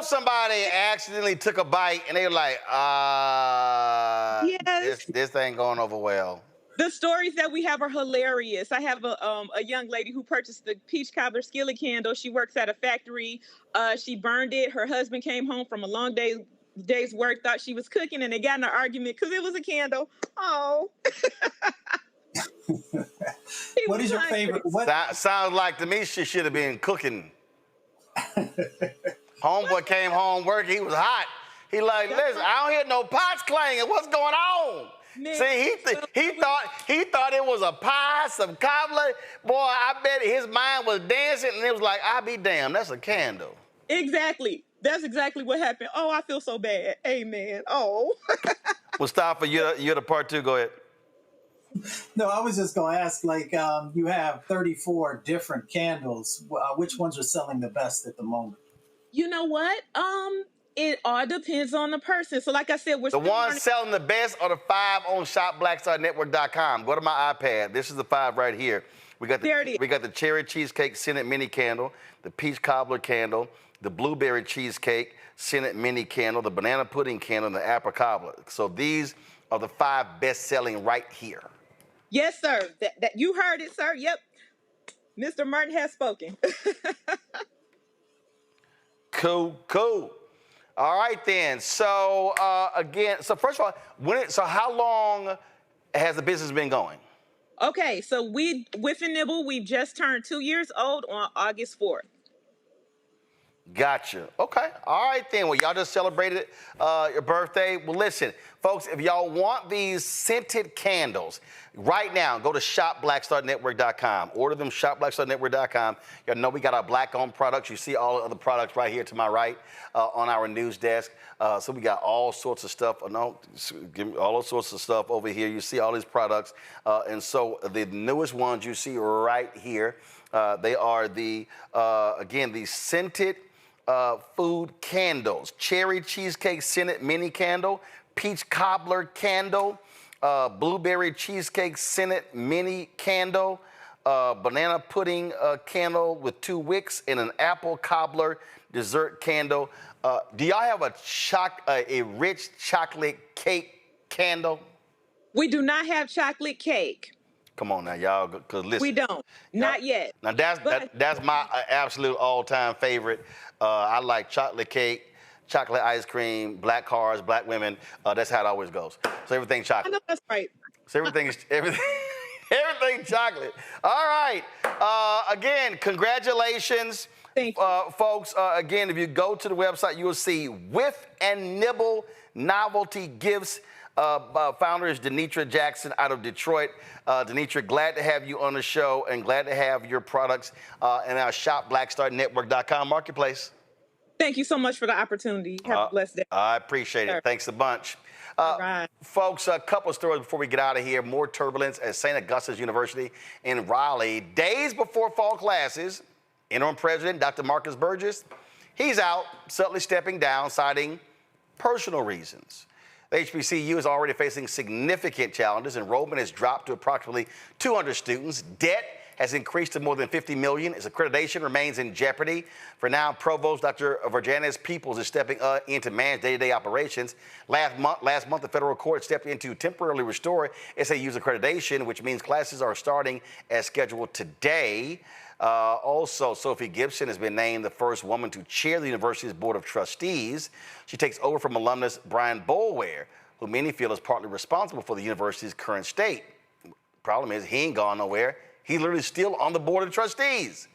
somebody accidentally took a bite and they were like, yes. this ain't going over well. The stories that we have are hilarious. I have a young lady who purchased the peach cobbler skillet candle. She works at a factory. She burned it. Her husband came home from a long day's work, thought she was cooking, and they got in an argument because it was a candle. Oh. What is your favorite? Sounds like to me she should have been cooking. Homeboy came home work. He was hot. He like, listen, I don't hear no pots clanging. What's going on? Man, see, he thought it was a pie, some cobbler. Boy, I bet his mind was dancing, and it was like, I'll be damned, that's a candle. Exactly. That's exactly what happened. Oh, I feel so bad. Amen. Oh. Mustafa, you're the part 2. Go ahead. No, I was just going to ask, you have 34 different candles. Which ones are selling the best at the moment? You know what? It all depends on the person. So like I said, we're the ones selling the best are the 5 on shopblackstarnetwork.com. Go to my iPad. This is the 5 right here. We got the cherry cheesecake Senate mini candle, the peach cobbler candle, the blueberry cheesecake Senate mini candle, the banana pudding candle, and the apple cobbler. So these are the 5 best selling right here. Yes, sir. That you heard it, sir. Yep. Mr. Martin has spoken. Cool, cool. All right then. So again, so first of all, so how long has the business been going? Okay, so Whiff and Nibble, we just turned 2 years old on August 4th. Gotcha. Okay. All right then. Well, y'all just celebrated your birthday. Well, listen, folks, if y'all want these scented candles, right now, go to shopblackstarnetwork.com. Order them, shopblackstarnetwork.com. Y'all know we got our black-owned products. You see all the other products right here to my right on our news desk. So we got all sorts of stuff. No, all sorts of stuff over here. You see all these products. And so the newest ones you see right here, they are the, again, the scented food candles. Cherry cheesecake scented mini candle, peach cobbler candle, blueberry cheesecake scented mini candle, banana pudding candle with 2 wicks, and an apple cobbler dessert candle. Do y'all have a rich chocolate cake candle? We do not have chocolate cake. Come on now, y'all, because listen. We don't. Not yet. Now, that's my absolute all-time favorite. I like chocolate cake, chocolate ice cream, black cars, black women. That's how it always goes. So everything chocolate. I know that's right. So everything chocolate. All right. Again, congratulations. Thank you. Folks. Again, if you go to the website, you will see Whiff and Nibble novelty gifts. Founder is Denitra Jackson out of Detroit. Denitra, glad to have you on the show and glad to have your products in our shopblackstarnetwork.com marketplace. Thank you so much for the opportunity. Have a blessed day. I appreciate it. Thanks a bunch. Right. Folks, a couple of stories before we get out of here. More turbulence at St. Augustine's University in Raleigh. Days before fall classes, interim president Dr. Marcus Burgess, he's out, suddenly stepping down, citing personal reasons. The HBCU is already facing significant challenges. Enrollment has dropped to approximately 200 students. Debt has increased to more than $50 million. Its accreditation remains in jeopardy. For now, Provost Dr. Virginis Peoples is stepping in to manage day-to-day operations. Last month, the federal court stepped in to temporarily restore SAU's accreditation, which means classes are starting as scheduled today. Also, Sophie Gibson has been named the first woman to chair the university's board of trustees. She takes over from alumnus Brian Boulware, who many feel is partly responsible for the university's current state. Problem is, he ain't gone nowhere. He's literally still on the board of trustees.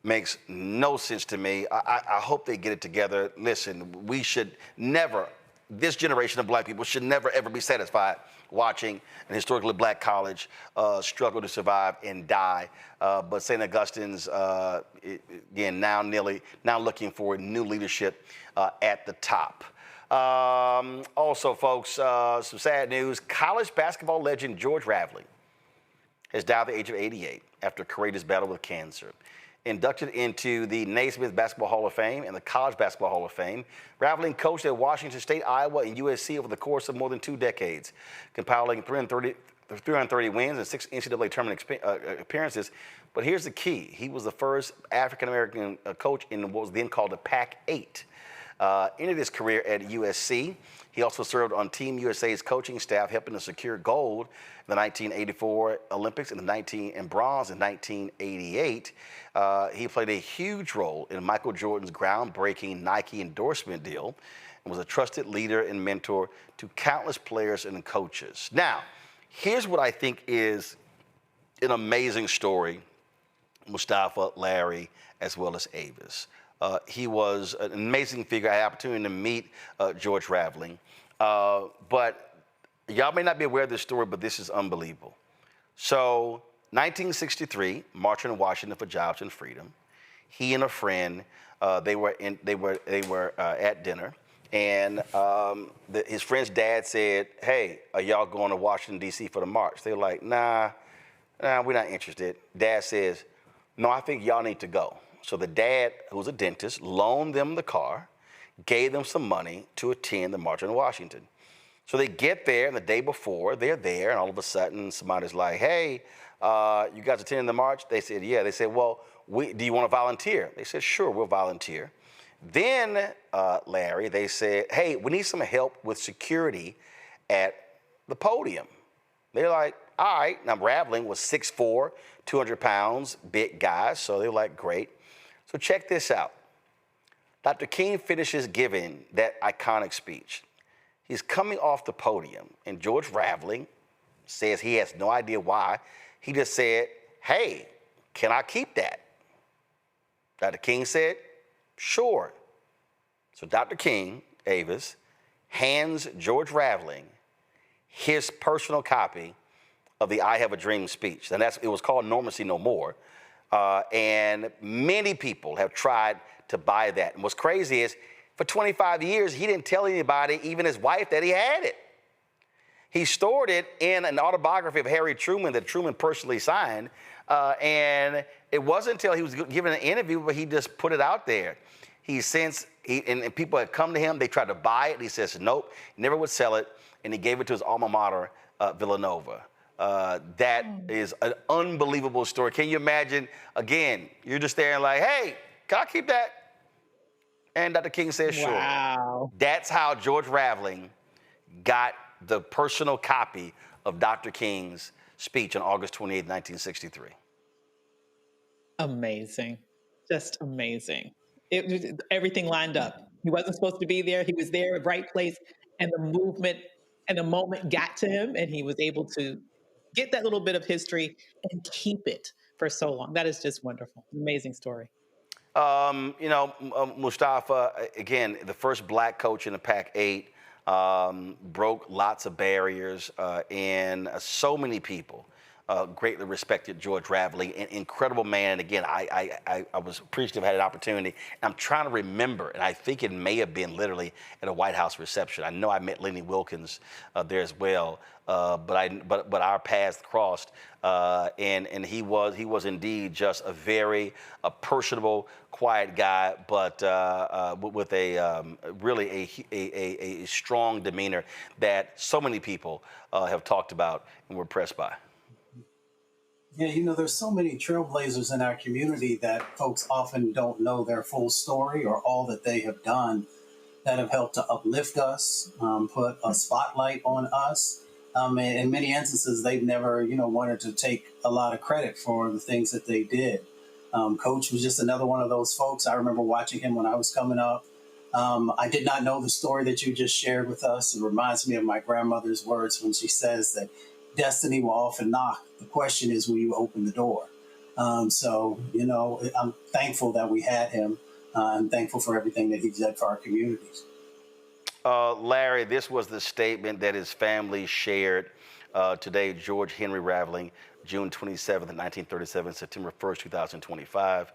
Makes no sense to me. I hope they get it together. Listen, we should never, this generation of black people should never, ever be satisfied watching an historically black college struggle to survive and die. But St. Augustine's, again, now looking for new leadership at the top. Also, folks, some sad news. College basketball legend George Raveling has died at the age of 88 after a courageous battle with cancer. Inducted into the Naismith Basketball Hall of Fame and the College Basketball Hall of Fame, Raveling coached at Washington State, Iowa, and USC over the course of more than 2 decades, compiling 330 wins and 6 NCAA tournament appearances. But here's the key. He was the first African-American coach in what was then called the Pac-8. Ended his career at USC. He also served on Team USA's coaching staff, helping to secure gold in the 1984 Olympics and bronze in 1988. He played a huge role in Michael Jordan's groundbreaking Nike endorsement deal and was a trusted leader and mentor to countless players and coaches. Now, here's what I think is an amazing story, Mustafa, Larry, as well as Avis. He was an amazing figure. I had the opportunity to meet George Raveling. But y'all may not be aware of this story, but this is unbelievable. So, 1963, marching in Washington for jobs and freedom. He and a friend, they were at dinner, and his friend's dad said, "Hey, are y'all going to Washington D.C. for the march?" They were like, "Nah, we're not interested." Dad says, "No, I think y'all need to go." So the dad, who was a dentist, loaned them the car, gave them some money to attend the March on Washington. So they get there, and the day before, they're there, and all of a sudden, somebody's like, "Hey, you guys attending the march?" They said, "Yeah." They said, "Well, do you want to volunteer?" They said, "Sure, we'll volunteer." Then, Larry, they said, "Hey, we need some help with security at the podium." They're like, all right. Now, Raveling was 6'4", 200 pounds, big guy. So they were like, great. So check this out. Dr. King finishes giving that iconic speech. He's coming off the podium, and George Raveling says he has no idea why. He just said, hey, can I keep that? Dr. King said, sure. So Dr. King, Avis, hands George Raveling his personal copy of the I Have a Dream speech. And it was called Normancy No More. And many people have tried to buy that. And what's crazy is, for 25 years, he didn't tell anybody, even his wife, that he had it. He stored it in an autobiography of Harry Truman that Truman personally signed. And it wasn't until he was given an interview where he just put it out there. And people had come to him, they tried to buy it, and he says, nope, never would sell it, and he gave it to his alma mater, Villanova. That is an unbelievable story. Can you imagine, again, you're just there and like, hey, can I keep that? And Dr. King says, sure. Wow. That's how George Raveling got the personal copy of Dr. King's speech on August 28, 1963. Amazing. Just amazing. Everything lined up. He wasn't supposed to be there. He was there at the right place, and the movement and the moment got to him, and he was able to get that little bit of history and keep it for so long. That is just wonderful. Amazing story. Mustafa, again, the first black coach in the Pac-8, broke lots of barriers, and so many people greatly respected George Raveling, an incredible man. And again, I was appreciative I had an opportunity. I'm trying to remember, and I think it may have been literally at a White House reception. I know I met Lenny Wilkins there as well, but our paths crossed, and he was indeed just a very personable, quiet guy, but with really a strong demeanor that so many people have talked about and were impressed by. Yeah, there's so many trailblazers in our community that folks often don't know their full story or all that they have done that have helped to uplift us, put a spotlight on us. And in many instances, they've never, wanted to take a lot of credit for the things that they did. Coach was just another one of those folks. I remember watching him when I was coming up. I did not know the story that you just shared with us. It reminds me of my grandmother's words when she says that destiny will often knock. The question is, will you open the door? So, I'm thankful that we had him. I'm thankful for everything that he did for our communities. Larry, this was the statement that his family shared today. George Henry Raveling, June 27th, 1937, September 1st, 2025.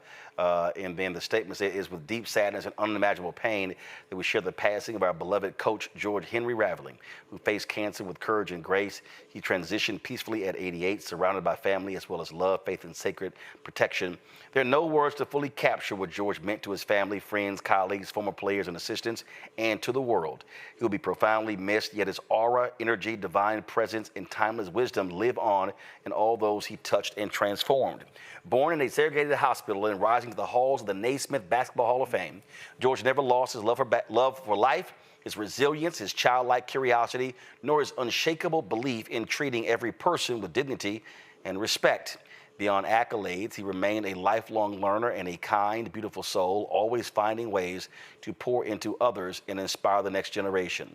And then the statement says, it is with deep sadness and unimaginable pain that we share the passing of our beloved coach, George Henry Raveling, who faced cancer with courage and grace. He transitioned peacefully at 88, surrounded by family as well as love, faith, and sacred protection. There are no words to fully capture what George meant to his family, friends, colleagues, former players, and assistants, and to the world. He will be profoundly missed, yet his aura, energy, divine presence, and timeless wisdom live on in all those he touched and transformed. Born in a segregated hospital and rising to the halls of the Naismith Basketball Hall of Fame, George never lost his love for life, his resilience, his childlike curiosity, nor his unshakable belief in treating every person with dignity and respect. Beyond accolades, he remained a lifelong learner and a kind, beautiful soul, always finding ways to pour into others and inspire the next generation.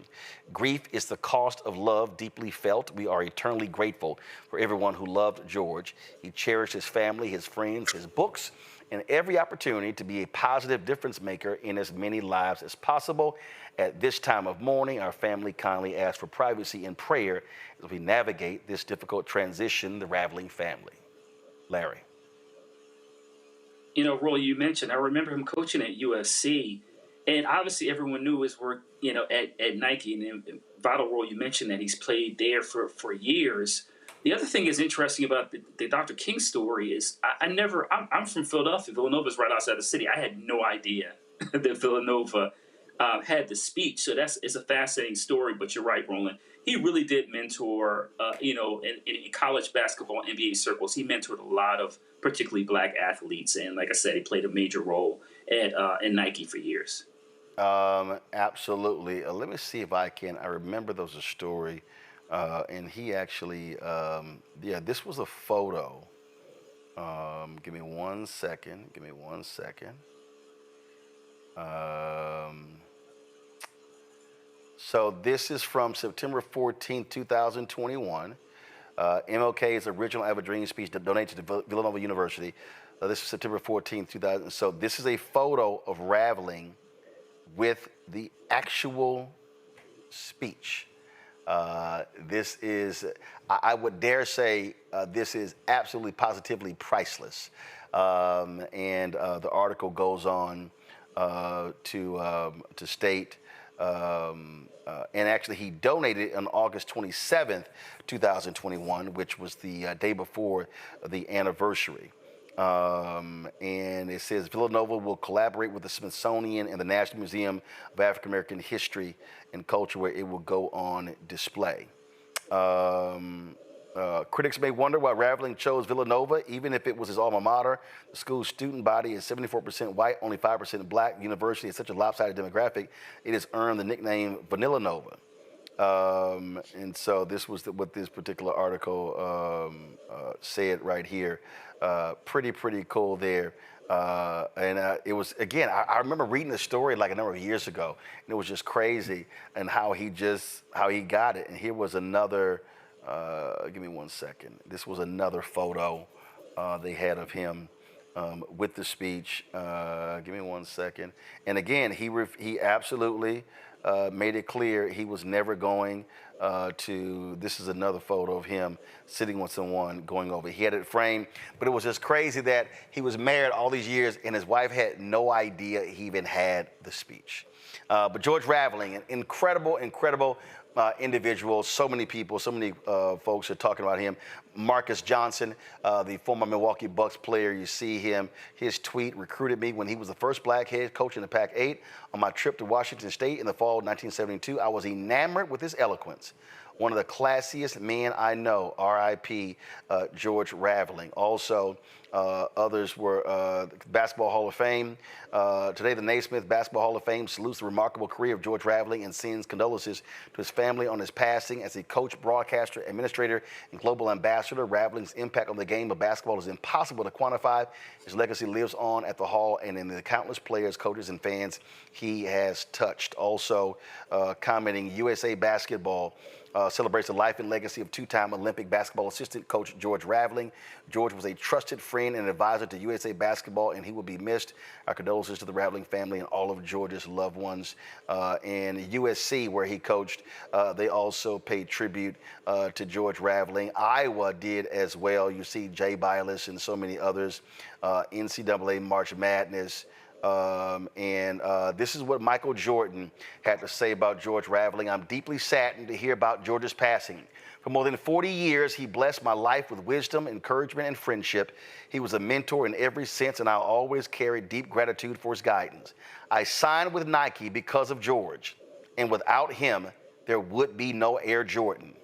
Grief is the cost of love deeply felt. We are eternally grateful for everyone who loved George. He cherished his family, his friends, his books, and every opportunity to be a positive difference maker in as many lives as possible. At this time of mourning, our family kindly asks for privacy and prayer as we navigate this difficult transition, the Raveling family. Larry. Roy, you mentioned, I remember him coaching at USC, and obviously everyone knew his work, at Nike. And vital role, you mentioned that he's played there for years. The other thing is interesting about the Dr. King story is I'm from Philadelphia. Villanova's right outside the city. I had no idea that Villanova had the speech. So it's a fascinating story, but you're right, Roland. He really did mentor, in college basketball, NBA circles. He mentored a lot of particularly black athletes. And like I said, he played a major role at Nike for years. Absolutely. Let me see if I remember there was a story And he actually, yeah, this was a photo. Give me 1 second. Give me 1 second. So this is from September 14, 2021. MLK's original I Have a Dream speech donated to Villanova University. This is September 14, 2000. So this is a photo of Raveling with the actual speech. This is, I would dare say, this is absolutely positively priceless. And the article goes on to state, and actually he donated on August 27th, 2021, which was the day before the anniversary. And it says Villanova will collaborate with the Smithsonian and the National Museum of African American History and Culture, where it will go on display. Critics may wonder why Raveling chose Villanova, even if it was his alma mater. The school's student body is 74% white, only 5% black. The university is such a lopsided demographic, it has earned the nickname Vanilla Nova. And so this was what this particular article said right here. Pretty cool there. And it was, again, I remember reading the story like a number of years ago, and it was just crazy, and how he got it. And here was another, give me 1 second. This was another photo they had of him with the speech. Give me 1 second. And again, he absolutely made it clear he was never going to, this is another photo of him sitting with someone going over. He had it framed, but it was just crazy that he was married all these years and his wife had no idea he even had the speech. But George Raveling, an incredible individual. So many people, so many folks are talking about him. Marcus Johnson, the former Milwaukee Bucks player, you see him. His tweet recruited me when he was the first black head coach in the Pac-8 on my trip to Washington State in the fall of 1972. I was enamored with his eloquence. One of the classiest men I know, R.I.P. George Raveling. Also, others were Basketball Hall of Fame. Today, the Naismith Basketball Hall of Fame salutes the remarkable career of George Raveling and sends condolences to his family on his passing. As a coach, broadcaster, administrator, and global ambassador, Raveling's impact on the game of basketball is impossible to quantify. His legacy lives on at the Hall and in the countless players, coaches, and fans he has touched. Also, commenting, USA Basketball celebrates the life and legacy of two-time Olympic basketball assistant coach George Raveling. George was a trusted friend and advisor to USA Basketball, and he will be missed. Our condolences to the Raveling family and all of George's loved ones. And USC, where he coached, they also paid tribute to George Raveling. Iowa did as well. You see Jay Bilas and so many others. NCAA March Madness. This is what Michael Jordan had to say about George Raveling. I'm deeply saddened to hear about George's passing. For more than 40 years, he blessed my life with wisdom, encouragement, and friendship. He was a mentor in every sense, and I'll always carry deep gratitude for his guidance. I signed with Nike because of George, and without him, there would be no Air Jordan.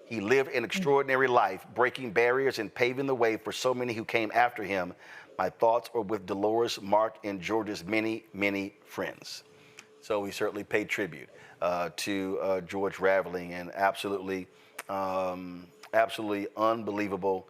He lived an extraordinary life, breaking barriers and paving the way for so many who came after him. My thoughts are with Dolores, Mark, and George's many, many friends. So we certainly paid tribute to George Raveling, and absolutely unbelievable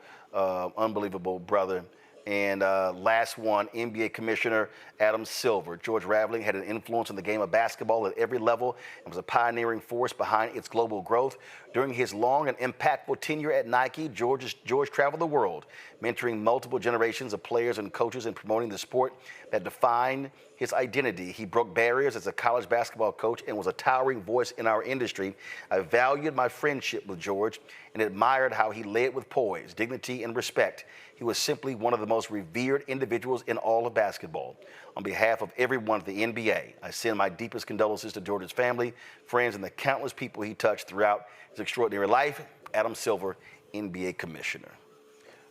brother. And last one, NBA Commissioner Adam Silver. George Raveling had an influence on the game of basketball at every level and was a pioneering force behind its global growth. During his long and impactful tenure at Nike, George traveled the world, mentoring multiple generations of players and coaches and promoting the sport that defined his identity. He broke barriers as a college basketball coach and was a towering voice in our industry. I valued my friendship with George and admired how he led with poise, dignity, and respect. He was simply one of the most revered individuals in all of basketball. On behalf of everyone at the NBA, I send my deepest condolences to George's family, friends, and the countless people he touched throughout his extraordinary life. Adam Silver, NBA Commissioner.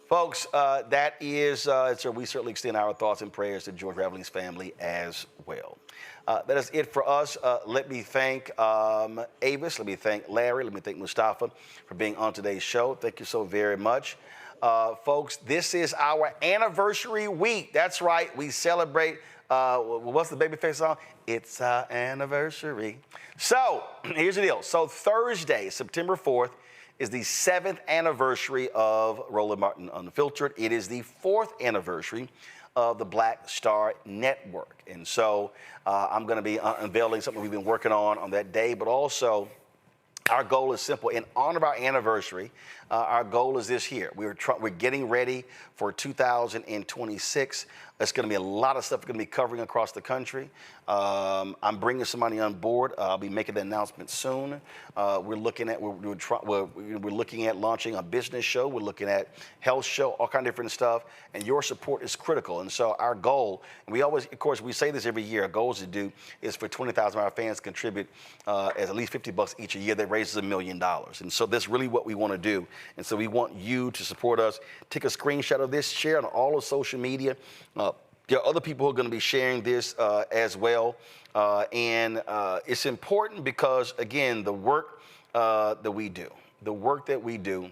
Folks, that is, so we certainly extend our thoughts and prayers to George Raveling's family as well. That is it for us. Let me thank Avis, let me thank Larry, let me thank Mustafa for being on today's show. Thank you so very much. Folks, this is our anniversary week. That's right, we celebrate, what's the Babyface song? It's our anniversary. So, here's the deal. So Thursday, September 4th, is the 7th anniversary of Roland Martin Unfiltered. It is the 4th anniversary of the Black Star Network. And so I'm going to be unveiling something we've been working on that day, but also our goal is simple. In honor of our anniversary, our goal is this year. We're getting ready for 2026. There's going to be a lot of stuff we're going to be covering across the country. I'm bringing somebody on board. I'll be making the announcement soon. We're looking at launching a business show. We're looking at health show, all kind of different stuff. And your support is critical. And so our goal, and we always, of course, we say this every year. Our goal is for 20,000 of our fans to contribute at least $50 each a year. That raises $1 million. And so that's really what we want to do. And so we want you to support us. Take a screenshot of this, share it on all of social media. There are other people who are going to be sharing this as well. And it's important because, again, the work that we do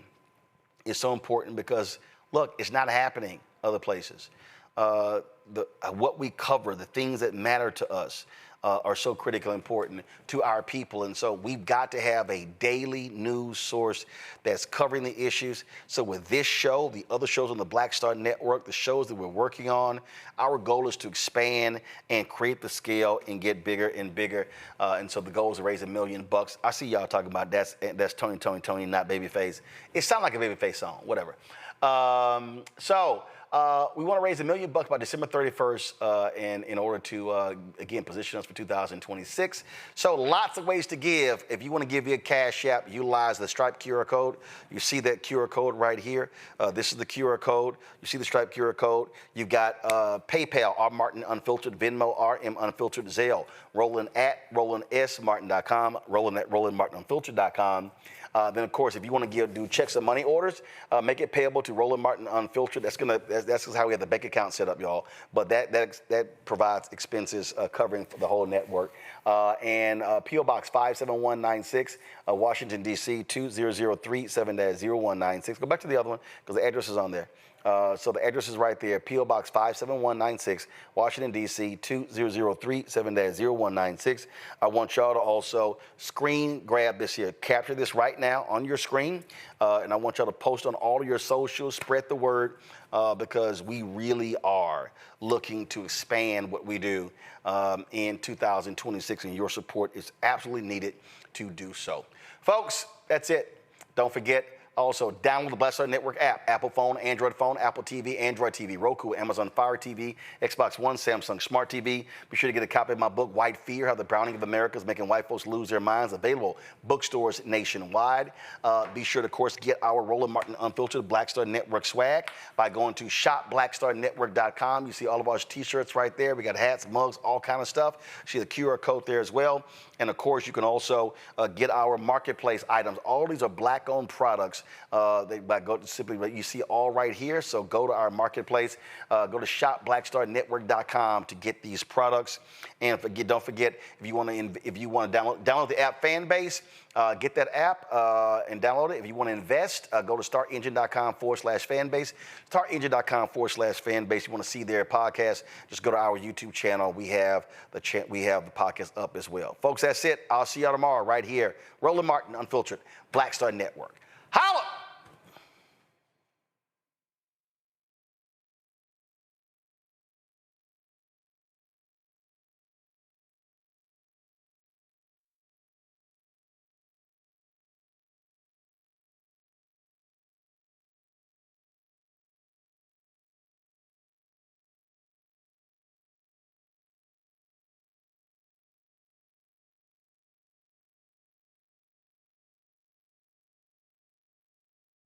is so important because, look, it's not happening other places. What we cover, the things that matter to us, are so critically important to our people. And so we've got to have a daily news source that's covering the issues. So with this show, the other shows on the Black Star Network, the shows that we're working on, our goal is to expand and create the scale and get bigger and bigger. And so the goal is to raise $1 million. I see y'all talking about that's Tony, not Babyface. It sounds like a Babyface song, whatever. We want to raise $1 million by December 31st in order to, again, position us for 2026. So lots of ways to give. If you want to give via Cash App, utilize the Stripe QR code. You see that QR code right here. This is the QR code. You see the Stripe QR code. You've got PayPal, R Martin Unfiltered, Venmo, RM Unfiltered, Zelle, Roland at RolandSMartin.com, Roland at RolandMartinUnfiltered.com. Then, of course, if you want to do checks and money orders, make it payable to Roland Martin Unfiltered. That's how we have the bank account set up, y'all. But that provides expenses covering for the whole network. And P.O. Box 57196, Washington, D.C. 2003 7-0196. Go back to the other one because the address is on there. So the address is right there, P.O. Box 57196, Washington, D.C. 2003 7-0196. I want y'all to also screen grab this here. Capture this right now on your screen. And I want y'all to post on all of your socials, spread the word, because we really are looking to expand what we do in 2026, and your support is absolutely needed to do so. Folks, that's it. Don't forget, also, download the Black Star Network app, Apple phone, Android phone, Apple TV, Android TV, Roku, Amazon Fire TV, Xbox One, Samsung Smart TV. Be sure to get a copy of my book, White Fear, How the Browning of America is Making White Folks Lose Their Minds, available bookstores nationwide. Be sure to, of course, get our Roland Martin Unfiltered Black Star Network swag by going to shopblackstarnetwork.com. You see all of our T-shirts right there. We got hats, mugs, all kind of stuff. See the QR code there as well. And, of course, you can also get our marketplace items. All these are Black-owned products. You see all right here. So go to our marketplace. Go to shopblackstarnetwork.com to get these products. And don't forget, if you want to download the app Fanbase, get that app and download it. If you want to invest, go to startengine.com/fanbase. Startengine.com/fanbase. You want to see their podcast, just go to our YouTube channel. We have the podcast up as well. Folks, that's it. I'll see y'all tomorrow right here. Roland Martin Unfiltered, Black Star Network. Holla!